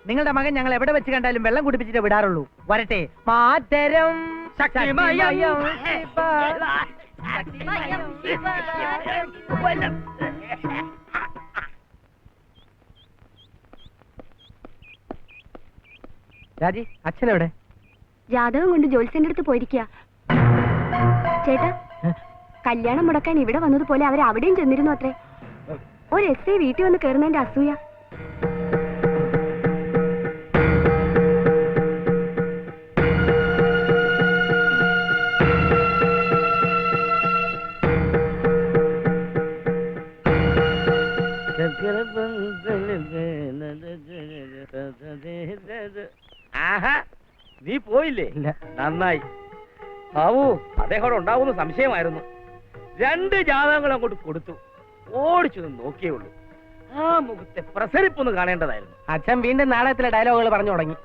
നിങ്ങളുടെ മകൻ ഞങ്ങൾ എവിടെ വെച്ച് കണ്ടാലും വെള്ളം കുടിപ്പിച്ചിട്ട് വിടാറുള്ളൂ. വരട്ടെ. മാതരം രാജി, അച്ഛനെവിടെ? ജാതകം കൊണ്ട് ജോത്സ്യന്റെ അടുത്ത് പോയിരിക്കുക. ചേട്ടാ, കല്യാണം മുടക്കാൻ ഇവിടെ വന്നതുപോലെ അവർ അവിടെയും ചെന്നിരുന്നു അത്രേ. ഒരു എസ് ഐ വീട്ടിൽ വന്ന് കയറുന്നതിന്റെ അസൂയ. ആഹാ, നീ പോയില്ലേ? നന്നായി. ബാബു, അദ്ദേഹം ഉണ്ടാവുന്ന സംശയമായിരുന്നു. 2 ജാതകങ്ങൾ അങ്ങോട്ട് കൊടുത്തു. ഓടിച്ചു നോക്കിയേ ഉള്ളൂ. ആ മുഖത്തെ പ്രസരിപ്പൊന്ന് കാണേണ്ടതായിരുന്നു. അച്ഛൻ വീണ്ടും നാടകത്തിലെ ഡയലോഗുകൾ പറഞ്ഞു തുടങ്ങി.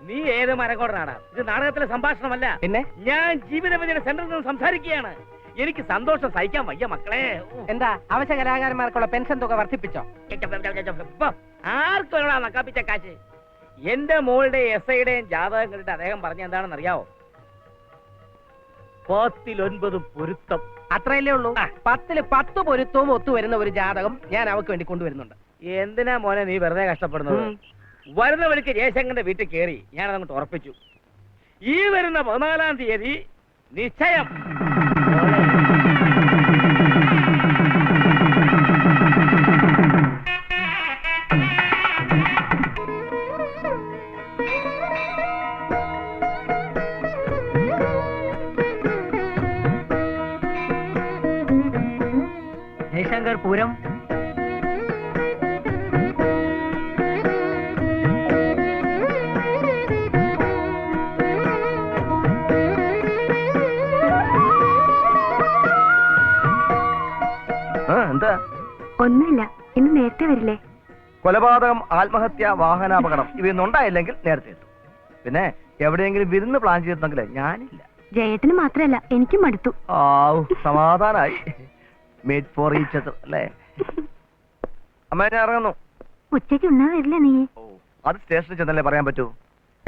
നീ ഏത് മരക്കോടനാടാ? ഇത് നാടകത്തിലെ സംഭാഷണമല്ല. പിന്നെ ഞാൻ ജീവിതവിജയ സെന്ററിൽ നിന്ന് സംസാരിക്കുകയാണ്. എനിക്ക് സന്തോഷം സഹിക്കാൻ വയ്യ മക്കളെ. എന്താ അവശ്യ കലാകാരന്മാർക്കുള്ള പെൻഷൻ തുക വർദ്ധിപ്പിച്ചോ? ആർക്കൊരാ നക്കാപ്പിച്ച കാശ്? എന്റെ മോളുടെ SIയുടെയും ജാതകങ്ങളുടെ അദ്ദേഹം പറഞ്ഞ എന്താണെന്ന് അറിയാവോ? 10-9 പൊരുത്തം. അത്രയല്ലേ ഉള്ളൂ. 10 10 പൊരുത്തവും ഒത്തുവരുന്ന ഒരു ജാതകം ഞാൻ അവക്ക് വേണ്ടി കൊണ്ടുവരുന്നുണ്ട്. എന്തിനാ മോനെ നീ വെറുതെ കഷ്ടപ്പെടുന്നത്? വരുന്ന വഴിക്ക് ജയശങ്കറിന്റെ വീട്ടിൽ കയറി ഞാനതങ്ങോട്ട് ഉറപ്പിച്ചു. ഈ വരുന്ന 14-ാം തീയതി നിശ്ചയം. ജയശങ്കർ പൂരം. എന്താ? ഒന്നുമില്ല, ഇന്ന് നേരത്തെ വരില്ലേ? കൊലപാതകം, ആത്മഹത്യ, വാഹനാപകടം ഇവയൊന്നും ഉണ്ടായില്ലെങ്കിൽ നേരത്തെ എത്തും. പിന്നെ എവിടെയെങ്കിലും വിരുന്ന് പ്ലാൻ ചെയ്തിട്ടുണ്ടെങ്കിലേ ഞാനില്ല. ജയേട്ടന് മാത്രല്ല, എനിക്കും മടുത്തു. സമാധാനായി. മേഡ് ഫോർ ഈച്ച് അതർ അല്ലേ? അമ്മ ഞാൻ ഇറങ്ങുന്നു. ഉച്ചയ്ക്ക് ഉണ്ണാൻ വരില്ല നീ? അത് സ്റ്റേഷനിൽ ചെന്നല്ലേ പറയാൻ പറ്റൂ.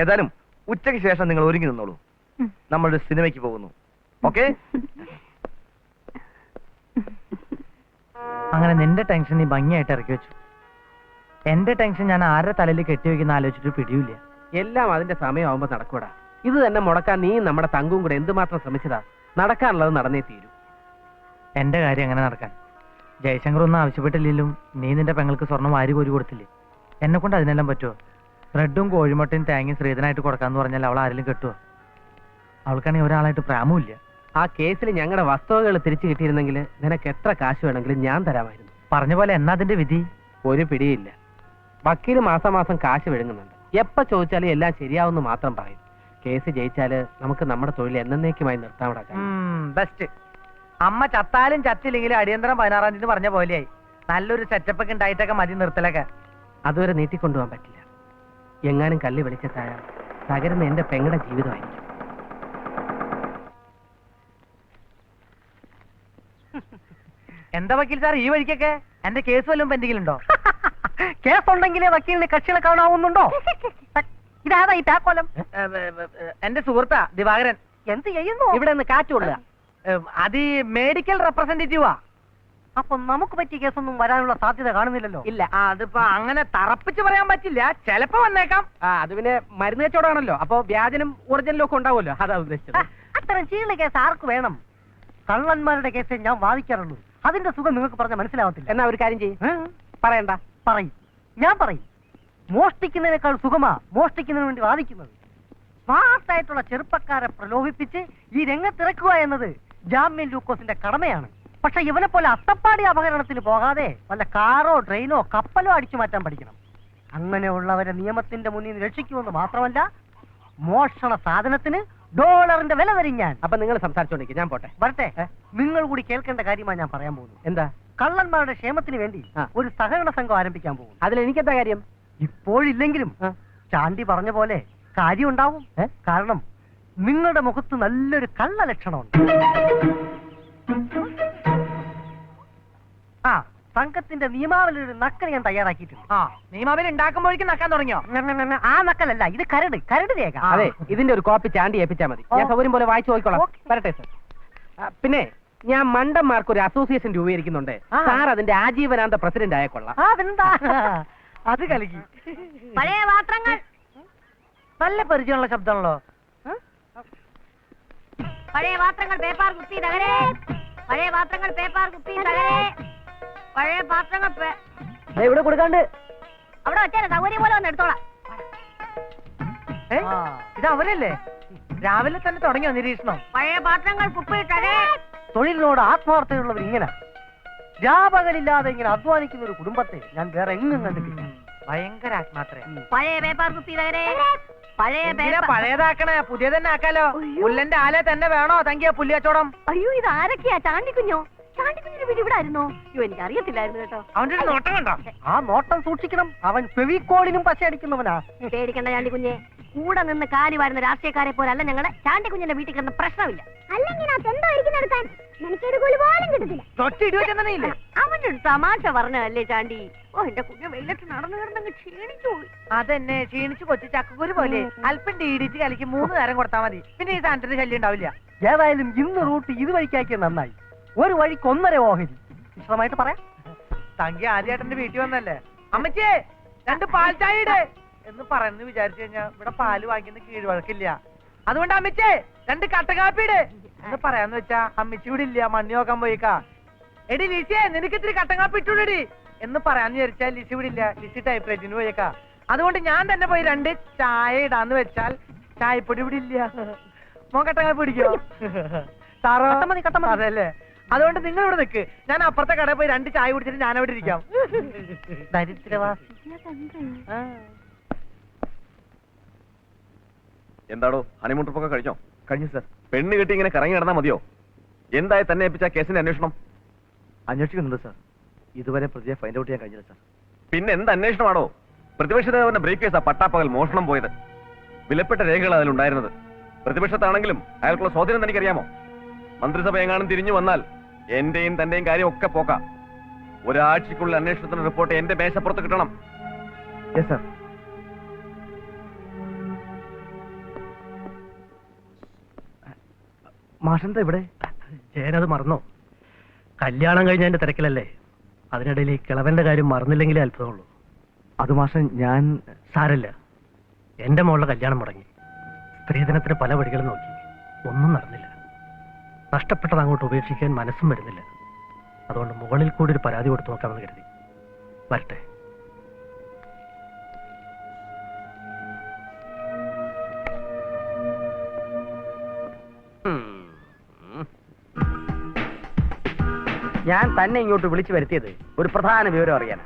ഏതായാലും ഉച്ചയ്ക്ക് ശേഷം നിങ്ങൾ ഒരുങ്ങി നിന്നോളൂ. നമ്മളൊരു സിനിമയ്ക്ക് പോകുന്നു. ഓക്കെ? അങ്ങനെ നിന്റെ ടെൻഷൻ നീ ഭംഗിയായിട്ട് ഇറക്കി വെച്ചു. എന്റെ ടെൻഷൻ ഞാൻ ആരുടെ തലയിൽ കെട്ടിവെക്കുന്ന ആലോചിച്ചിട്ട് പിടിയില്ല. എല്ലാം അതിന്റെ സമയമാകുമ്പോ നടക്കൂടാ. ഇത് തന്നെ മുടക്കാൻ നീ നമ്മുടെ തങ്കും കൂടെ എന്തുമാത്രം ശ്രമിച്ചതാ. നടക്കാനുള്ളത് നടന്നേ തീരൂ. എന്റെ കാര്യം അങ്ങനെ നടക്കാൻ ജയശങ്കർ ഒന്നും ആവശ്യപ്പെട്ടില്ലെങ്കിലും നീ നിന്റെ പെങ്ങൾക്ക് സ്വർണം വാരി കോരി കൊടുത്തില്ലേ? എന്നെ കൊണ്ട് അതിനെല്ലാം പറ്റുമോ? ബ്രെഡും കോഴിമുട്ടയും തേങ്ങയും ശ്രീധനായിട്ട് കൊടുക്കാന്ന് പറഞ്ഞാൽ അവൾ ആരെങ്കിലും കെട്ടുവോ? അവൾക്കാണെങ്കിൽ ഒരാളായിട്ട് പ്രാമുമില്ല. ആ കേസിൽ ഞങ്ങളുടെ വസ്തുവകൾ തിരിച്ചു കിട്ടിയിരുന്നെങ്കിൽ നിനക്ക് എത്ര കാശ് വേണമെങ്കിലും ഞാൻ തരാമായിരുന്നു. പറഞ്ഞ പോലെ എന്നാ അതിന്റെ വിധി? ഒരു പിടിയില്ല. വക്കീല് മാസം മാസം കാശ് വിഴുങ്ങുന്നുണ്ട്. എപ്പോ ചോദിച്ചാലും എല്ലാം ശരിയാവുമെന്ന് മാത്രം പറയും. കേസ് ജയിച്ചാല് നമുക്ക് നമ്മുടെ തൊഴിൽ എന്നേക്കുമായി നിർത്താവിടാ. ബെസ്റ്റ്. അമ്മ ചത്താലും ചത്തില്ലെങ്കിലും അടിയന്തരം 16-ാം തീയതി പറഞ്ഞ പോലെയായി. നല്ലൊരു സെറ്റപ്പ് ഒക്കെ ഉണ്ടായിട്ടൊക്കെ മതി നിർത്തലൊക്കെ. അതുവരെ നീട്ടിക്കൊണ്ടുപോകാൻ പറ്റില്ല. എങ്ങാനും കല്ല് വെളിച്ചത്തായാൽ തകരുന്ന എന്റെ പെങ്ങളുടെ ജീവിതമായിരിക്കും. എന്താ വക്കീൽ സാർ ഈ വഴിക്കൊക്കെ? എന്റെ കേസ് വല്ലതും പെൻഡിങ്ങിലുണ്ടോ? കേസ് ഉണ്ടെങ്കിലേ വക്കീലിന് കക്ഷികളെ കാണാവുന്നുണ്ടോ? ഇതാതാ ഈ താക്കോലം? എന്റെ സുഹൃത്താ ദിവാകരൻ. എന്ത് ചെയ്യുന്നു? ഇവിടെ നിന്ന് കാറ്റുകൊള്ളുക. അത് മെഡിക്കൽ റെപ്രസെന്റേറ്റീവാ. അപ്പൊ നമുക്ക് പറ്റിയ കേസൊന്നും വരാനുള്ള സാധ്യത കാണുന്നില്ലല്ലോ. ഇല്ല. അതിപ്പോ അങ്ങനെ തറപ്പിച്ച് പറയാൻ പറ്റില്ല. ചിലപ്പോ വന്നേക്കാം. അത് പിന്നെ മരുന്ന് കച്ചവടമാണല്ലോ. അപ്പൊ വ്യാജനും ഒറിജിനലും ഒക്കെ ഉണ്ടാവുമല്ലോ. അതാ ഉദ്ദേശിച്ചത്. അത്തരം ചീളുടെ കേസ് ആർക്ക് വേണം? കള്ളന്മാരുടെ കേസ് ഞാൻ വാദിക്കാറുള്ളൂ. അതിന്റെ സുഖം നിങ്ങൾക്ക് പറഞ്ഞാൽ മനസ്സിലാവത്തില്ല. എന്നാ ഒരു കാര്യം ചെയ്യും. പറയണ്ട. പറയും. ഞാൻ പറയും. മോഷ്ടിക്കുന്നതിനേക്കാൾ സുഖമാ മോഷ്ടിക്കുന്നതിന് വേണ്ടി വാദിക്കുന്നത്. സ്മാർട്ടായിട്ടുള്ള ചെറുപ്പക്കാരെ പ്രലോഭിപ്പിച്ച് ഈ രംഗത്തിറക്കുക എന്നത് ജാമ്യൻ ലൂക്കോസിന്റെ കടമയാണ്. പക്ഷെ ഇവനെ പോലെ അത്തപ്പാടി അപകടത്തിന് പോകാതെ വല്ല കാറോ ട്രെയിനോ കപ്പലോ അടിച്ചു മാറ്റാൻ പഠിക്കണം. അങ്ങനെയുള്ളവരെ നിയമത്തിന്റെ മുന്നിൽ രക്ഷിക്കുമെന്ന് മാത്രമല്ല, മോഷണ സാധനത്തിന് ഡോളറിന്റെ വില തരും ഞാൻ. അപ്പൊ നിങ്ങൾ സംസാരിച്ചോണ്ടിരിക്കും, ഞാൻ പോട്ടെ. വരട്ടെ. നിങ്ങൾ കൂടി കേൾക്കേണ്ട കാര്യമാണ് ഞാൻ പറയാൻ പോകുന്നത്. എന്താ? കള്ളന്മാരുടെ ക്ഷേമത്തിന് വേണ്ടി ഒരു സഹകരണ സംഘം ആരംഭിക്കാൻ പോകും. അതിലെനിക്കെന്താ കാര്യം? ഇപ്പോഴില്ലെങ്കിലും ചാണ്ടി പറഞ്ഞ പോലെ കാര്യം ഉണ്ടാവും. കാരണം നിങ്ങളുടെ മുഖത്ത് നല്ലൊരു കള്ള ലക്ഷണമുണ്ട്. ആ സംഘത്തിന്റെ നിയമാവലി ഒരു നക്കൽ ഞാൻ തയ്യാറാക്കിയിട്ടുണ്ട്. നിയമാവലി ഉണ്ടാക്കുമ്പോഴേക്കും നക്കാൻ തുടങ്ങിയോ? ആ നക്കലല്ല, ഇത് കരട് രേഖ. അതെ, ഇതിന്റെ ഒരു കോപ്പി ചാണ്ടി ഏൽപ്പിച്ചാൽ മതി. ഞാൻ സൗകര്യം പോലെ വായിച്ചു നോക്കിക്കോളാം. വരട്ടെ സർ. പിന്നെ ഞാൻ മണ്ടന്മാർക്ക് ഒരു അസോസിയേഷൻ രൂപീകരിക്കുന്നുണ്ട്. സാർ അതിന്റെ ആജീവനാന്ത പ്രസിഡന്റ് ആയ കൊള്ളാം. അത് കലക്കി. പഴയ പാത്രങ്ങൾ. നല്ല പരിചയമുള്ള ശബ്ദമാണല്ലോ. പഴയ പാത്രങ്ങൾ പേപ്പാർ കുത്തി നഗരേ. പഴയ പാത്രങ്ങൾ പേപ്പർ കുപ്പി തകരെ പഴയ പാത്രങ്ങൾ ഇവിടെ കൊടുക്കാണ്ട് അവിടെ വെച്ചാൽ സൗകര്യം പോലെ വന്ന് എടുത്തോളാം. ഇത് അവരല്ലേ രാവിലെ തന്നെ തുടങ്ങിയോ നിരീക്ഷണം? പഴയ പാത്രങ്ങൾ കുപ്പി തകരെ. തൊഴിലിനോട് ആത്മാർത്ഥതയുള്ളവർ ഇങ്ങനെ വ്യാപകലില്ലാതെ ഇങ്ങനെ അധ്വാനിക്കുന്ന ഒരു കുടുംബത്തെ ഞാൻ വേറെ എങ്ങും കണ്ടിട്ടില്ല. ഭയങ്കര ആത്മാത്രയാ. പഴയ പേപ്പർ കുപ്പി തകരെ. പഴയ എന്തിനാ പഴയതാക്കണേ? പുതിയ തന്നെ ആക്കാലോ. പുല്ലന്റെ ആലെ തന്നെ വേണോ തങ്കിയ പുല്ല് കച്ചവടം? അയ്യോ ഇത് ആരൊക്കെയാ? ചാണ്ടിക്കുഞ്ഞോ? ചാണ്ടിക്കുഞ്ഞിന്റെ വീട് ഇവിടെ ആയിരുന്നോ? അയ്യോ എനിക്ക് അറിയത്തില്ലായിരുന്നു കേട്ടോ. അവന്റെ ഒരു നോട്ടം കണ്ടോ? ആ നോട്ടം സൂക്ഷിക്കണം. അവൻ ഫെവിക്കോളിനും പശ അടിക്കുന്നവനാ. പേടിക്കണ്ട ചാണ്ടിക്കുഞ്ഞെ. കൂടെ നിന്ന് കാലി വരുന്ന രാഷ്ട്രീയക്കാരെ പോലെ അല്ല ഞങ്ങളെ. ചാണ്ടിക്കുഞ്ഞിന്റെ വീട്ടിൽ കിടന്ന പ്രശ്നമില്ല. അല്ലെങ്കിൽ അവന്റെ ഒരു തമാശ പറഞ്ഞതല്ലേ ചാണ്ടി? ഓ എന്റെ കുഞ്ഞ് വെയിലത്ത് നടന്നു കിടന്നങ്ങ് ക്ഷീണിച്ചു പോയി. അതന്നെ ക്ഷീണിച്ചു കൊച്ചു ചക്കക്കുരു പോലെ അല്പം ഡീഡിച്ച് കലക്കി 3 നേരം കൊടുത്താൽ മതി. പിന്നെ ഈ സാധനത്തിന് ശല്യം ഉണ്ടാവില്ല. ഏതായാലും ഇന്ന് റൂട്ട് ഇത് വഴിക്കാക്കിയത് നന്നായി. ഒരു വഴിക്ക് 1.5 ഓഹരി. വിശദമായിട്ട് പറയാം. തങ്കി ആദ്യമായിട്ട് വീട്ടിൽ വന്നല്ലേ. അമ്മച്ചേ 2 പാൽ ചായ ഇട് എന്ന് പറയുന്നു വിചാരിച്ചു കഴിഞ്ഞാ ഇവിടെ പാല് വാങ്ങിക്കുന്ന കീഴ്വഴക്കില്ല. അതുകൊണ്ട് അമ്മച്ചേ 2 കട്ട കാപ്പി ഇട് എന്ന് പറയാന്ന് വെച്ചാ അമ്മച്ചി ഇവിടെ ഇല്ല, മണ്ണി നോക്കാൻ പോയിക്കാ. എടി ലിസിയെ നിനക്ക് ഇത്തിരി കട്ടൻ കാപ്പി ഇട്ടുള്ളടി എന്ന് പറയാന്ന് വിചാരിച്ചാൽ ലിസി ഇവിടെ ഇല്ല, ലിസി ടൈപ്പ് റൈറ്റിന് പോയേക്കാ. അതുകൊണ്ട് ഞാൻ തന്നെ പോയി 2 ചായ ഇടാന്ന് വെച്ചാൽ ചായപ്പൊടി ഇവിടെ ഇല്ല. മോൻ കട്ടൻ കാപ്പി പിടിക്കോ? സാറോ അതല്ലേ. അതുകൊണ്ട് നിങ്ങൾ ഇവിടെ നിൽക്ക്, ഞാൻ അപ്പുറത്തെ കടയിൽ പോയി 2 ചായ കുടിച്ചിട്ട് ഞാൻ അവിടെ ഇരിക്കാം. ദരിദ്രവാസി. എന്താടോ ഹണിമൂൺ ട്രിപ്പൊക്കെ കഴിഞ്ഞോ? കഴിഞ്ഞു സർ. പെണ്ണ് കെട്ടി ഇങ്ങനെ കറങ്ങി നടന്നാ മതിയോ? എന്തായി തന്നെ ഏൽപ്പിച്ച കേസിന്റെ അന്വേഷണം? അന്വേഷിക്കുന്നുണ്ട് സാർ. ഇതുവരെ പ്രതിയെ ഫൈൻഡ് ഔട്ട് ചെയ്യാൻ കഴിഞ്ഞില്ല സാർ. പിന്നെ എന്ത് അന്വേഷണമാണോ? പ്രതിപക്ഷ നേതാവിന്റെ ബ്രേക്ക് കേസാ പട്ടാപ്പകൽ മോഷണം പോയത്. വിലപ്പെട്ട രേഖകൾ അതിലുണ്ടായിരുന്നത്. പ്രതിപക്ഷത്താണെങ്കിലും അയാൾക്കുള്ള സ്വാധീനം തനിക്കറിയാമോ? മന്ത്രിസഭ എങ്ങാനും തിരിഞ്ഞു വന്നാൽ എന്റെയും തന്റെയും കാര്യം ഒക്കെ പോക്കാം. ഒരാഴ്ചക്കുള്ളിൽ അന്വേഷണത്തിന് റിപ്പോർട്ട് എന്റെ മേശപ്പുറത്ത് കിട്ടണം. Yes sir. മാഷെന്താ ഇവിടെ? ജയനത് മറന്നോ? കല്യാണം കഴിഞ്ഞതിന്റെ തിരക്കിലല്ലേ. അതിനിടയിൽ ഈ കിളവന്റെ കാര്യം മറന്നില്ലെങ്കിലേ അത്ഭുതമുള്ളൂ. അത് മാഷൻ ഞാൻ സാരല്ല. എന്റെ മോളുടെ കല്യാണം മുടങ്ങി. സ്ത്രീധനത്തിന് പല വഴികളും നോക്കി, ഒന്നും നടന്നില്ല. നഷ്ടപ്പെട്ടത് അങ്ങോട്ട് ഉപേക്ഷിക്കാൻ മനസ്സും വരുന്നില്ല. അതുകൊണ്ട് മുകളിൽ കൂടി ഒരു പരാതി കൊടുത്തു നോക്കാമെന്ന് കരുതി. വരട്ടെ. ഞാൻ തന്നെ ഇങ്ങോട്ട് വിളിച്ചു വരുത്തിയത് ഒരു പ്രധാന വിവരം അറിയാൻ.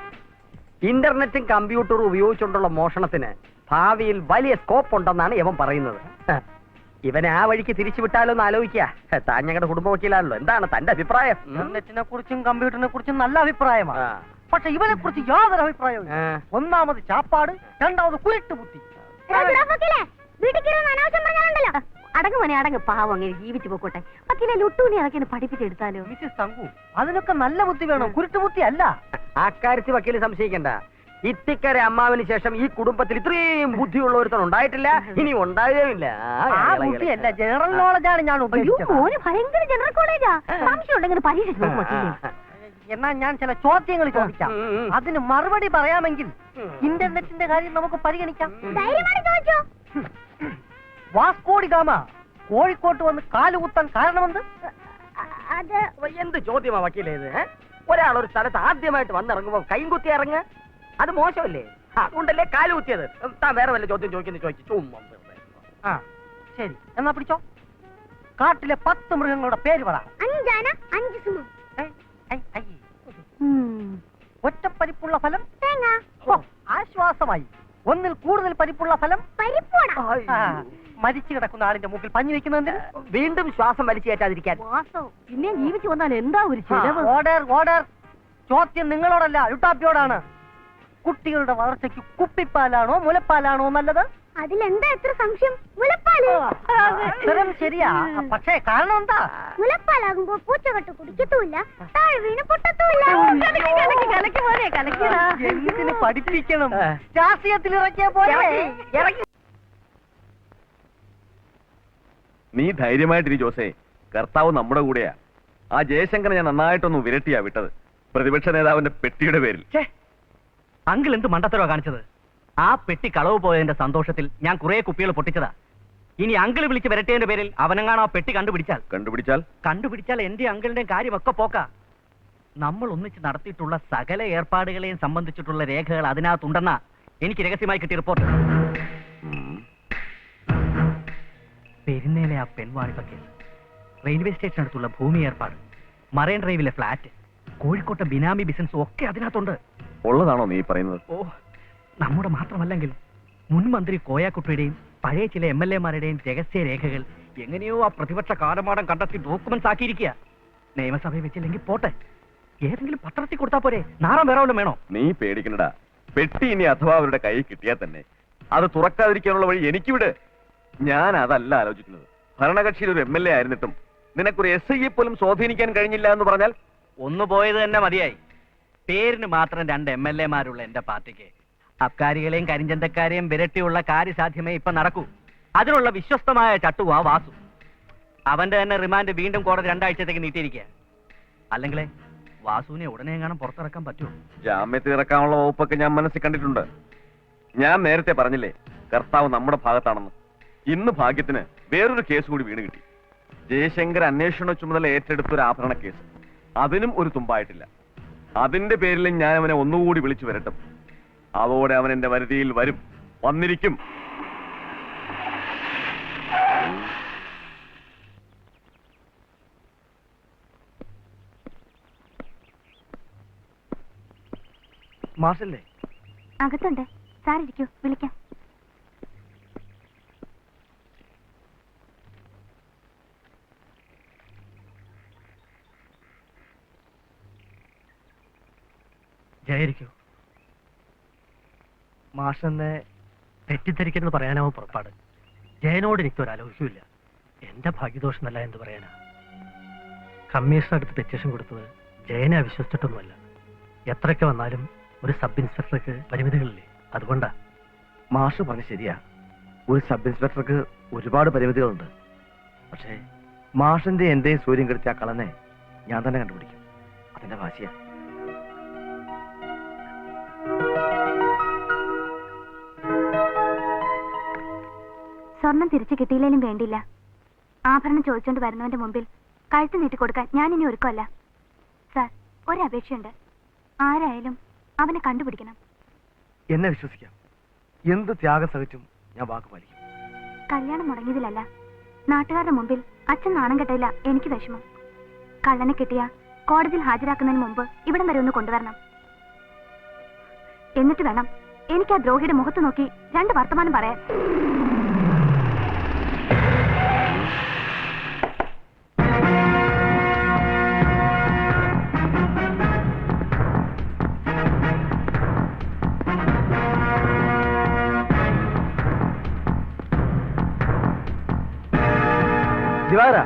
ഇന്റർനെറ്റും കമ്പ്യൂട്ടറും ഉപയോഗിച്ചുകൊണ്ടുള്ള മോഷണത്തിന് ഭാവിയിൽ വലിയ സ്കോപ്പ് ഉണ്ടെന്നാണ് ഇവൻ പറയുന്നത്. ഇവനെ ആ വഴിക്ക് തിരിച്ചു വിട്ടാലോ എന്ന് ആലോചിക്കുക. താൻ ഞങ്ങളുടെ കുടുംബ വക്കീലാണല്ലോ. എന്താണ് തന്റെ അഭിപ്രായം? ഇന്റർനെറ്റിനെ കുറിച്ചും കമ്പ്യൂട്ടറിനെ കുറിച്ചും നല്ല അഭിപ്രായമാണ്. പക്ഷെ ഇവനെ കുറിച്ച് യാതൊരു അഭിപ്രായവും. ഒന്നാമത് ചാപ്പാട്, രണ്ടാമത് കുരുട്ട് ബുദ്ധി. അടങ്ങ് മോനെ അടങ്ങ്. പാവം അങ്ങനെ ജീവിച്ചു പോക്കോട്ടെ. വക്കീലെ ലുട്ടൂനെ അതൊക്കെ പഠിപ്പിച്ചെടുത്താലോ? മിസ്സിസ് തങ്കു, അതിനൊക്കെ നല്ല ബുദ്ധി വേണം, കുരുട്ട് ബുദ്ധി അല്ല. അക്കാര്യത്തിൽ വക്കീല് സംശയിക്കണ്ട. ഇത്തിക്കര അമ്മാവിന് ശേഷം ഈ കുടുംബത്തിൽ ഇത്രയും ബുദ്ധിയുള്ള ഒരുത്തൻ ഉണ്ടായിട്ടില്ല, ഇനി ഉണ്ടാകുകയില്ല. ആ ബുദ്ധിയല്ല, ജനറൽ നോളജാണ് ഞാൻ ഉദ്ദേശിച്ചത്. മോന് ഭയങ്കര ജനറൽ കോളേജാ. സംശയം ഉണ്ടെങ്കിൽ പരീക്ഷിച്ച് നോക്കും വക്കീലെ. എന്നാ ഞാൻ ചില ചോദ്യങ്ങൾ ചോദിക്കാം. അതിന് മറുപടി പറയാമെങ്കിൽ ഇന്റർനെറ്റിന്റെ കാര്യം നമുക്ക് പരിഗണിക്കാം. വാസ്കോഡി ഗാമ കോഴിക്കോട്ട് വന്ന് കാലുകുത്താൻ കാരണമെന്ത്? അത് എന്ത് ചോദ്യമാ വക്കീലേത്? ഒരാൾ ഒരു സ്ഥലത്ത് ആദ്യമായിട്ട് വന്നിറങ്ങുമ്പോ കൈകുത്തി ഇറങ്ങ, അത് മോശമല്ലേ? അതുകൊണ്ടല്ലേ കാലുകുത്തിയത്. താൻ വേറെ വല്ല ചോദ്യം ചോദിച്ചു. ആ ശരി, എന്നാ പിടിച്ചോ. കാട്ടിലെ 10 മൃഗങ്ങളുടെ പേര് പറ. ഒറ്റ പരിപ്പുള്ള ഫലം ആശ്വാസമായി. ഒന്നിൽ കൂടുതൽ പരിപ്പുള്ള ഫലം മരിച്ചു കിടക്കുന്ന ആളിന്റെ മൂക്കിൽ പഞ്ഞു വെക്കുന്നതിന് വീണ്ടും ശ്വാസം വലിച്ചു കയറ്റാതിരിക്കാൻ. പിന്നെ ജീവിച്ചു വന്നാൽ എന്താ ഒരു ചിലവ്? ഓർഡർ. ചോദ്യം നിങ്ങളോടല്ല, യുട്ടാപ്പിയോടാണ്. കുട്ടികളുടെ വളർച്ചയ്ക്ക് കുപ്പിപ്പാലാണോ മുലപ്പാലാണോ നല്ലത്? അതിലെന്താ എത്ര സംശയം? മുലപ്പാല്. ഉത്തരം ശരിയാ, പക്ഷേ കാരണം എന്താ? മുലപ്പാലാകുമ്പോ പൂച്ചകെട്ട് കുടിക്കത്തുമില്ല, താഴെ വീണ് പൊട്ടത്തുമില്ല. എന്തിന് പഠിപ്പിക്കണം? രാഷ്ട്രീയത്തിൽ ഇറക്കിയ പോലെ ഇറക്കി. നീ ധൈര്യമായിട്ടിരി ജോസേ, കർത്താവ് നമ്മുടെ കൂടെയാ. ആ ജയശങ്കരനെ ഞാൻ നന്നായിട്ടൊന്ന് വിരട്ടിയാ വിട്ടത്, പ്രതിപക്ഷ നേതാവിന്റെ പെട്ടിയുടെ പേരിൽ. അങ്കിൾ എന്ത് മണ്ടത്തരോ കാണിച്ചത്? ആ പെട്ടി കളവ് പോയതിന്റെ സന്തോഷത്തിൽ ഞാൻ കുറെ കുപ്പികൾ പൊട്ടിച്ചതാ. ഇനി അങ്കിൾ വിളിച്ച് വരട്ടേന്റെ പേരിൽ അവനെങ്ങാണോ പെട്ടി കണ്ടുപിടിച്ചാൽ എന്റെ അങ്കിളിന്റെ കാര്യമൊക്കെ പോക്ക. നമ്മൾ ഒന്നിച്ച് നടത്തിയിട്ടുള്ള സകല ഏർപ്പാടുകളെയും സംബന്ധിച്ചിട്ടുള്ള രേഖകൾ അതിനകത്തുണ്ടെന്നാ എനിക്ക് രഹസ്യമായി കിട്ടിയ റിപ്പോർട്ട്. പെരുന്നേലെ ആ പെൺവാണിപ്പ കേസ്, റെയിൽവേ സ്റ്റേഷനടുത്തുള്ള ഭൂമി ഏർപ്പാട്, മറൈൻ ഡ്രൈവിലെ ഫ്ലാറ്റ്, കോഴിക്കോട്ടെ ബിനാമി ബിസിനസ് ഒക്കെ അതിനകത്തുണ്ട്. ഉള്ളതാണോ നീ പറയുന്നത്? ഓ, നമ്മുടെ മാത്രമല്ലെങ്കിൽ മുൻ മന്ത്രി കോയാക്കുട്ടിയുടെയും പഴയ ചില MLA-മാരുടെയും രഹസ്യ രേഖകൾ എങ്ങനെയോ ആ പ്രതിപക്ഷ കാലമാടം കണ്ടെത്തി ഡോക്യുമെന്റ്സ് ആക്കിയിരിക്കുക. നിയമസഭയിൽ വെച്ചില്ലെങ്കിൽ പോട്ടെ, ഏതെങ്കിലും പത്രത്തിൽ കൊടുത്താൽ പോരെ, നാറാൻ വേറെ വല്ലതും വേണോ? നീ പേടിക്കണടാ. പെട്ടി ഇനി അഥവാ അവരുടെ കയ്യിൽ കിട്ടിയാൽ തന്നെ അത് തുറക്കാതിരിക്കാനുള്ള വഴി എനിക്കിവിടെ. ഞാൻ അതല്ല ആലോചിക്കുന്നത്. ഭരണകക്ഷിയിൽ ഒരു MLA ആയിരുന്നിട്ടും നിനക്കൊരു SIയെ പോലും സ്വാധീനിക്കാൻ കഴിഞ്ഞില്ല എന്ന് പറഞ്ഞാൽ ഒന്ന് പോയത് തന്നെ മതിയായി. പേരിന് മാത്രം 2 MLA-മാരുള്ള എന്റെ പാർട്ടിക്ക് അബ്കാരികളെയും കരിഞ്ചന്തക്കാരെയും വിരട്ടിയുള്ള കാര്യസാധ്യമേ ഇപ്പൊ നടക്കൂ. അതിനുള്ള വിശ്വസ്തമായ ചട്ടുവാ വാസു. അവന്റെ തന്നെ റിമാൻഡ് വീണ്ടും കോടതി 2 ആഴ്ചത്തേക്ക് നീട്ടിയിരിക്കുക. അല്ലെങ്കിലേ വാസുവിനെ ഉടനെ എങ്ങാനും പുറത്തിറക്കാൻ പറ്റുമോ? ജാമ്യത്തിൽ ഇറക്കാനുള്ള വകുപ്പൊക്കെ ഞാൻ മനസ്സിൽ കണ്ടിട്ടുണ്ട്. ഞാൻ നേരത്തെ പറഞ്ഞില്ലേ കർത്താവ് നമ്മുടെ ഭാഗത്താണെന്ന്. ഇന്ന് ഭാഗ്യത്തിന് വേറൊരു കേസ് കൂടി വീണ് കിട്ടി. ജയശങ്കർ അന്വേഷണ ചുമതല ഏറ്റെടുത്തൊരു ആഭരണ കേസ്. അതിനും ഒരു തുമ്പായിട്ടില്ല. അതിന്റെ പേരിലും ഞാൻ അവനെ ഒന്നുകൂടി വിളിച്ചു വരട്ടും. അതോടെ അവൻ എന്റെ വരുതിയിൽ വന്നിരിക്കും. മാഷല്ലേ? അകത്തുണ്ട്. സാർ ഇരിക്കൂ, വിളിക്കാം. ജയായിരിക്കൂ. മാഷെന്നെ തെറ്റിദ്ധരിക്കരുതെന്ന് പറയാനാവും പുറപ്പാട്. ജയനോട് എനിക്കൊരു ആലോചിക്കില്ല. എന്റെ ഭാഗ്യദോഷമല്ല എന്ന് പറയാനാ. കമ്മീഷണർ അടുത്ത് പെറ്റീഷൻ കൊടുത്തത് ജയനെ അവിശ്വസിച്ചിട്ടൊന്നുമല്ല. എത്രയൊക്കെ വന്നാലും ഒരു സബ് ഇൻസ്പെക്ടർക്ക് പരിമിതികളില്ലേ, അതുകൊണ്ടാ. മാഷ് പറഞ്ഞ ശരിയാ. ഒരു സബ് ഇൻസ്പെക്ടർക്ക് ഒരുപാട് പരിമിതികളുണ്ട്. പക്ഷേ മാഷിന്റെ എന്റെയും സൂര്യൻ കെടുത്തിയ ആ കളനെ ഞാൻ തന്നെ കണ്ടുപിടിക്കും. അതിന്റെ വാശിയാ. സ്വർണം തിരിച്ചു കിട്ടിയില്ലേലും വേണ്ടില്ല. ആഭരണം ചോദിച്ചോണ്ട് വരുന്നവന്റെ മുമ്പിൽ കഴുത്ത് നീട്ടിക്കൊടുക്കാൻ ഞാൻ ഇനി ഒരുക്കമല്ല. സാർ, ഒരപേക്ഷയുണ്ട്. ആരായാലും അവനെ കണ്ടുപിടിക്കണം. എന്നെ വിശ്വസിക്കാം. എന്ത് ത്യാഗം സഹിച്ചും ഞാൻ വാക്ക് പാലിക്കും. കല്യാണം മുടങ്ങിയതിലല്ല, നാട്ടുകാരുടെ മുമ്പിൽ അച്ഛൻ നാണം കെട്ടില്ല എനിക്ക് വിഷമം. കള്ളനെ കിട്ടിയ കോടതിയിൽ ഹാജരാക്കുന്നതിന് മുമ്പ് ഇവിടം വരെ ഒന്ന് കൊണ്ടുവരണം. എന്നിട്ട് വേണം എനിക്ക് ആ ദ്രോഹിയുടെ മുഖത്ത് നോക്കി 2 വർത്തമാനം പറയാൻ. ദിവാര,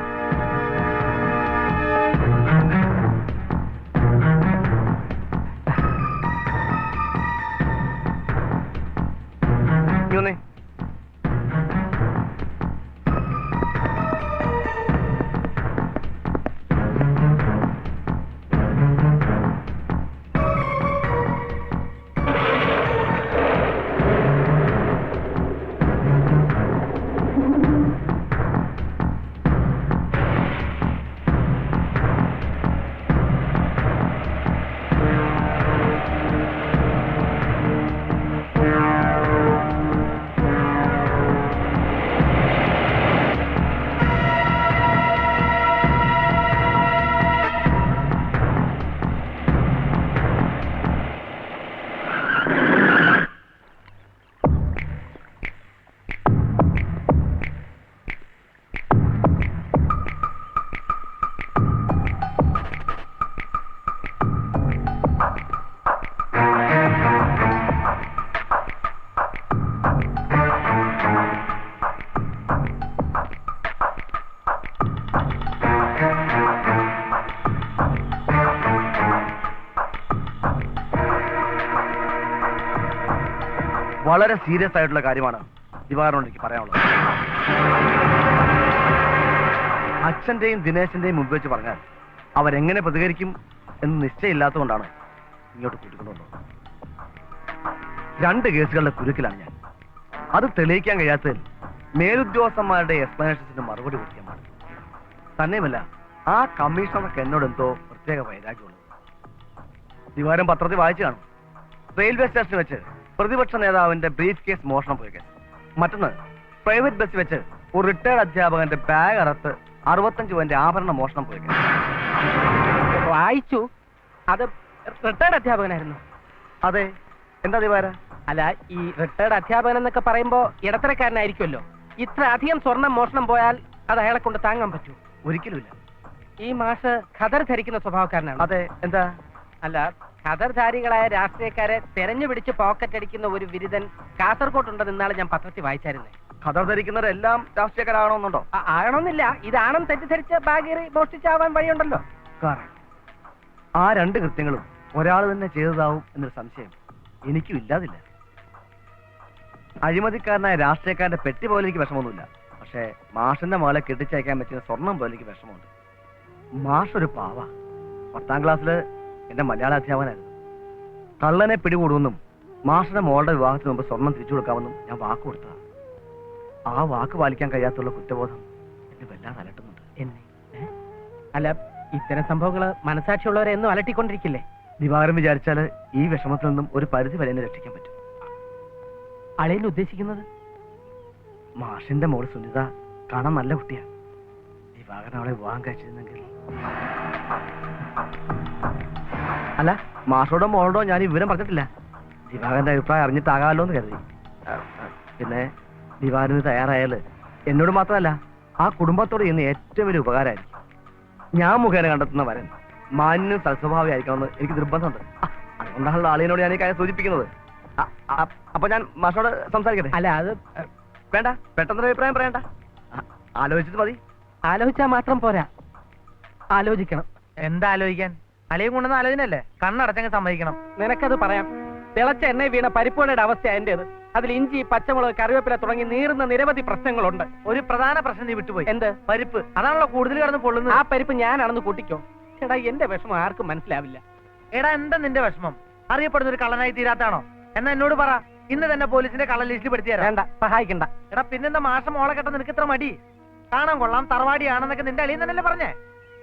നീ വളരെ സീരിയസ് ആയിട്ടുള്ള കാര്യമാണ് ദിവാറിനോട് എനിക്ക് പറയാനുള്ളത്. അച്ഛന്റെയും ദിനേശന്റെയും മുമ്പ് വെച്ച് പറഞ്ഞാൽ അവരെങ്ങനെ പ്രതികരിക്കും എന്ന് നിശ്ചയമില്ലാത്തതുകൊണ്ടാണ് ഇങ്ങോട്ട് കൂട്ടിക്കൊണ്ടുവന്നത്. 2 കേസുകളുടെ കുരുക്കിലാണ് ഞാൻ. അത് തെളിയിക്കാൻ കഴിയാത്തതിൽ മേലുദ്യോഗസ്ഥന്മാരുടെ എക്സ്പ്ലനേഷൻസിന് മറുപടി കൊടുക്കാൻ പാടില്ല. തന്നെയുമല്ല, ആ കമ്മീഷണർക്ക് എന്നോട് എന്തോ പ്രത്യേക വൈരാഗ്യമുള്ളത്. ദിവാരം പത്രത്തിൽ വായിച്ചു കാണും. റെയിൽവേ സ്റ്റേഷനിൽ വെച്ച് പ്രതിപക്ഷ നേതാവിന്റെ ബ്രീഫ് കേസ് മോഷണം പോയ കേസ്. മറ്റൊന്ന്, പ്രൈവറ്റ് ബസ് വെച്ച് ഒരു റിട്ടയർഡ് അധ്യാപകന്റെ ബാഗ് അറത്ത് 65 പവന്റെ ആഭരണ മോഷണം പോയ കേസ്. വായിച്ചു. അത് റിട്ടയർഡ് അധ്യാപകനായിരുന്നു. അതെ, എന്താ ദിവാര? അല്ല, ഈ റിട്ടയർഡ് അധ്യാപകൻ എന്നൊക്കെ പറയുമ്പോ ഇടത്തരക്കാരനായിരിക്കുമല്ലോ. ഇത്ര അധികം സ്വർണം മോഷണം പോയാൽ അത് അയാളെ കൊണ്ട് താങ്ങാൻ പറ്റൂ? ഒരിക്കലുമില്ല. ഈ മാഷ് ഖദർ ധരിക്കുന്ന സ്വഭാവക്കാരനാണ്. അതെ, എന്താ? അല്ല, ഖദർധാരികളായ രാഷ്ട്രീയക്കാരെ തെരഞ്ഞു പിടിച്ച് പോക്കറ്റ് അടിക്കുന്ന ഒരു വിരുദ്ധൻ കാസർകോട്ടുണ്ടെന്ന് ഇന്നാളെ ഞാൻ പത്രത്തിൽ വായിച്ചായിരുന്നേ. ഖദർ ധരിക്കുന്നവരെല്ലാം രാഷ്ട്രീയക്കാരാകണമെന്നുണ്ടോ? ആകണമെന്നില്ല. ഇതാണെന്ന് തെറ്റിദ്ധരിച്ച് ബാഗേറി മോഷ്ടിച്ചാവാൻ വഴിയുണ്ടല്ലോ. ആ രണ്ട് കൃത്യങ്ങളും ഒരാൾ തന്നെ ചെയ്തതാവും എന്നൊരു സംശയം എനിക്കും ഇല്ലാതില്ല. അഴിമതിക്കാരനായ രാഷ്ട്രീയക്കാരന്റെ പെട്ടി പോലെ എനിക്ക് വിഷമമൊന്നുമില്ല. പക്ഷേ മാഷിന്റെ മകളെ കെട്ടിച്ചയക്കാൻ പറ്റുന്ന സ്വർണം പോലെ എനിക്ക് വിഷമമുണ്ട്. മാഷ് ഒരു പാവ. 10ാം ക്ലാസ്സിൽ എന്റെ മലയാള അധ്യാപകനായിരുന്നു. കള്ളനെ പിടികൂടുമെന്നും മാഷിന്റെ മോളുടെ വിവാഹത്തിന് മുമ്പ് സ്വർണം തിരിച്ചു കൊടുക്കാമെന്നും ഞാൻ വാക്ക് കൊടുത്തതാണ്. ആ വാക്ക് പാലിക്കാൻ കഴിയാത്തുള്ള കുറ്റബോധം എന്നെ വല്ലാതെ അലട്ടുന്നുണ്ട്. എന്നെ അല്ല, ഇത്തരം സംഭവങ്ങള് മനസാക്ഷിയുള്ളവരെ എന്നും അലട്ടിക്കൊണ്ടിരിക്കില്ലേ? ദിവാകരൻ വിചാരിച്ചാൽ ഈ വിഷമത്തിൽ നിന്നും ഒരു പരിധി വരെ എന്നെ രക്ഷിക്കാൻ പറ്റും. അളിയൻ ഉദ്ദേശിക്കുന്നത്? മാഷിന്റെ മോൾ സുനിത കാണാൻ നല്ല കുട്ടിയാ. ദിവാകരൻ അവളെ വിവാഹം കഴിച്ചിരുന്നെങ്കിൽ. അല്ല, മാഷോടോ മോളോടോ ഞാൻ ഈ വിവരം പറഞ്ഞിട്ടില്ല. ദിവാകരന്റെ അഭിപ്രായം അറിഞ്ഞിട്ടാകാമല്ലോ എന്ന് കരുതി. പിന്നെ ദിവാകരന് തയ്യാറായാല് എന്നോട് മാത്രമല്ല ആ കുടുംബത്തോട് ഇന്ന് ഏറ്റവും വലിയ ഉപകാരമായിരിക്കും. ഞാൻ മുഖേന കണ്ടെത്തുന്ന വരൻ മാന്യനും സൽസ്വഭാവിയായിരിക്കണമെന്ന് എനിക്ക് നിർബന്ധമുണ്ട്. അതുകൊണ്ടാണല്ലോ ആളിനോട് ഞാൻ ഈ കാര്യം സൂചിപ്പിക്കുന്നത്. അപ്പൊ ഞാൻ മാഷോട് സംസാരിക്കട്ടെ? അല്ല, അത് വേണ്ട, പെട്ടെന്നൊരു അഭിപ്രായം പറയണ്ട. ആലോചിച്ചിട്ട് മതി. ആലോചിച്ചാൽ മാത്രം പോരാ, ആലോചിക്കണം. എന്താ ആലോചിക്കാൻ? അളിയും കൊണ്ടുവന്ന ആലോചനല്ലേ? കണ്ണടച്ചങ്ങ് സമ്മതിക്കണം. നിനക്കത് പറയാം. തിളച്ച എണ്ണ വീണ പരിപ്പുവടയുടെ അവസ്ഥ എന്റേത്. അതിൽ ഇഞ്ചി, പച്ചമുളക്, കറിവേപ്പില തുടങ്ങി നീറുന്ന നിരവധി പ്രശ്നങ്ങളുണ്ട്. ഒരു പ്രധാന പ്രശ്നം നീ വിട്ടുപോയി. എന്ത്? പരിപ്പ്. അതാണല്ലോ കൂടുതൽ കിടന്ന് പൊള്ളുന്നത്. ആ പരിപ്പ് ഞാനാണെന്ന് കൂട്ടിക്കോ. എടാ, എന്റെ വിഷമം ആർക്കും മനസ്സിലാവില്ല. എടാ, എന്താ നിന്റെ വിഷമം? അറിയപ്പെടുന്ന ഒരു കള്ളനായി തീരാത്താണോ? എന്നാ എന്നോട് പറ, ഇന്ന് തന്നെ പോലീസിന്റെ കള്ള ലിസ്റ്റിൽ പെടുത്തി തരാം. വേണ്ട, സഹായിക്കണ്ട. എടാ, പിന്നെന്താ മാസം മോളെ കെട്ടാൻ നിനക്ക് ഇത്ര മടി? കാണാൻ കൊള്ളാം, തറവാടിയാണെന്നൊക്കെ നിന്റെ അളിയൻ തന്നെയല്ലേ പറഞ്ഞേ.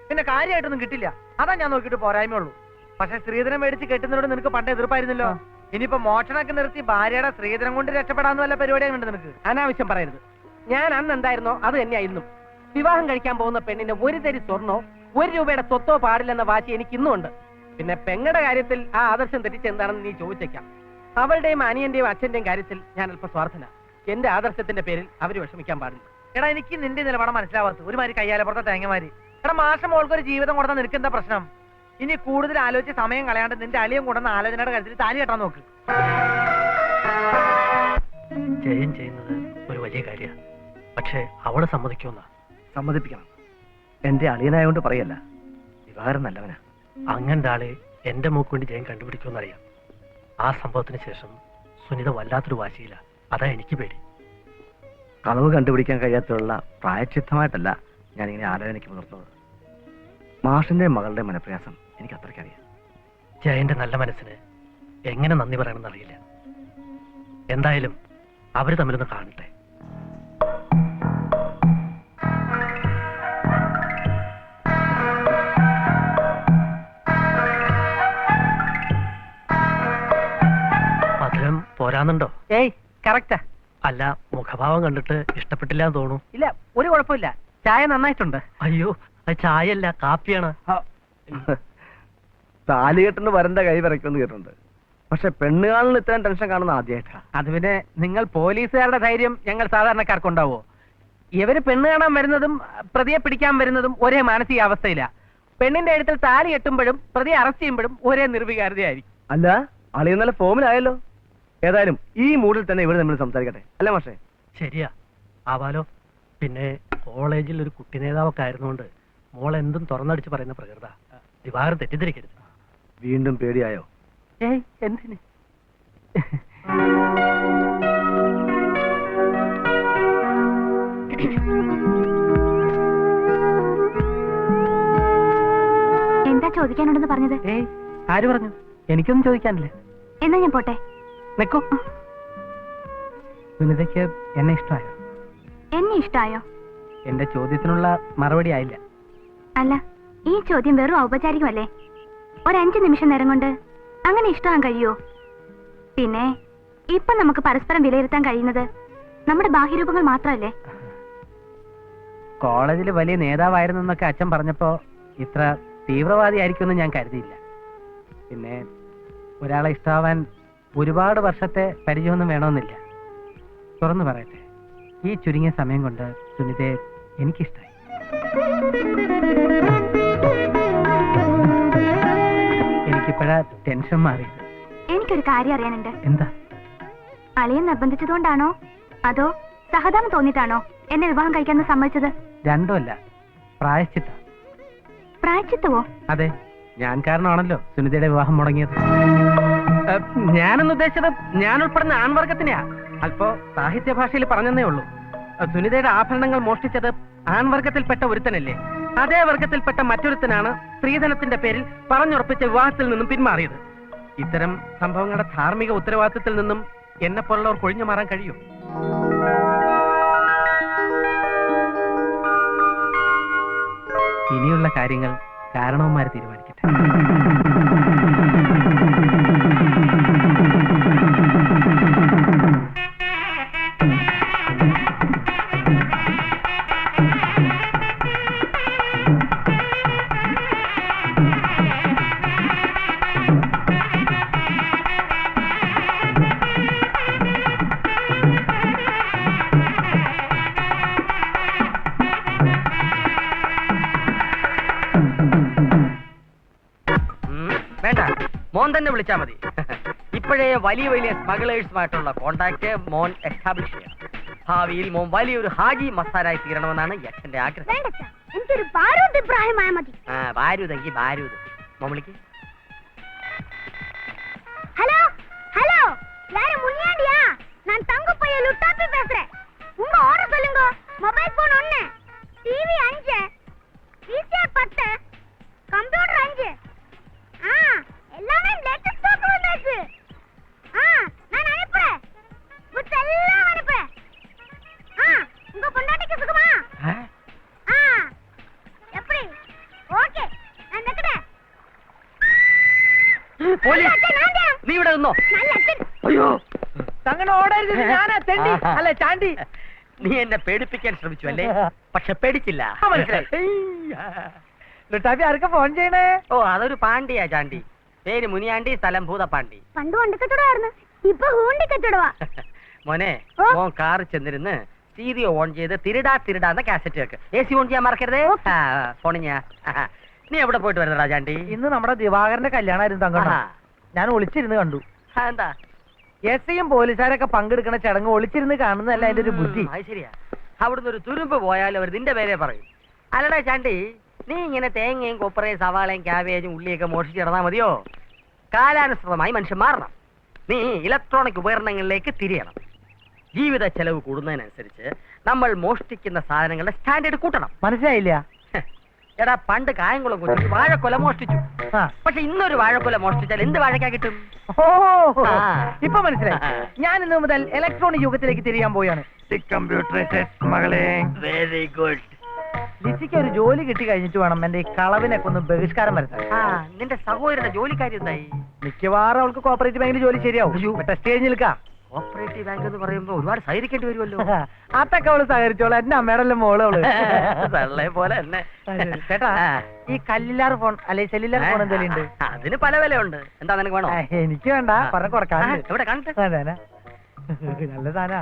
പിന്നെ കാര്യമായിട്ടൊന്നും കിട്ടില്ല. അതാ ഞാൻ നോക്കിയിട്ട് പോരായ്മയുള്ളൂ. പക്ഷെ സ്ത്രീധനം മേടിച്ച് കെട്ടുന്നതോട് നിനക്ക് പണ്ട് എതിർപ്പായിരുന്നല്ലോ. ഇനിയിപ്പോ മോഷണമൊക്കെ നിർത്തി ഭാര്യയുടെ സ്ത്രീധനം കൊണ്ട് രക്ഷപ്പെടാന്ന് വല്ല പരിപാടിയാണ് നിനക്ക്. അനാവശ്യം പറയരുത്. ഞാൻ അന്ന് എന്തായിരുന്നോ അത് തന്നെയായിരുന്നു. വിവാഹം കഴിക്കാൻ പോകുന്ന പെണ്ണിന് ഒരു തരി സ്വർണ്ണോ 1 രൂപയുടെ സ്വത്തോ പാടില്ലെന്ന വാശി എനിക്ക് ഇന്നും ഉണ്ട്. പിന്നെ പെങ്ങളുടെ കാര്യത്തിൽ ആ ആദർശം തെറ്റിച്ചെന്താണെന്ന് നീ ചോദിച്ചേക്കാം. അവളുടെയും അനിയന്റെയും അച്ഛന്റെയും കാര്യത്തിൽ ഞാൻ അല്പ സ്വാർത്ഥന. എന്റെ ആദർശത്തിന്റെ പേരിൽ അവര് വിഷമിക്കാൻ പാടില്ല. എടാ, എനിക്ക് നിന്റെ നിലപാട് മനസ്സിലാവാത്ത ഒരുമാതിരി കയ്യാലപ്പുറത്തെ തേങ്ങമാരി. എടാ, മാസം മോൾക്കൊരു ജീവിതം കൊടുത്താൽ നിനക്ക് എന്താ പ്രശ്നം? ഇനി കൂടുതൽ ആലോചിച്ച് സമയം കളയാണ്ട് നിന്റെ അളിയും കൊണ്ടുവന്ന ആലോചനയുടെ കാര്യത്തിൽ താലി കെട്ടാൻ നോക്ക്. ജയം ചെയ്യുന്നത് ഒരു വലിയ കാര്യമാണ്. പക്ഷെ അവള് സമ്മതിക്കുമെന്ന? സമ്മതിപ്പിക്കണം. എന്റെ അളിയനായോണ്ട് പറയല്ല, ദിവാകരൻ നല്ലവനാ. അങ്ങന്റെ ആളെ എന്റെ മൂക്ക് വേണ്ടി ജയം കണ്ടുപിടിക്കുമെന്നറിയാം. ആ സംഭവത്തിന് ശേഷം സുനിത വല്ലാത്തൊരു വാശിയില്ല. അതാ എനിക്ക് പേടി. കളവ് കണ്ടുപിടിക്കാൻ കഴിയാത്തുള്ള പ്രായച്ചിത്തമായിട്ടല്ല ഞാനിങ്ങനെ ആലോചനയ്ക്ക് മുതിർന്നത്. മാഷിന്റെ മകളുടെ മനപ്രയാസം എനിക്ക് അത്രയ്ക്കറിയാം. ജയന്റെ നല്ല മനസ്സിന് എങ്ങനെ നന്ദി പറയണമെന്നറിയില്ല. എന്തായാലും അവര് തമ്മിലൊന്ന് കാണട്ടെ. മധുരം പോരാന്നുണ്ടോ? ഏയ്, കറക്റ്റാ. അല്ല, മുഖഭാവം കണ്ടിട്ട് ഇഷ്ടപ്പെട്ടില്ല എന്ന് തോന്നുന്നു. ഇല്ല, ഒരു കുഴപ്പമില്ല. ചായ നന്നായിട്ടുണ്ട്. അയ്യോ, അത് ചായയല്ല, കാപ്പിയാണ്. താലികെട്ടിന് വരന്റെ കൈ വിറയ്ക്കുമെന്ന് കേട്ടിട്ടുണ്ട്. പക്ഷെ പെണ്ണുകാളിൽ ഇത്രയും ടെൻഷൻ കാണുന്ന ആദ്യമായിട്ടാ. അത് പിന്നെ നിങ്ങൾ പോലീസുകാരുടെ ധൈര്യം ഞങ്ങൾ സാധാരണക്കാർക്കുണ്ടാവോ? ഇവര് പെണ്ണ് കാണാൻ വരുന്നതും പ്രതിയെ പിടിക്കാൻ വരുന്നതും ഒരേ മാനസികാവസ്ഥയില്ല. പെണ്ണിന്റെ എഴുത്തിൽ താലി കെട്ടുമ്പോഴും പ്രതിയെ അറസ്റ്റ് ചെയ്യുമ്പോഴും ഒരേ നിർവികാരതയായിരിക്കും. അല്ല, അളിയ നല്ല ഫോമിലായല്ലോ. ഏതായാലും ഈ മൂഡിൽ തന്നെ ഇവിടെ നമ്മൾ സംസാരിക്കട്ടെ, അല്ലേ മാഷേ? ശരിയാ, ആവാലോ. പിന്നെ കോളേജിൽ ഒരു കുട്ടി നേതാവൊക്കെ ആയിരുന്നുകൊണ്ട് മോൾ എന്തും തുറന്നടിച്ച് പറയുന്ന പ്രകൃത. ദിവാകരൻ തെറ്റിദ്ധരിക്കരുത്. വീണ്ടും പേടിയായോ? ഏയ്, എന്തിന്? എന്താ ചോദിക്കാനുണ്ടെന്ന് പറഞ്ഞത്? ഏയ്, ആര് പറഞ്ഞു? എനിക്കൊന്നും ചോദിക്കാനില്ല. എന്നാ ഞാൻ പോട്ടെ. നിക്കോ. സുനിതയ്ക്ക് എന്നെ ഇഷ്ടമായോ? എന്നെ ഇഷ്ടായോ? എന്റെ ചോദ്യത്തിനുള്ള മറുപടി ആയില്ല. അല്ല, ഈ ചോദ്യം വെറും ഔപചാരികമല്ലേ? ഒരു 5 നിമിഷം നേരം കൊണ്ട് അങ്ങനെ ഇഷ്ടമാൻ കഴിയുമോ? പിന്നെ ഇപ്പൊ നമുക്ക് പരസ്പരം വിലയിരുത്താൻ കഴിയുന്നത് നമ്മുടെ ബാഹ്യരൂപങ്ങൾ മാത്രമല്ലേ? കോളേജിൽ വലിയ നേതാവായിരുന്നു എന്നൊക്കെ അച്ഛൻ പറഞ്ഞപ്പോ ഇത്ര തീവ്രവാദിയായിരിക്കുമെന്ന് ഞാൻ കരുതിയില്ല. പിന്നെ ഒരാളെ ഇഷ്ടമാവാൻ ഒരുപാട് വർഷത്തെ പരിചയമൊന്നും വേണമെന്നില്ല. തുറന്നു പറയട്ടെ, ഈ ചുരുങ്ങിയ സമയം കൊണ്ട് സുനിതയെ എനിക്കിഷ്ടായി. എനിക്കിപ്പോഴാ ടെൻഷൻ മാറിയത്. എനിക്കൊരു കാര്യം അറിയാനുണ്ട്. എന്താ? അളിയൻ നിർബന്ധിച്ചതുകൊണ്ടാണോ അതോ സഹതാപം തോന്നിയിട്ടാണോ എന്നെ വിവാഹം കഴിക്കാൻ സമ്മതിച്ചത്? രണ്ടുമല്ല, പ്രായശ്ചിത്ത. പ്രായശ്ചിത്തവോ? അതെ, ഞാൻ കാരണമാണല്ലോ സുനിതയുടെ വിവാഹം മുടങ്ങിയത്. ഞാനെന്ന് ഉദ്ദേശിച്ചത് ഞാൻ ഉൾപ്പെടുന്ന ആൺവർഗത്തിനെയാ. അല്പോ സാഹിത്യ ഭാഷയിൽ പറഞ്ഞതേ ഉള്ളൂ. സുനിതയുടെ ആഭരണങ്ങൾ മോഷ്ടിച്ചത് ആൺവർഗത്തിൽപ്പെട്ട ഒരുത്തനല്ലേ? അതേ വർഗത്തിൽപ്പെട്ട മറ്റൊരുത്തനാണ് സ്ത്രീധനത്തിന്റെ പേരിൽ പറഞ്ഞുറപ്പിച്ച വിവാഹത്തിൽ നിന്നും പിന്മാറിയത്. ഇത്തരം സംഭവങ്ങളുടെ ധാർമ്മിക ഉത്തരവാദിത്തത്തിൽ നിന്നും എന്നെ പോലുള്ളവർ കൊഴിഞ്ഞു മാറാൻ കഴിയും? ഇനിയുള്ള കാര്യങ്ങൾ കാരണവന്മാർ തീരുമാനിക്കട്ടെ. വേണ്ട, മോൻ തന്നെ വിളിച്ചാ മതി. ഇപ്പോഴേ വലിയ വലിയ സ്മഗ്ലേഴ്സുമായിട്ടുള്ള കോണ്ടാക്ട് മോൻ എസ്റ്റാബ്ലിഷ് ചെയ്യണം. ഭാവിയിൽ മോൻ വലിയൊരു ഹാജി മസാരായി തീരണമെന്നാണ് അച്ഛന്റെ ആഗ്രഹം. എനിക്കൊരു ബാരൂദ് ഇബ്രാഹിമായ മതി. ബാരൂതെങ്കിൽ ബാരൂദ്. മോൻ വിളിക്ക്. ஹலோ ஹலோ, யாரு முனியாண்டியா? நான் தங்க பைய லுட்டாப்பி பேசுறேன். உங்க ஆர்டர் சொல்லுங்க. Mobile phone 1, TV 5, recharge 10, computer 5. எல்லாமே லேட்டஸ்ட் ஸ்டாக் வந்தாச்சு. நான் அனுப்புறேன். குட்ஸ் எல்லாம் அனுப்புறேன். உங்க பொண்டாட்டிக்கு சுகமா? எப்படி? ஓகே, நான் நெக்கறேன். നീ ഇവിടെ നിന്നോ? അയ്യോ, അങ്ങനെ ഓടരുത്. ഞാനാ തെണ്ടി അല്ല ചാണ്ടി. നീ എന്നെ പേടിപ്പിക്കാൻ ശ്രമിച്ചു അല്ലേ? പക്ഷെ പേടിച്ചില്ല. ലുട്ടാപ്പി ആർക്കാ ഫോൺ ചെയ്യണേ? ഓ, അതൊരു പാണ്ടിയാ ചാണ്ടി. പേര് മുനിയാണ്ടി, സ്ഥലം ഭൂതപ്പാണ്ടി. പണ്ട് വണ്ടിക്കച്ചവടമായിരുന്നു, ഇപ്പൊ ഹൂണ്ടിക്കച്ചവടവാ. മോനെ, മോൻ കാറ് ചെന്നിരുന്ന് സ്റ്റീരിയോ ഓൺ ചെയ്ത് തിരിടാന്ന കാസറ്റ് വെക്ക്. AC ഓൺ ചെയ്യാൻ മറക്കരുതേ. ഫോണിഞ്ഞാ. നീ എവിടെ പോയിട്ട് വരുന്നടാ ചാണ്ടി? ഇന്ന് നമ്മുടെ ദിവാകരന്റെ കല്യാണമായിരുന്നു തങ്കണ്ണ. ഞാൻ ഒളിച്ചിരുന്ന് കണ്ടു. എന്താ? എസ്ഐയും പോലീസുകാരൊക്കെ പങ്കെടുക്കുന്ന ചടങ്ങ് ഒളിച്ചിരുന്ന് കാണുന്നതല്ല അതിന്റെ ഒരു ബുദ്ധി. അത് ശരിയാ. അവിടുന്ന് ഒരു തുരുമ്പ് പോയാലും അവർ നിന്റെ പേരെ പറയും. അല്ലടാ ചാണ്ടി, നീ ഇങ്ങനെ തേങ്ങയും കൊപ്പറയും സവാളയും ക്യാബേജും ഉള്ളിയൊക്കെ മോഷിച്ച് കിടന്നാ മതിയോ? കാലാനുസൃതമായി മനുഷ്യൻ മാറണം. നീ ഇലക്ട്രോണിക് ഉപകരണങ്ങളിലേക്ക് തിരിയണം. ജീവിത ചെലവ് കൂടുന്നതിനനുസരിച്ച് നമ്മൾ മോഷ്ടിക്കുന്ന സാധനങ്ങളുടെ സ്റ്റാൻഡേർഡ് കൂട്ടണം. മനസ്സിലായില്ല? എടാ, പണ്ട് കായംകുളം കൊച്ചു വാഴക്കൊല മോഷ്ടിച്ചു. പക്ഷെ ഇന്നൊരു വാഴക്കൊല മോഷ്ടിച്ചാൽ എന്ത് വാഴക്കാ കിട്ടും? ഓ, ഇപ്പൊ മനസ്സിലായി. ഞാൻ ഇന്ന് മുതൽ ഇലക്ട്രോണിക് യുഗത്തിലേക്ക് തിരിയാൻ പോയാണ്. Very good. ലിസിക്ക് ഒരു ജോലി കിട്ടി കഴിഞ്ഞിട്ട് വേണം എന്റെ ഈ കളവിനൊക്കെ ഒന്ന് ബഹിഷ്കാരം വരുത്താൻ. നിന്റെ സഹോദരന്റെ ജോലിക്കാരി എന്തായി? മിക്കവാറും അവൾക്ക് കോപ്പറേറ്റീവ് ബാങ്കിൽ ജോലി ശരിയാവും. ടെസ്റ്റ് കഴിഞ്ഞ് നിൽക്കാം. കോപ്പറേറ്റീവ് ബാങ്ക് എന്ന് പറയുമ്പോ ഒരുപാട് സഹകരിക്കേണ്ടി വരുമല്ലോ. അതൊക്കെ അവള് സഹകരിച്ചോളൂ. എന്റെ അമ്മയുടെ മോള് പോലെ തന്നെ. ചേട്ടാ, ഈ കല്ലില്ലാർ ഫോൺ അല്ലെ സെല്ലുലാർ ഫോൺ എന്തെങ്കിലും ഉണ്ട്? അതിന് പല വിലയുണ്ട്. എന്താ നിനക്ക് വേണോ? എനിക്ക് വേണ്ട, പറഞ്ഞ കൊടുക്കാൻ. ഇവിടെ കണ്ടിട്ട് നല്ല സാധന.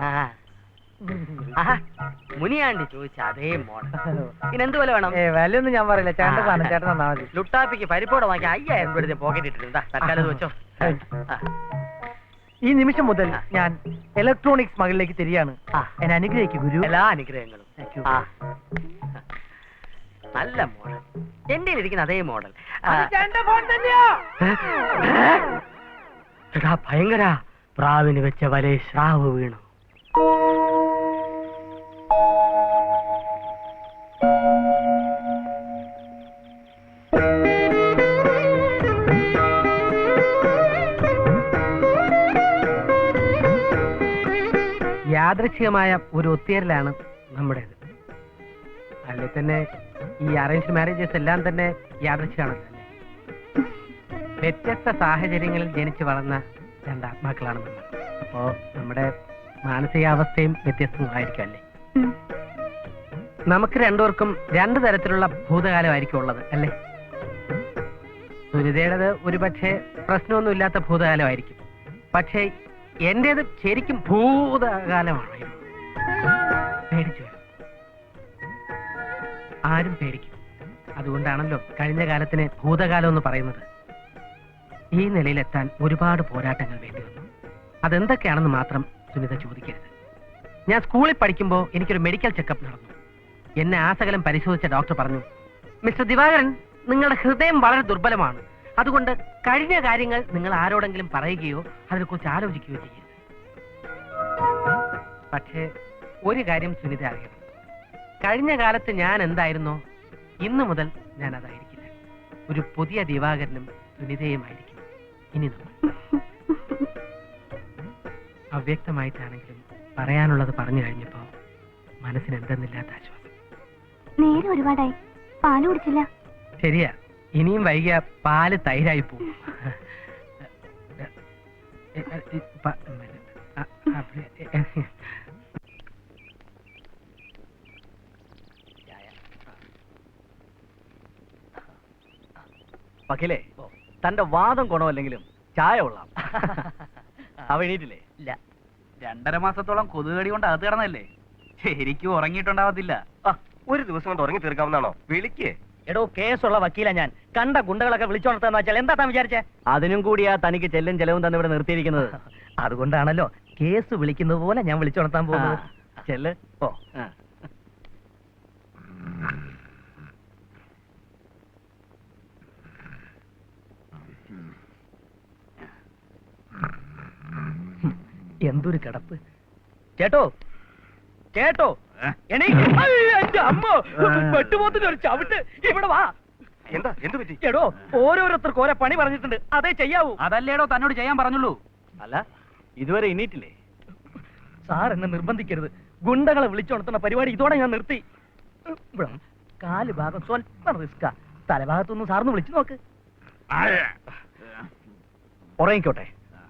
മുനിയാണ്ടി ചോദിച്ച അതേ മോഡൽ. ഇതിനെന്ത് വില വേണം? വിലയൊന്നും ഞാൻ പറയില്ല. ചേട്ടൻ സാധനം ചേട്ടൻ തന്നാ മതി. ലുട്ടാപ്പിക്ക് പരിപ്പോടെ വാങ്ങി 5000 രൂപ പോക്കറ്റ് ഇട്ടിട്ടുണ്ട്. തൽക്കാലം വെച്ചോ. ഈ നിമിഷം മുതൽ ഞാൻ ഇലക്ട്രോണിക്സ് മകളിലേക്ക് തിരിയാണ്. എന്നെ അനുഗ്രഹിക്കും ഗുരു. എല്ലാ അനുഗ്രഹങ്ങളും. നല്ല മോഡൽ. എന്റെ ഇരിക്കുന്ന അതേ മോഡൽ. ഭയങ്കര പ്രാവിന് വെച്ച വലേ ശ്രാവ് വീണു. യാദൃച്ഛികമായ ഒരു ഒത്തുചേരലാണ് നമ്മുടേത്. അല്ലെ തന്നെ ഈ അറേഞ്ച് മാരേജസ് എല്ലാം തന്നെ യാദൃശ്യമാണല്ലോ അല്ലേ? വ്യത്യസ്ത സാഹചര്യങ്ങളിൽ ജനിച്ചു വളർന്ന രണ്ട് ആത്മാക്കളാണ് നമ്മൾ. അപ്പോ നമ്മുടെ മാനസികാവസ്ഥയും വ്യത്യസ്തമായിരിക്കും അല്ലേ? നമുക്ക് രണ്ടുപേർക്കും രണ്ടു തരത്തിലുള്ള ഭൂതകാലമായിരിക്കും ഉള്ളത് അല്ലേ? സുനിതയുടേത് ഒരുപക്ഷെ പ്രശ്നമൊന്നുമില്ലാത്ത ഭൂതകാലമായിരിക്കും. പക്ഷേ എന്റേത് ശരിക്കും ഭൂതകാലമാണ്. പേടിച്ചു, ആരും പേടിക്കും. അതുകൊണ്ടാണല്ലോ കഴിഞ്ഞ കാലത്തിന് ഭൂതകാലം എന്ന് പറയുന്നത്. ഈ നിലയിലെത്താൻ ഒരുപാട് പോരാട്ടങ്ങൾ വേണ്ടി വന്നു. അതെന്തൊക്കെയാണെന്ന് മാത്രം സുനിത ചോദിക്കരുത്. ഞാൻ സ്കൂളിൽ പഠിക്കുമ്പോൾ എനിക്കൊരു മെഡിക്കൽ ചെക്കപ്പ് നടന്നു. എന്നെ ആസകലം പരിശോധിച്ച ഡോക്ടർ പറഞ്ഞു, മിസ്റ്റർ ദിവാകരൻ, നിങ്ങളുടെ ഹൃദയം വളരെ ദുർബലമാണ്. അതുകൊണ്ട് കഴിഞ്ഞ കാര്യങ്ങൾ നിങ്ങൾ ആരോടെങ്കിലും പറയുകയോ അതിനെക്കുറിച്ച് ആലോചിക്കുകയോ ചെയ്യരുത്. പക്ഷേ ഒരു കാര്യം സുനിത അറിയണം, കഴിഞ്ഞ കാലത്ത് ഞാൻ എന്തായിരുന്നോ ഇന്നു മുതൽ ഞാൻ അതായിരിക്കില്ല. ഒരു പുതിയ ദിവാകരനും സുനിതയുമായിരിക്കും ഇനി നമ്മൾ. അവ്യക്തമായിട്ടാണെങ്കിലും പറയാനുള്ളത് പറഞ്ഞു കഴിഞ്ഞപ്പോ മനസ്സിന് എന്തെന്നില്ലാത്ത ആശ്വാസം. നേരെ ഒരുപാടായി, പാല് കുടിച്ചില്ല. ശരിയാ, ഇനിയും വൈകിയ പാല് തൈരായി പോവും. വക്കീലേ, തന്റെ വാദം ഗുണമല്ലെങ്കിലും ചായ കൊള്ളാം. അവ എണീറ്റില്ലേ? ഇല്ല, 2.5 മാസത്തോളം കൊതുകടി കൊണ്ട് അകത്ത് കിടന്നല്ലേ, ശരിക്കും ഉറങ്ങിയിട്ടുണ്ടാവത്തില്ല. ഒരു ദിവസം കൊണ്ട് ഉറങ്ങി തീർക്കാവുന്നതാണോ? വിളിക്കേ. എടോ, കേസുള്ള വക്കീല ഞാൻ. കണ്ട ഗുണ്ടകളൊക്കെ വിളിച്ചോണർത്താന്ന് വെച്ചാൽ എന്താ താൻ വിചാരിച്ചേ? അതിനും കൂടിയാ തനിക്ക് ചെല്ലും ചെലവും തന്നെ ഇവിടെ നിർത്തിയിരിക്കുന്നത്. അതുകൊണ്ടാണല്ലോ കേസ് വിളിക്കുന്നത് പോലെ ഞാൻ വിളിച്ചുണർത്താൻ പോകുന്നത്. ചെല്ല്. ഓ, എന്തൊരു കിടപ്പ്. കേട്ടോ കേട്ടോ, എന്റെ അമ്മ പെട്ടുപോത്തിന് ഒരു ചവിട്ട്. ഇവിടെ വാ. എന്താ, എന്ത് പറ്റി? എടോ, ഓരോരുത്തർക്ക് ഓരോ പണി പറഞ്ഞിട്ടുണ്ട്, അതേ ചെയ്യാവൂ. അതല്ലേടോ തന്നോട് ചെയ്യാൻ പറഞ്ഞുള്ളൂ. അല്ല, ഇതുവരെ എണീറ്റില്ലേ? സാർ എന്നെ നിർബന്ധിക്കരുത്. ഗുണ്ടകളെ വിളിച്ചുണർത്തുന്ന പരിപാടി ഇതോടെ ഞാൻ നിർത്തി. കാല് ഭാഗം സ്വല്പം റിസ്കാ. തലഭാഗത്തൊന്നും സാറിന് വിളിച്ചു നോക്ക്. ഉറങ്ങിക്കോട്ടെ.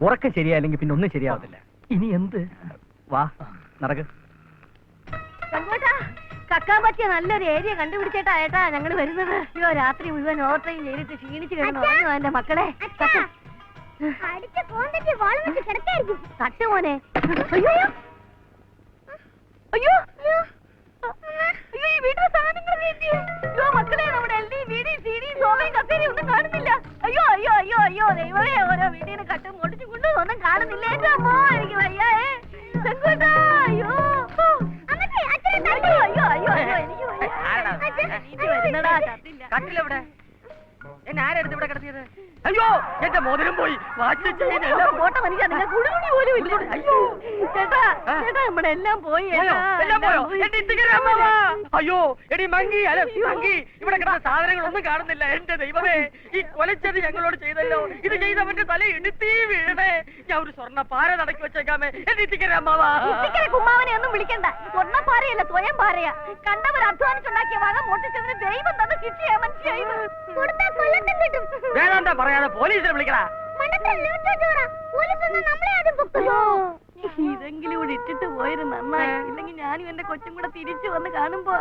ഉറക്കം ശരിയായില്ലെങ്കിൽ പിന്നെ ഒന്നും ശരിയാവത്തില്ല. ഇനി എന്ത്? വാ, നടക്ക്. കക്കാൻ പറ്റിയ നല്ലൊരു ഏരിയ കണ്ടുപിടിച്ചേട്ടാ ഏട്ടാ ഞങ്ങള് വരുന്നത്. അയ്യോ, രാത്രി മുഴുവൻ ഓവർടൈം ചെയ്തിട്ട് ക്ഷീണിച്ച് കിടന്നു എന്റെ മക്കളെ. തട്ട് മോനെ. അയ്യോ അയ്യോ അയ്യോ, ഈ വീട്ടിലെ സാധനങ്ങളൊക്കെ എന്തിയെ? അയ്യോ മക്കളെ, നമ്മുടെ എൽ ഡി വീടി CD സോഫയും കസേരയും ഒന്നും കാണുന്നില്ല. അയ്യോ അയ്യോ അയ്യോ അയ്യോ, ദൈവമേ, ഓരോ വീടിന് കട്ടും പൊടിച്ചും കൊണ്ടും ഒന്നും കാണുന്നില്ല. എന്റെ അമ്മോ, എനിക്ക് വയ്യേ. അയ്യോ അയ്യോ അയ്യോ അയ്യോ, എനിക്ക് വരുന്നടാ. കട്ടിലെവിടെ? എന്നെ ആരെടുത്ത് ഇവിടെ കിടത്തിയത്? അയ്യോ, എന്റെ മോതിരം പോയി. കോട്ട മനുഷ്യ, നിങ്ങൾ കുടുകുടി പോലും ഇല്ല. അയ്യോ ചേട്ടാ, ചേട്ടാ, നമ്മുടെ എല്ലാം പോയി. എല്ലാം പോയോ? എന്റെ ഇത്തിക്കരമ്മ. അയ്യോ, എടി മങ്കി, അല്ല മങ്കി, ഇവിടെ കിടന്ന സാധനങ്ങളൊന്നും കാണുന്നില്ല. എന്റെ ദൈവമേ, ഈ കൊലച്ചത് ഞങ്ങളോട് ചെയ്തല്ലോ. ഇത് ചെയ്തവന്റെ തല ഇടുത്തി വീണേ. ഞാൻ ഒരു സ്വർണ്ണ പാര നടക്കി വെച്ചേക്കാമേ. എന്റെ ഇത്തിക്കരമ്മാവാ. കുമ്മാവനെ ഒന്നും വിളിക്കണ്ട. സ്വർണ്ണ പാരയല്ല, സ്വയം പാരയാ. കണ്ടവർ അധ്വാനിച്ചുണ്ടാക്കിയ വക മോട്ടിച്ചവന് ദൈവം തന്ന ശിക്ഷയാ മനുഷ്യായി. വേദാന്ത പറയാതെ പോലീസിനെ വിളിക്കടാ. ഇതെങ്കിലും കൂടി ഇട്ടിട്ട് പോയത് നന്നായി. ഇല്ലെങ്കിൽ ഞാനും എന്റെ കൊച്ചും കൂടെ തിരിച്ചു വന്ന് കാണുമ്പോ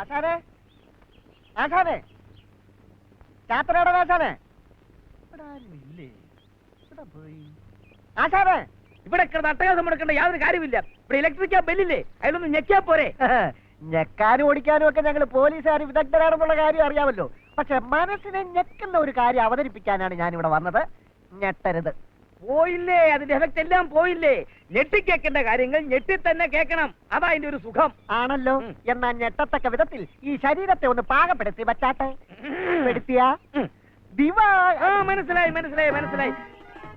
ആശാനെ, ആശാനെ, ചാത്തനയുടെ ആശാനെ, ആശാനെ, ഇവിടെ അട്ടകാസം എടുക്കേണ്ട യാതൊരു കാര്യമില്ല. ഇവിടെ ഇലക്ട്രിക്കാ ബെല്ലില്ലേ, അതിലൊന്ന് ഞെക്കിയാ പോരെ. ഞെക്കാനും ഓടിക്കാനും ഒക്കെ ഞങ്ങൾ പോലീസുകാർ വിദഗ്ധരാണെന്നുള്ള കാര്യം അറിയാമല്ലോ. പക്ഷെ മനസ്സിനെ ഞെക്കുന്ന ഒരു കാര്യം അവതരിപ്പിക്കാനാണ് ഞാൻ ഇവിടെ വന്നത്. ഞെട്ടരുത്. പോയില്ലേ, അതിന്റെ എഫക്ട് എല്ലാം പോയില്ലേ. ഞെട്ടിക്കേക്കേണ്ട കാര്യങ്ങൾ ഞെട്ടി തന്നെ കേൾക്കണം. അതാ അതിന്റെ ഒരു സുഖം. ആണല്ലോ. എന്നാൽ ഞെട്ടത്തക്ക വിധത്തിൽ ഈ ശരീരത്തെ ഒന്ന് പാകപ്പെടുത്തി വച്ചാട്ടെ. പെടുത്തിയ മനസ്സിലായി മനസ്സിലായി മനസ്സിലായി.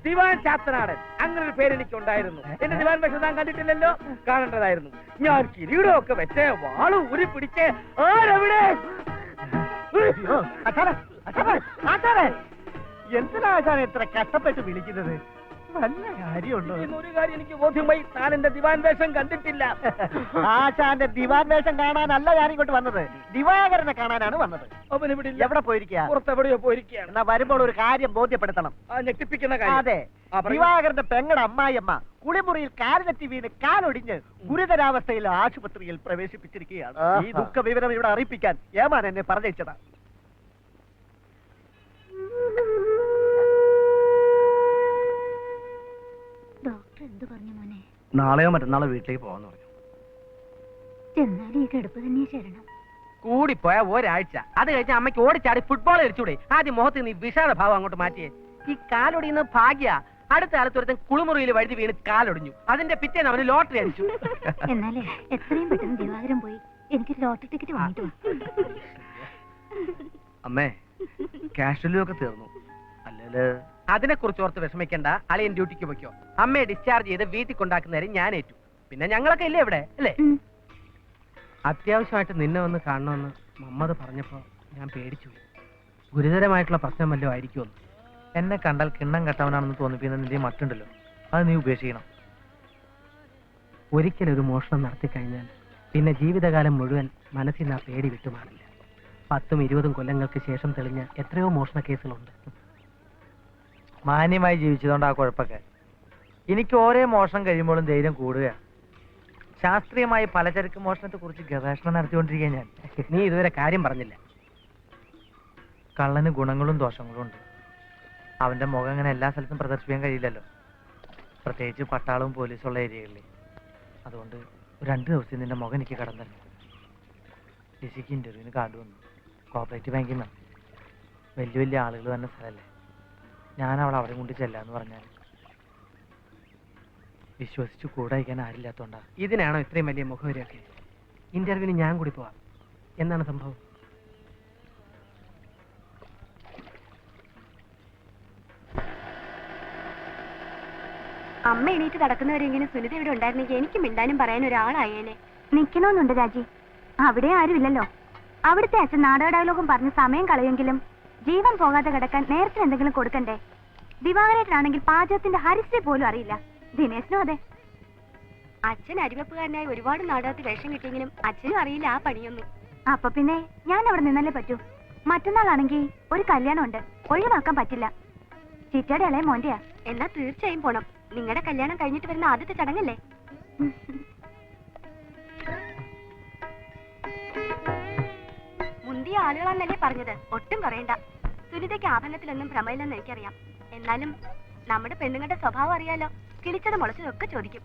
ദിവാൻ ചാത്തനാടൻ, അങ്ങനെ ഒരു പേര് എനിക്കുണ്ടായിരുന്നു. എന്റെ ദിവാൻ പക്ഷെ താൻ കണ്ടിട്ടില്ലല്ലോ. കാണേണ്ടതായിരുന്നു. ഞാൻ കിരീടം ഒക്കെ വെച്ച് വാള് ഊരി പിടിച്ച് ആരവിടെ. എന്തിനാ ആശാനെ ഇത്ര കഷ്ടപ്പെട്ട് വിളിക്കുന്നത്? നല്ല കാര്യമുണ്ടോ? ഒരു കാര്യം എനിക്ക് ബോധ്യമായി, താൻ എന്റെ ദിവാൻ വേഷം കണ്ടിട്ടില്ല. ആശാന്റെ ദിവാൻ വേഷം കാണാനല്ല ഞാൻ ഇങ്ങോട്ട് വന്നത്, ദിവാകരനെ കാണാനാണ് വന്നത്. അവനിവിടെ എവിടെ പോയിരിക്കുക? പുറത്തെവിടെയോ പോയിരിക്കുകയാണ്. എന്നാ വരുമ്പോൾ ഒരു കാര്യം ബോധ്യപ്പെടുത്തണം. ആ ഞെട്ടിപ്പിക്കുന്ന കാര്യം. അതെ, ദിവാകരന്റെ പെങ്ങടെ അമ്മായിയമ്മ കുളിമുറിയിൽ കാലിനെറ്റി വീണ് കാലൊടിഞ്ഞ് ഗുരുതരാവസ്ഥയിൽ ആശുപത്രിയിൽ പ്രവേശിപ്പിച്ചിരിക്കുകയാണ്. ഈ ദുഃഖ വിവരം ഇവിടെ അറിയിപ്പിക്കാൻ ഏമാൻ എന്നെ പറഞ്ഞയച്ചതാ. ഡോക്ടർ എന്ത് പറഞ്ഞു മോനെ? നാളെയോ മറ്റന്നാളോ വീട്ടിലേക്ക് പോകാന്ന് പറഞ്ഞു. എന്നാലും ഈ കിടപ്പ് തന്നെ ശരണം. കൂടിപ്പോയ ഒരാഴ്ച, അത് കഴിഞ്ഞ അമ്മയ്ക്ക് ഓടിച്ചാടി ഫുട്ബോൾ കളിച്ചൂടെ? ആദ്യം മുഖത്ത് നീ വിഷാദ ഭാവം അങ്ങോട്ട് മാറ്റിയേ. ഈ കാലൊടിയുന്ന ഭാഗ്യ. അടുത്ത കാലത്ത് ഒരുത്തൻ കുളിമുറിയിൽ വഴുതി വീണ് കാലൊടിഞ്ഞു, അതിന്റെ പിറ്റേന്ന് അവന് ലോട്ടറി അടിച്ചു. എന്നാലേ എത്രയും പെട്ടെന്ന് ദിവാകരൻ പോയി എനിക്ക് ലോട്ടറി ടിക്കറ്റ് വാങ്ങിട്ടു. അമ്മേ, കാഷ്വലിയൊക്കെ തീർന്നു. അല്ലേ അതിനെ കുറിച്ച് ഓർത്ത് വിഷമിക്കണ്ട, അളിയൻ ഡ്യൂട്ടിക്ക് പോയിക്കോ. അമ്മയെ ഡിസ്ചാർജ് ചെയ്ത് വീട്ടിൽ കൊണ്ടാക്കുന്നവരെ ഞാൻ ഏറ്റു. പിന്നെ ഞങ്ങളൊക്കെ ഇല്ലേ ഇവിടെ, അല്ലേ? അത്യാവശ്യമായിട്ട് നിന്നെ ഒന്ന് കാണണമെന്ന് മമ്മത് പറഞ്ഞപ്പോ ഞാൻ പേടിച്ചു. ഗുരുതരമായിട്ടുള്ള പ്രശ്നം വല്ലതും ആയിരിക്കുമെന്ന്. എന്നെ കണ്ടാൽ കിണ്ണം കെട്ടവനാണെന്ന് തോന്നിപ്പിക്കുന്ന നിന്റെ മട്ടുണ്ടല്ലോ, അത് നീ ഉപേക്ഷിക്കണം. ഒരിക്കലൊരു മോഷണം നടത്തി കഴിഞ്ഞാൽ പിന്നെ ജീവിതകാലം മുഴുവൻ മനസ്സിൽ നിന്ന് ആ പേടി വിട്ടുമാറില്ല. 10-20 കൊല്ലങ്ങൾക്ക് ശേഷം തെളിഞ്ഞ എത്രയോ മോഷണ കേസുകളുണ്ട്. മാന്യമായി ജീവിച്ചതുകൊണ്ട് ആ കുഴപ്പമൊക്കെ. എനിക്ക് ഓരോ മോഷണം കഴിയുമ്പോഴും ധൈര്യം കൂടുകയാണ്. ശാസ്ത്രീയമായി പലചരക്ക് മോഷണത്തെ കുറിച്ച് ഗവേഷണം നടത്തിക്കൊണ്ടിരിക്കുക ഞാൻ. നീ ഇതുവരെ കാര്യം പറഞ്ഞില്ല. കള്ളന് ഗുണങ്ങളും ദോഷങ്ങളും ഉണ്ട്. അവന്റെ മുഖം അങ്ങനെ എല്ലാ സ്ഥലത്തും പ്രദർശിപ്പിക്കാൻ കഴിയില്ലല്ലോ, പ്രത്യേകിച്ച് പട്ടാളവും പോലീസുള്ള ഏരിയകളിൽ. അതുകൊണ്ട് 2 ദിവസം നിന്റെ മുഖം എനിക്ക് കടം തന്നെ. ലിസിക്ക് ഇന്റർവ്യൂവിന് കാർഡ് വന്നു. കോപ്പറേറ്റീവ് ബാങ്കിൽ നിന്നാണ്. വലിയ വലിയ ആളുകൾ തന്നെ സ്ഥലമല്ലേ. ഞാൻ അവൾ അവിടെ കൊണ്ട് ചെല്ലാന്ന് പറഞ്ഞാൽ വിശ്വസിച്ച് കൂടെ അയക്കാൻ ആരില്ലാത്തോണ്ടാ. ഇതിനാണോ ഇത്രയും വലിയ മുഖവരിയൊക്കെ? ഇന്റർവ്യൂവിന് ഞാൻ കൂടി പോവാം. എന്താണ് സംഭവം? അമ്മ എണീറ്റ് നടക്കുന്നവരെങ്കിലും സുനിത ഇവിടെ ഉണ്ടായിരുന്നെങ്കിൽ എനിക്ക് മിണ്ടാനും പറയാനും ഒരാളായേനെ. നിക്കണമെന്നുണ്ട് രാജി, അവിടെ ആരുമില്ലല്ലോ. അവിടുത്തെ അച്ഛൻ നാടക ഡയലോഗും പറഞ്ഞ് സമയം കളയെങ്കിലും ജീവൻ പോകാതെ കിടക്കാൻ നേരത്തെ എന്തെങ്കിലും കൊടുക്കണ്ടേ? ദിവാകരേട്ടനാണെങ്കിൽ പാചകത്തിന്റെ ഹരിശ്രീ പോലും അറിയില്ല. ദിനേശനും അതെ. അച്ഛൻ അരിവെപ്പുകാരനായി ഒരുപാട് നാടകത്തിൽ വേഷം കിട്ടിയെങ്കിലും അച്ഛനും അറിയില്ല ആ പണിയൊന്നും. അപ്പൊ പിന്നെ ഞാൻ അവിടെ നിന്നല്ലേ പറ്റൂ. മറ്റന്നാളാണെങ്കിൽ ഒരു കല്യാണം ഉണ്ട്, ഒഴിവാക്കാൻ പറ്റില്ല. ചിറ്റയുടെ ഇളയ മോന്റെയാ. എന്നാ തീർച്ചയായും പോണം. നിങ്ങളുടെ കല്യാണം കഴിഞ്ഞിട്ട് വരുന്ന ആദ്യത്തെ ചടങ്ങല്ലേ? മുന്തിയ ആളുകളാന്നല്ലേ പറഞ്ഞത്, ഒട്ടും പറയണ്ട. സുനിതയ്ക്ക് ആഭരണത്തിലൊന്നും ഭ്രമയില്ലെന്ന് എനിക്കറിയാം. എന്നാലും നമ്മുടെ പെണ്ണുങ്ങളുടെ സ്വഭാവം അറിയാലോ, കിളിച്ചത് മുളച്ചതൊക്കെ ചോദിക്കും.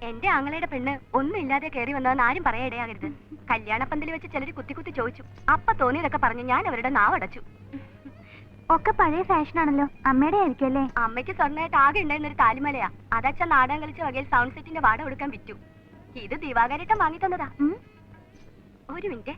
എന്റെ ആങ്ങളയുടെ പെണ്ണ് ഒന്നും ഇല്ലാതെ കയറി വന്നതെന്ന് ആരും പറയാനിടയാകരുത്. കല്യാണപ്പന്തലിൽ വെച്ച് ചിലർ കുത്തി കുത്തി ചോദിച്ചു. അപ്പൊ തോന്നിയതൊക്കെ പറഞ്ഞ് ഞാൻ അവരുടെ നാവടച്ചു. ഒക്കെ പഴയ ഫാഷനാണല്ലോ, അമ്മയുടെ ആയിരിക്കും അല്ലേ? അമ്മയ്ക്ക് സ്വർണ്ണമായിട്ട് ആകെ ഉണ്ടായിരുന്നൊരു താലിമലയാ. അതച്ഛൻ നാടകം കളിച്ച വകയിൽ സൗണ്ട് സെറ്റിന്റെ വാടക കൊടുക്കാൻ വിറ്റു. ഇത് ദിവാകരേട്ടൻ വാങ്ങി തന്നതാ. ഒരു മിനിറ്റ്.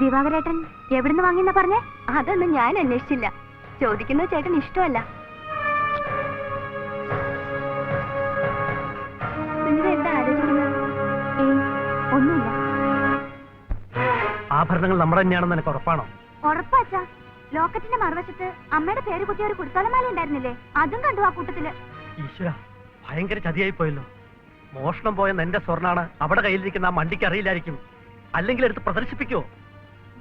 ദിവാകരേട്ടൻ എവിടുന്ന് വാങ്ങിയെന്നാ പറഞ്ഞേ? അതൊന്നും ഞാൻ അന്വേഷിച്ചില്ല. ചോദിക്കുന്നത് ചേട്ടൻ ഇഷ്ടമല്ല. എന്താ ആലോചിക്കുന്നത്? ഒന്നുമില്ല. ആഭരണങ്ങൾ നമ്മുടെ തന്നെയാണെന്ന് എനിക്ക് ഉറപ്പാണോ? ഉറപ്പാച്ചാ. ലോക്കറ്റിന്റെ മറുവശത്ത് അമ്മയുടെ പേര് കുത്തിയ ഒരു കുടുത്തലമാല ഉണ്ടായിരുന്നില്ലേ? അതും കണ്ടു ആ കൂട്ടത്തില്. ഈശ്വര, ഭയങ്കര ചതിയായി പോയല്ലോ. മോഷണം പോയെന്ന് എന്റെ സ്വർണ്ണാണ് അവിടെ കയ്യിലിരിക്കുന്ന ആ മണ്ടിക്ക് അറിയില്ലായിരിക്കും. അല്ലെങ്കിൽ എടുത്ത് പ്രദർശിപ്പിക്കോ?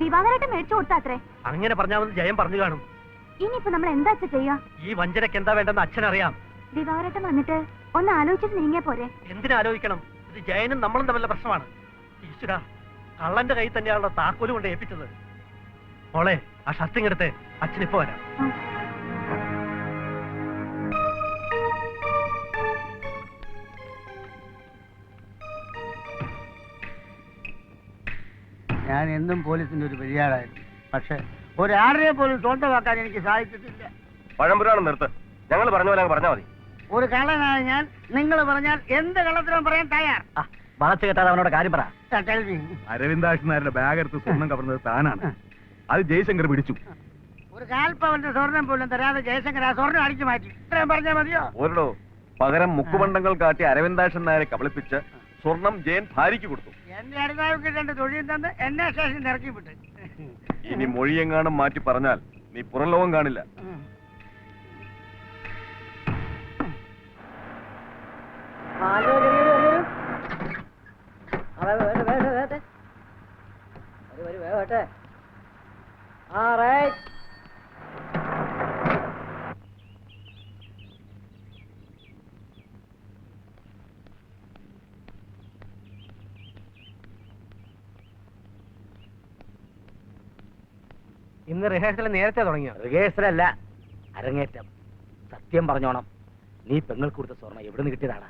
ദിവാകരേട്ടൻ മേടിച്ചു കൊടുത്താത്രേ. അങ്ങനെ പറഞ്ഞാൽ ജയം പറഞ്ഞു കാണും. ഇനിയിപ്പോ നമ്മൾ എന്താ ചെയ്യാ? ഈ വഞ്ചനക്ക് എന്താ വേണ്ടെന്ന് അച്ഛനറിയാം. ദിവാകരേട്ടൻ വന്നിട്ട് ഒന്ന് ആലോചിച്ചിട്ട് നീങ്ങിയ പോരെ? എന്തിനാലോചിക്കണം? ഇത് ജയനും നമ്മളും തമ്മിലുള്ള പ്രശ്നമാണ്. ഈശ്വര, കള്ളന്റെ കയ്യിൽ തന്നെയാണല്ലോ താക്കോല് കൊണ്ട് ഏൽപ്പിച്ചത്. മോളെ, ആ ഷർട്ടിങ് എടുത്ത് അച്ഛനിപ്പോ വരാം. ഞാൻ എന്നും പോലീസിന്റെ ഒരു പെരിയാളായിരുന്നു, പക്ഷെ ഒരാളിനെ പോലും സ്വന്തമാക്കാൻ എനിക്ക് സാധിച്ചിട്ടില്ല. പഴംപുരാണം നിർത്ത്. ഞങ്ങൾ പറഞ്ഞ പോലെ പറഞ്ഞാൽ മതി. ഒരു കള്ളനായ ഞാൻ നിങ്ങൾ പറഞ്ഞാൽ എന്ത് കള്ളത്തിനും പറയാൻ തയ്യാർ. വളച്ചു കെട്ടാതെ അവനോട് കാര്യം പറ. അരവിന്ദാക്ഷൻ നായരുടെ ബാഗ് എടുത്ത് സ്വർണം കവർന്നത് താനാണ്. അത് ജയശങ്കർ പിടിച്ചു. ഒരു കാൽപ്പവന്റെ സ്വർണം പോലും തരാതെ ജയശങ്കർ ആ സ്വർണം അടിച്ചു മാറ്റി. ഇത്രയും പറഞ്ഞാൽ മതിയോ? ഓരോ പകരം മുക്കുമണ്ഡങ്ങൾ കാട്ടി അരവിന്ദാക്ഷൻ നായരെ കബളിപ്പിച്ച് സ്വർണം ജയൻ ഭാര്യയ്ക്ക് കൊടുത്തു. എന്റെ അടുത്താൾക്ക് രണ്ട് തൊഴിൽ തന്ന് എന്നെ സ്റ്റേഷൻ ഇറക്കി വിട്ട്. ഇനി മൊഴിയെങ്ങാനും മാറ്റി പറഞ്ഞാൽ നീ പുറം ലോകം കാണില്ല. ഇന്ന് റിഹേഴ്സൽ നേരത്തെ തുടങ്ങിയോ? റിഹേഴ്സലല്ല, അരങ്ങേറ്റം. സത്യം പറഞ്ഞോണം, നീ പെങ്ങൾക്ക് കൊടുത്ത സ്വർണം എവിടെ നിന്ന് കിട്ടിയതാണ്?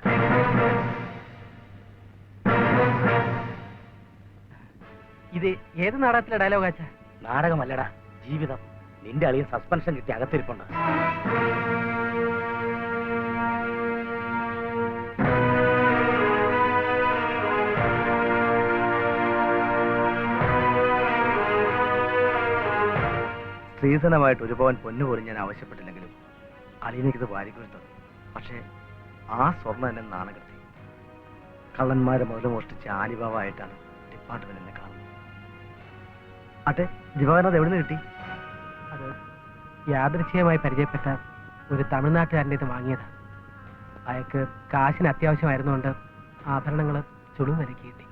ഇത് ഏത് നാടകത്തിലെ ഡയലോഗാച്ച? നാടകമല്ലടാ, ജീവിതം. നിന്റെ അളിയൻ സസ്പെൻഷൻ കിട്ടി അകത്തിരിപ്പുണ്ട്. സ്ത്രീധനമായിട്ട് ഒരു പവൻ പൊന്നുപോലും ഞാൻ ആവശ്യപ്പെട്ടില്ലെങ്കിലും അളിയനിക്കിത് വാരിക്കൊടുത്തത്. പക്ഷേ ആ സ്വർണ്ണം എന്നെ നാണം കെടുത്തി. കള്ളന്മാരെ മുതൽ മോഷ്ടിച്ച ആലിബാബായിട്ടാണ് ഡിപ്പാർട്ട്മെന്റ് എന്നെ കാണുന്നത്. അതെ, ദിവാകരൻ അത് എവിടെ നിന്ന് കിട്ടി? അത് യാദൃച്ഛികമായി പരിചയപ്പെട്ട ഒരു തമിഴ്നാട്ടുകാരൻ്റെ ഇത് വാങ്ങിയതാണ്. അയാൾക്ക് കാശിന് അത്യാവശ്യമായിരുന്നുകൊണ്ട് ആഭരണങ്ങൾ ചുളും വിലക്ക് കിട്ടി.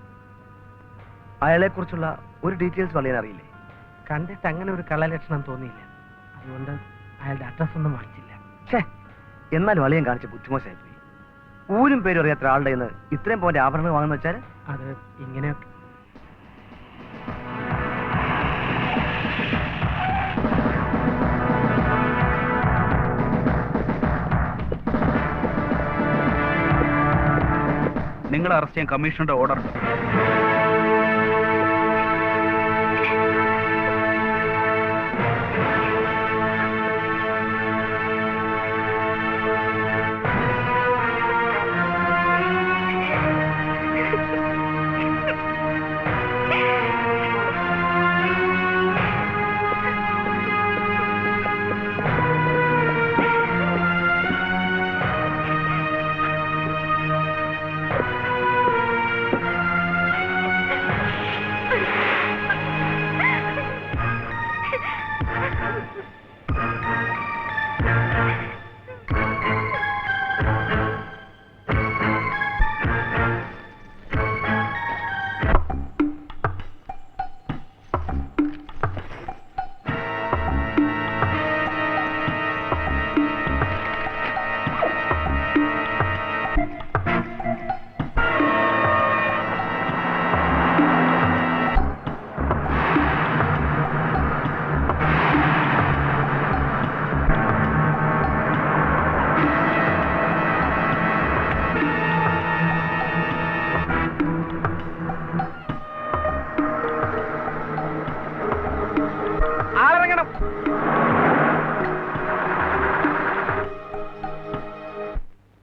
അയാളെ കുറിച്ചുള്ള ഒരു ഡീറ്റെയിൽസ് പറയാൻ അറിയില്ലേ? കണ്ടിട്ട് അങ്ങനെ ഒരു കള്ളലക്ഷണം തോന്നിയില്ല. അതുകൊണ്ട് അയാളുടെ അഡ്രസ് ഒന്നും വാങ്ങിച്ചില്ല. എന്നാലും അളിയൻ കാണിച്ച ബുദ്ധിമോശമായി പോയി. ഊരും പേരും അറിയാത്ത ആളുടെ നിന്ന് ഇത്രയും പോയിന്റ് ആഭരണങ്ങൾ വാങ്ങുന്ന വെച്ചാൽ അത് ഇങ്ങനെയൊക്കെ. നിങ്ങൾ അറസ്റ്റ് ചെയ്യാൻ കമ്മീഷണറുടെ ഓർഡർ ഉണ്ട്.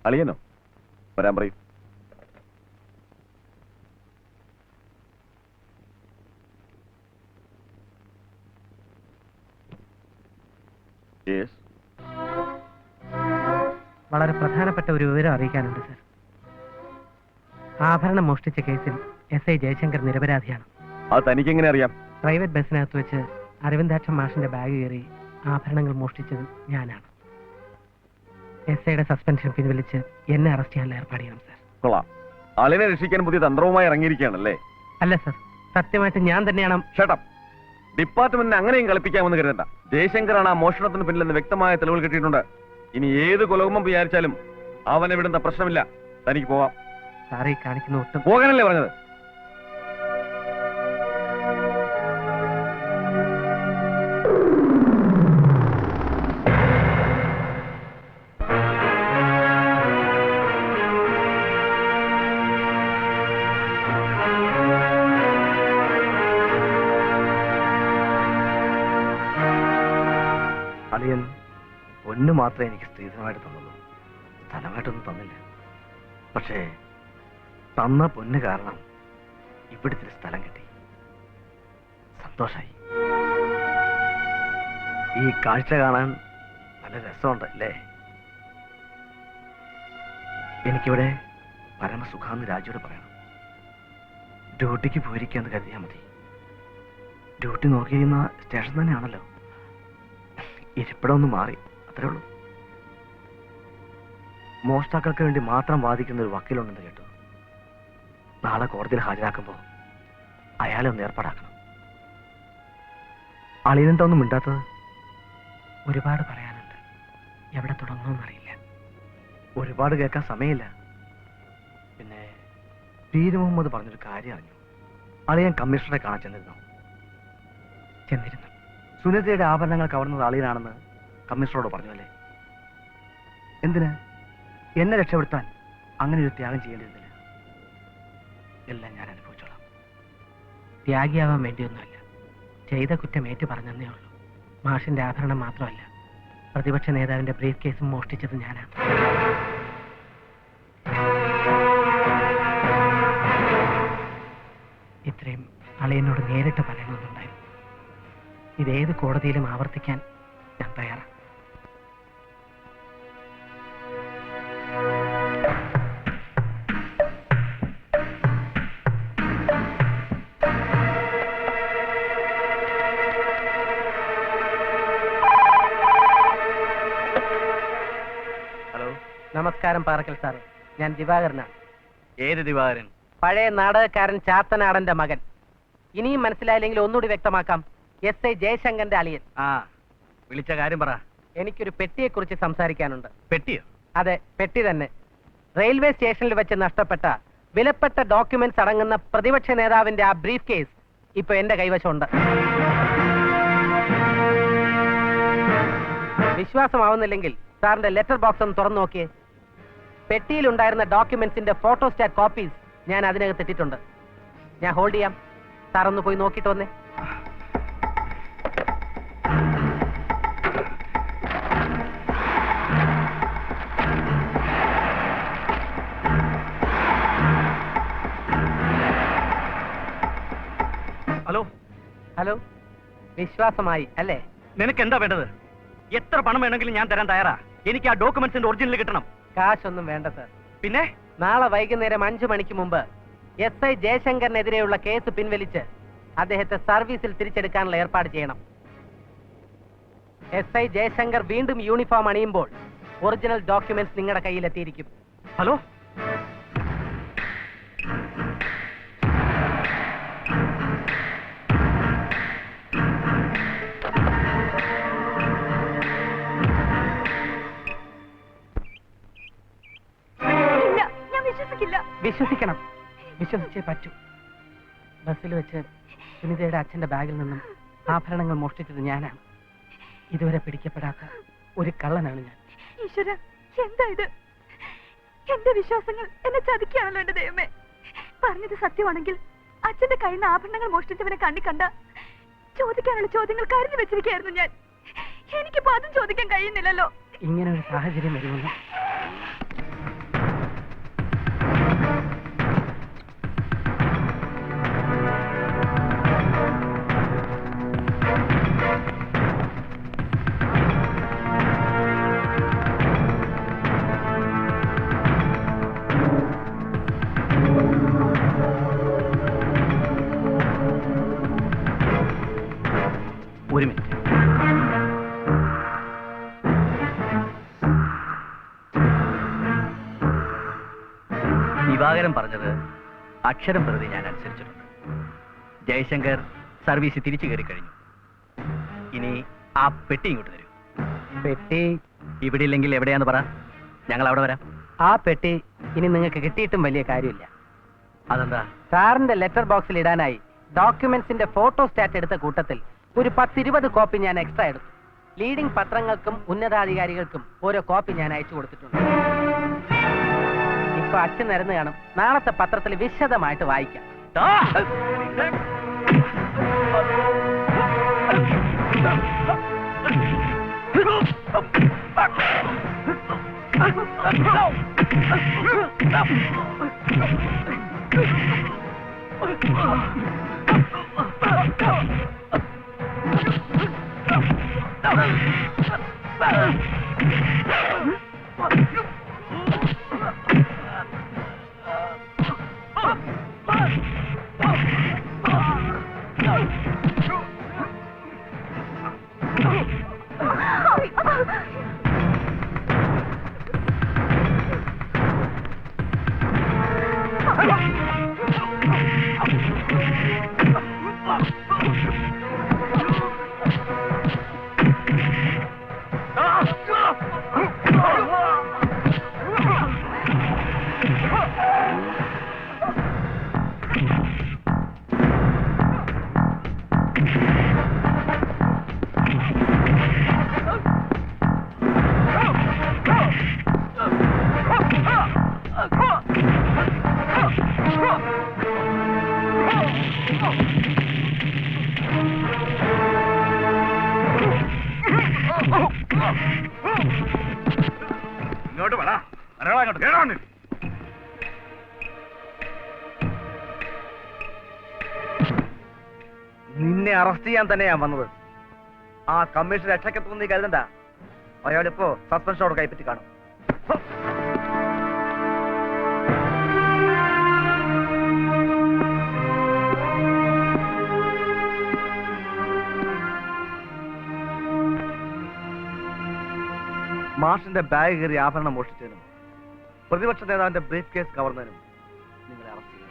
അളിയനോ? വരാൻ പറയും. വളരെ പ്രധാനപ്പെട്ട ഒരു വിവരം അറിയിക്കാനുണ്ട് സർ. ആഭരണം മോഷ്ടിച്ച കേസിൽ SI ജയശങ്കർ നിരപരാധിയാണ്. അത് തനിക്കെങ്ങനെ അറിയാം? പ്രൈവറ്റ് ബസ്സിനകത്ത് വെച്ച് അരവിന്ദാക്ഷൻ മാഷിന്റെ ബാഗ് കയറി ആഭരണങ്ങൾ മോഷ്ടിച്ചത് ഞാനാണ്. SIയുടെ സസ്പെൻഷൻ പിൻവലിച്ച് എന്നെ അറസ്റ്റ് ചെയ്യാനുള്ള ഏർപ്പാട് ചെയ്യണം സർ. കൊള്ളാം. അളിനെ രക്ഷിക്കാൻ പുതിയ തന്ത്രവുമായി ഇറങ്ങിയിരിക്കുകയാണല്ലേ? അല്ല സർ, സത്യമായിട്ട് ഞാൻ തന്നെയാണ്. ഷട്ടപ്പ്. ഡിപ്പാർട്ട്മെന്റിനെ അങ്ങനെയും കളിപ്പിക്കാമെന്ന് കരുതണ്ട. ജയശങ്കറാണ് ആ മോഷണത്തിന് പിന്നിലെന്ന് വ്യക്തമായ തെളിവുകൾ കിട്ടിയിട്ടുണ്ട്. ഇനി ഏത് കൊലകുമ്പം വിചാരിച്ചാലും അവനെ വിടുന്ന പ്രശ്നമില്ല. തനിക്ക് പോവാം. സാറേ, കാണിക്കുന്ന ഒട്ടും പോകാനല്ലേ പറഞ്ഞത്? അളിയൻ പൊന്നു മാത്രമേ എനിക്ക് സ്ത്രീധനമായിട്ട് തന്നുള്ളൂ. സ്ഥലമായിട്ടൊന്നും തന്നില്ല. പക്ഷേ തന്ന പൊന്ന് കാരണം ഇവിടുത്തെ സ്ഥലം കിട്ടി. സന്തോഷായി. ഈ കാഴ്ച കാണാൻ നല്ല രസമുണ്ട് അല്ലേ? എനിക്കിവിടെ പരമസുഖാന്ന് രാജുയോട് പറയണം. ഡ്യൂട്ടിക്ക് പോയിരിക്കാന്ന് കരുതിയാൽ മതി. ഡ്യൂട്ടി നോക്കിയിരുന്ന സ്റ്റേഷൻ തന്നെയാണല്ലോ. ഇരിപ്പിടം ഒന്ന് മാറി, അത്രേ ഉള്ളൂ. മോഷ്ടാക്കൾക്ക് വേണ്ടി മാത്രം വാദിക്കുന്ന ഒരു വക്കീലുണ്ടെന്ന് കേട്ടു. നാളെ കോടതിയിൽ ഹാജരാക്കുമ്പോൾ അയാളെ ഒന്ന് ഏർപ്പാടാക്കണം. അളിയനെന്താ ഒന്നും മിണ്ടാത്തത്? ഒരുപാട് പറയാനുണ്ട്, എവിടെ തുടങ്ങണമെന്നറിയില്ല. ഒരുപാട് കേൾക്കാൻ സമയമില്ല. പിന്നെ പീര് മുഹമ്മദ് പറഞ്ഞൊരു കാര്യം അറിഞ്ഞു. അളിയൻ കമ്മീഷണറെ കാണാൻ ചെന്നിരുന്നു. സുനിതയുടെ ആഭരണങ്ങൾ കവർന്നത് അളിയനാണെന്ന് കമ്മീഷണറോട് പറഞ്ഞു അല്ലേ? എന്തിന്? എന്നെ രക്ഷപ്പെടുത്താൻ അങ്ങനെ ഒരു ത്യാഗം ചെയ്യേണ്ടിയിരുന്നില്ല. എല്ലാം ഞാൻ അനുഭവിച്ചോളാം. ത്യാഗിയാവാൻ വേണ്ടിയൊന്നുമല്ല, ചെയ്ത കുറ്റം ഏറ്റു പറഞ്ഞതേ ഉള്ളൂ. മാഷിന്റെ ആഭരണം മാത്രമല്ല, പ്രതിപക്ഷ നേതാവിന്റെ ബ്രീഫ് കേസും മോഷ്ടിച്ചത് ഞാനാണ്. ഇത്രയും അളിയനോട് നേരിട്ട് പറയണമെന്നുണ്ടായിരുന്നു. ഇതേത് കോടതിയിലും ആവർത്തിക്കാൻ ഞാൻ തയ്യാറാണ്. ഹലോ, നമസ്കാരം പാറക്കൽ സാറേ, ഞാൻ ദിവാകരനാണ്. ഏത് ദിവാകരൻ? പഴയ നാടകക്കാരൻ ചാത്തനാടന്റെ മകൻ. ഇനിയും മനസ്സിലായില്ലെങ്കിൽ ഒന്നുകൂടി വ്യക്തമാക്കാം. SI ജയശങ്കറിന്റെ അളിയൻ. ആ, വിളിച്ച കാര്യം പറ. എനിക്കൊരു പെട്ടിയെക്കുറിച്ച് സംസാരിക്കാനുണ്ട്. പെട്ടിയോ? അതെ, പെട്ടി തന്നെ. റെയിൽവേ സ്റ്റേഷനിൽ വെച്ച് നഷ്ടപ്പെട്ട വിലപ്പെട്ട ഡോക്യുമെന്റ്സ് അടങ്ങുന്ന പ്രതിപക്ഷ നേതാവിന്റെ ആ ബ്രീഫ് കേസ് ഇപ്പൊ എന്റെ കൈവശമുണ്ട്. വിശ്വാസമാവുന്നില്ലെങ്കിൽ സാറിന്റെ ലെറ്റർ ബോക്സ് ഒന്ന് തുറന്നു നോക്കിയേ. പെട്ടിയിലുണ്ടായിരുന്ന ഡോക്യുമെന്റ്സിന്റെ ഫോട്ടോസ്റ്റാറ്റ് കോപ്പീസ് ഞാൻ അതിനകത്ത് ഇട്ടിട്ടുണ്ട്. ഞാൻ ഹോൾഡ് ചെയ്യാം, സാറൊന്ന് പോയി നോക്കിയിട്ട് വന്നേ. ഹലോ ഹലോ, വിശ്വാസമായി അല്ലേ? നിനക്ക് എന്താ വേണ്ടത്? എത്ര പണം വേണമെങ്കിലും ഞാൻ തരാൻ തയ്യാറാ. എനിക്ക് ആ ഡോക്യുമെന്റ്സിന്റെ ഒറിജിനൽ കിട്ടണം. കാശൊന്നും വേണ്ട സാർ. പിന്നെ നാളെ വൈകുന്നേരം 5 മണിക്ക് മുമ്പ് SI ജയശങ്കറിനെതിരെയുള്ള കേസ് പിൻവലിച്ച് അദ്ദേഹത്തെ സർവീസിൽ തിരിച്ചെടുക്കാനുള്ള ഏർപ്പാട് ചെയ്യണം. SI ജയശങ്കർ വീണ്ടും യൂണിഫോം അണിയുമ്പോൾ ഒറിജിനൽ ഡോക്യുമെന്റ്സ് നിങ്ങളുടെ കയ്യിലെത്തിയിരിക്കും. ഹലോ, വിശ്വസിക്കണം, വിശ്വസിച്ചേ പറ്റൂ. ബസ്സിൽ വെച്ച് സുനിതയുടെ അച്ഛന്റെ ബാഗിൽ നിന്നും ആഭരണങ്ങൾ മോഷ്ടിച്ചത് ഞാനാണ്. ഇതുവരെ പിടിക്കപ്പെടാത്ത ഒരു കള്ളനാണ് ഞാൻ. ഈശ്വര, എന്താ ഇത്? എന്റെ വിശ്വാസങ്ങൾ എന്നെ ചതിക്കുകയാണല്ലോ എന്റെ ദൈവമേ. പറഞ്ഞത് സത്യമാണെങ്കിൽ അച്ഛന്റെ കയ്യിൽ നിന്ന് ആഭരണങ്ങൾ മോഷ്ടിച്ചവനെ കണ്ട ചോദിക്കാനുള്ള ചോദ്യങ്ങൾ കരുതി വെച്ചിരിക്കുകയായിരുന്നു ഞാൻ. എനിക്കിപ്പോ അതും ചോദിക്കാൻ കഴിയുന്നില്ലല്ലോ. ഇങ്ങനെ ഒരു സാഹചര്യം വരുമെന്ന് ഒരു മിനിറ്റ്. ദിവാകരൻ പറഞ്ഞത് അക്ഷരം പ്രതി ഞാൻ അനുസരിച്ചിട്ടുണ്ട്. ജയശങ്കർ സർവീസ് തിരിച്ചു കയറി കഴിഞ്ഞു. ഇനി ആ പെട്ടി ഇങ്ങോട്ട് തരൂ. പെട്ടി ഇവിടെ ഇല്ലെങ്കിൽ എവിടെയാന്ന് പറ, ഞങ്ങൾ അവിടെ വരാം. ആ പെട്ടി ഇനി നിങ്ങൾക്ക് കിട്ടിയിട്ടും വലിയ കാര്യമില്ല. അതെന്താ? സാറിന്റെ ലെറ്റർ ബോക്സിൽ ഇടാനായി ഡോക്യുമെന്റ്സിന്റെ ഫോട്ടോസ്റ്റാറ്റ് എടുത്ത കൂട്ടത്തിൽ ഒരു 10-20 കോപ്പി ഞാൻ എക്സ്ട്രാ എടുത്തു. ലീഡിംഗ് പത്രങ്ങൾക്കും ഉന്നതാധികാരികൾക്കും ഓരോ കോപ്പി ഞാൻ അയച്ചു കൊടുത്തിട്ടുണ്ട്. ഇപ്പൊ അച്ഛൻ നിരന്ന് കാണും. നാളത്തെ പത്രത്തിൽ വിശദമായിട്ട് വായിക്കാം. ഇങ്ങോട്ട് വേടാ അങ്ങോട്ട് കേടാണ്. നിന്നെ അറസ്റ്റ് ചെയ്യാൻ തന്നെയാ വന്നത്. ആ കമ്മീഷൻ രക്ഷക്കെത്തുന്ന നീ കരുതണ്ട. അയാളിപ്പോ സസ്പെൻഷനോട് കൈപ്പറ്റി കാണും. മാഷിന്റെ ബാഗ് കയറി ആഭരണം മോഷ്ടിച്ചതിനും പ്രതിപക്ഷ നേതാവിന്റെ ബ്രീഫ് കേസ് കവർന്നതിനും നിങ്ങളെ അറസ്റ്റ് ചെയ്യും.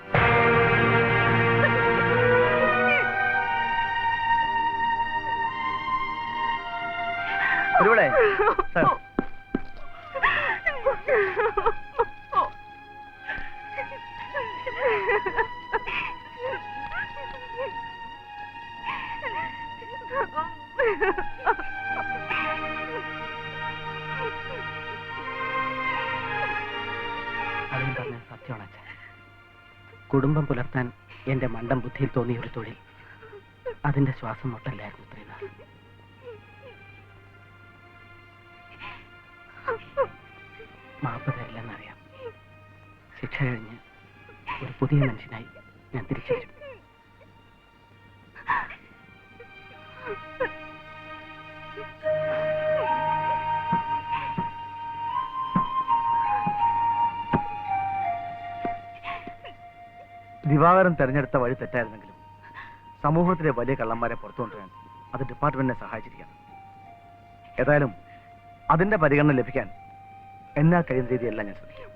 ഒരുവിടെ സാർ, അളിയൻ പറഞ്ഞ സത്യമാണ് അച്ഛൻ. കുടുംബം പുലർത്താൻ എന്റെ മണ്ടം ബുദ്ധിയിൽ തോന്നിയ ഒരു തൊഴിൽ, അതിന്റെ ശ്വാസം മുട്ടല്ലായിരുന്നു ഇത്രയും നാൾ. മാപ്പ് തരില്ലെന്നറിയാം. ശിക്ഷ കഴിഞ്ഞ് ഒരു പുതിയ മനുഷ്യനായി ഞാൻ തിരിച്ചു വരും. ദിവാകരൻ തെരഞ്ഞെടുത്ത വഴി തെറ്റായിരുന്നെങ്കിലും സമൂഹത്തിലെ വലിയ കള്ളന്മാരെ പുറത്തു കൊണ്ടുവരാൻ അത് ഡിപ്പാർട്ട്മെന്റിനെ സഹായിച്ചിരിക്കണം. ഏതായാലും അതിന്റെ പരിഗണന ലഭിക്കാൻ എന്നാൽ കഴിയുന്ന രീതിയെല്ലാം ഞാൻ ശ്രമിക്കാം.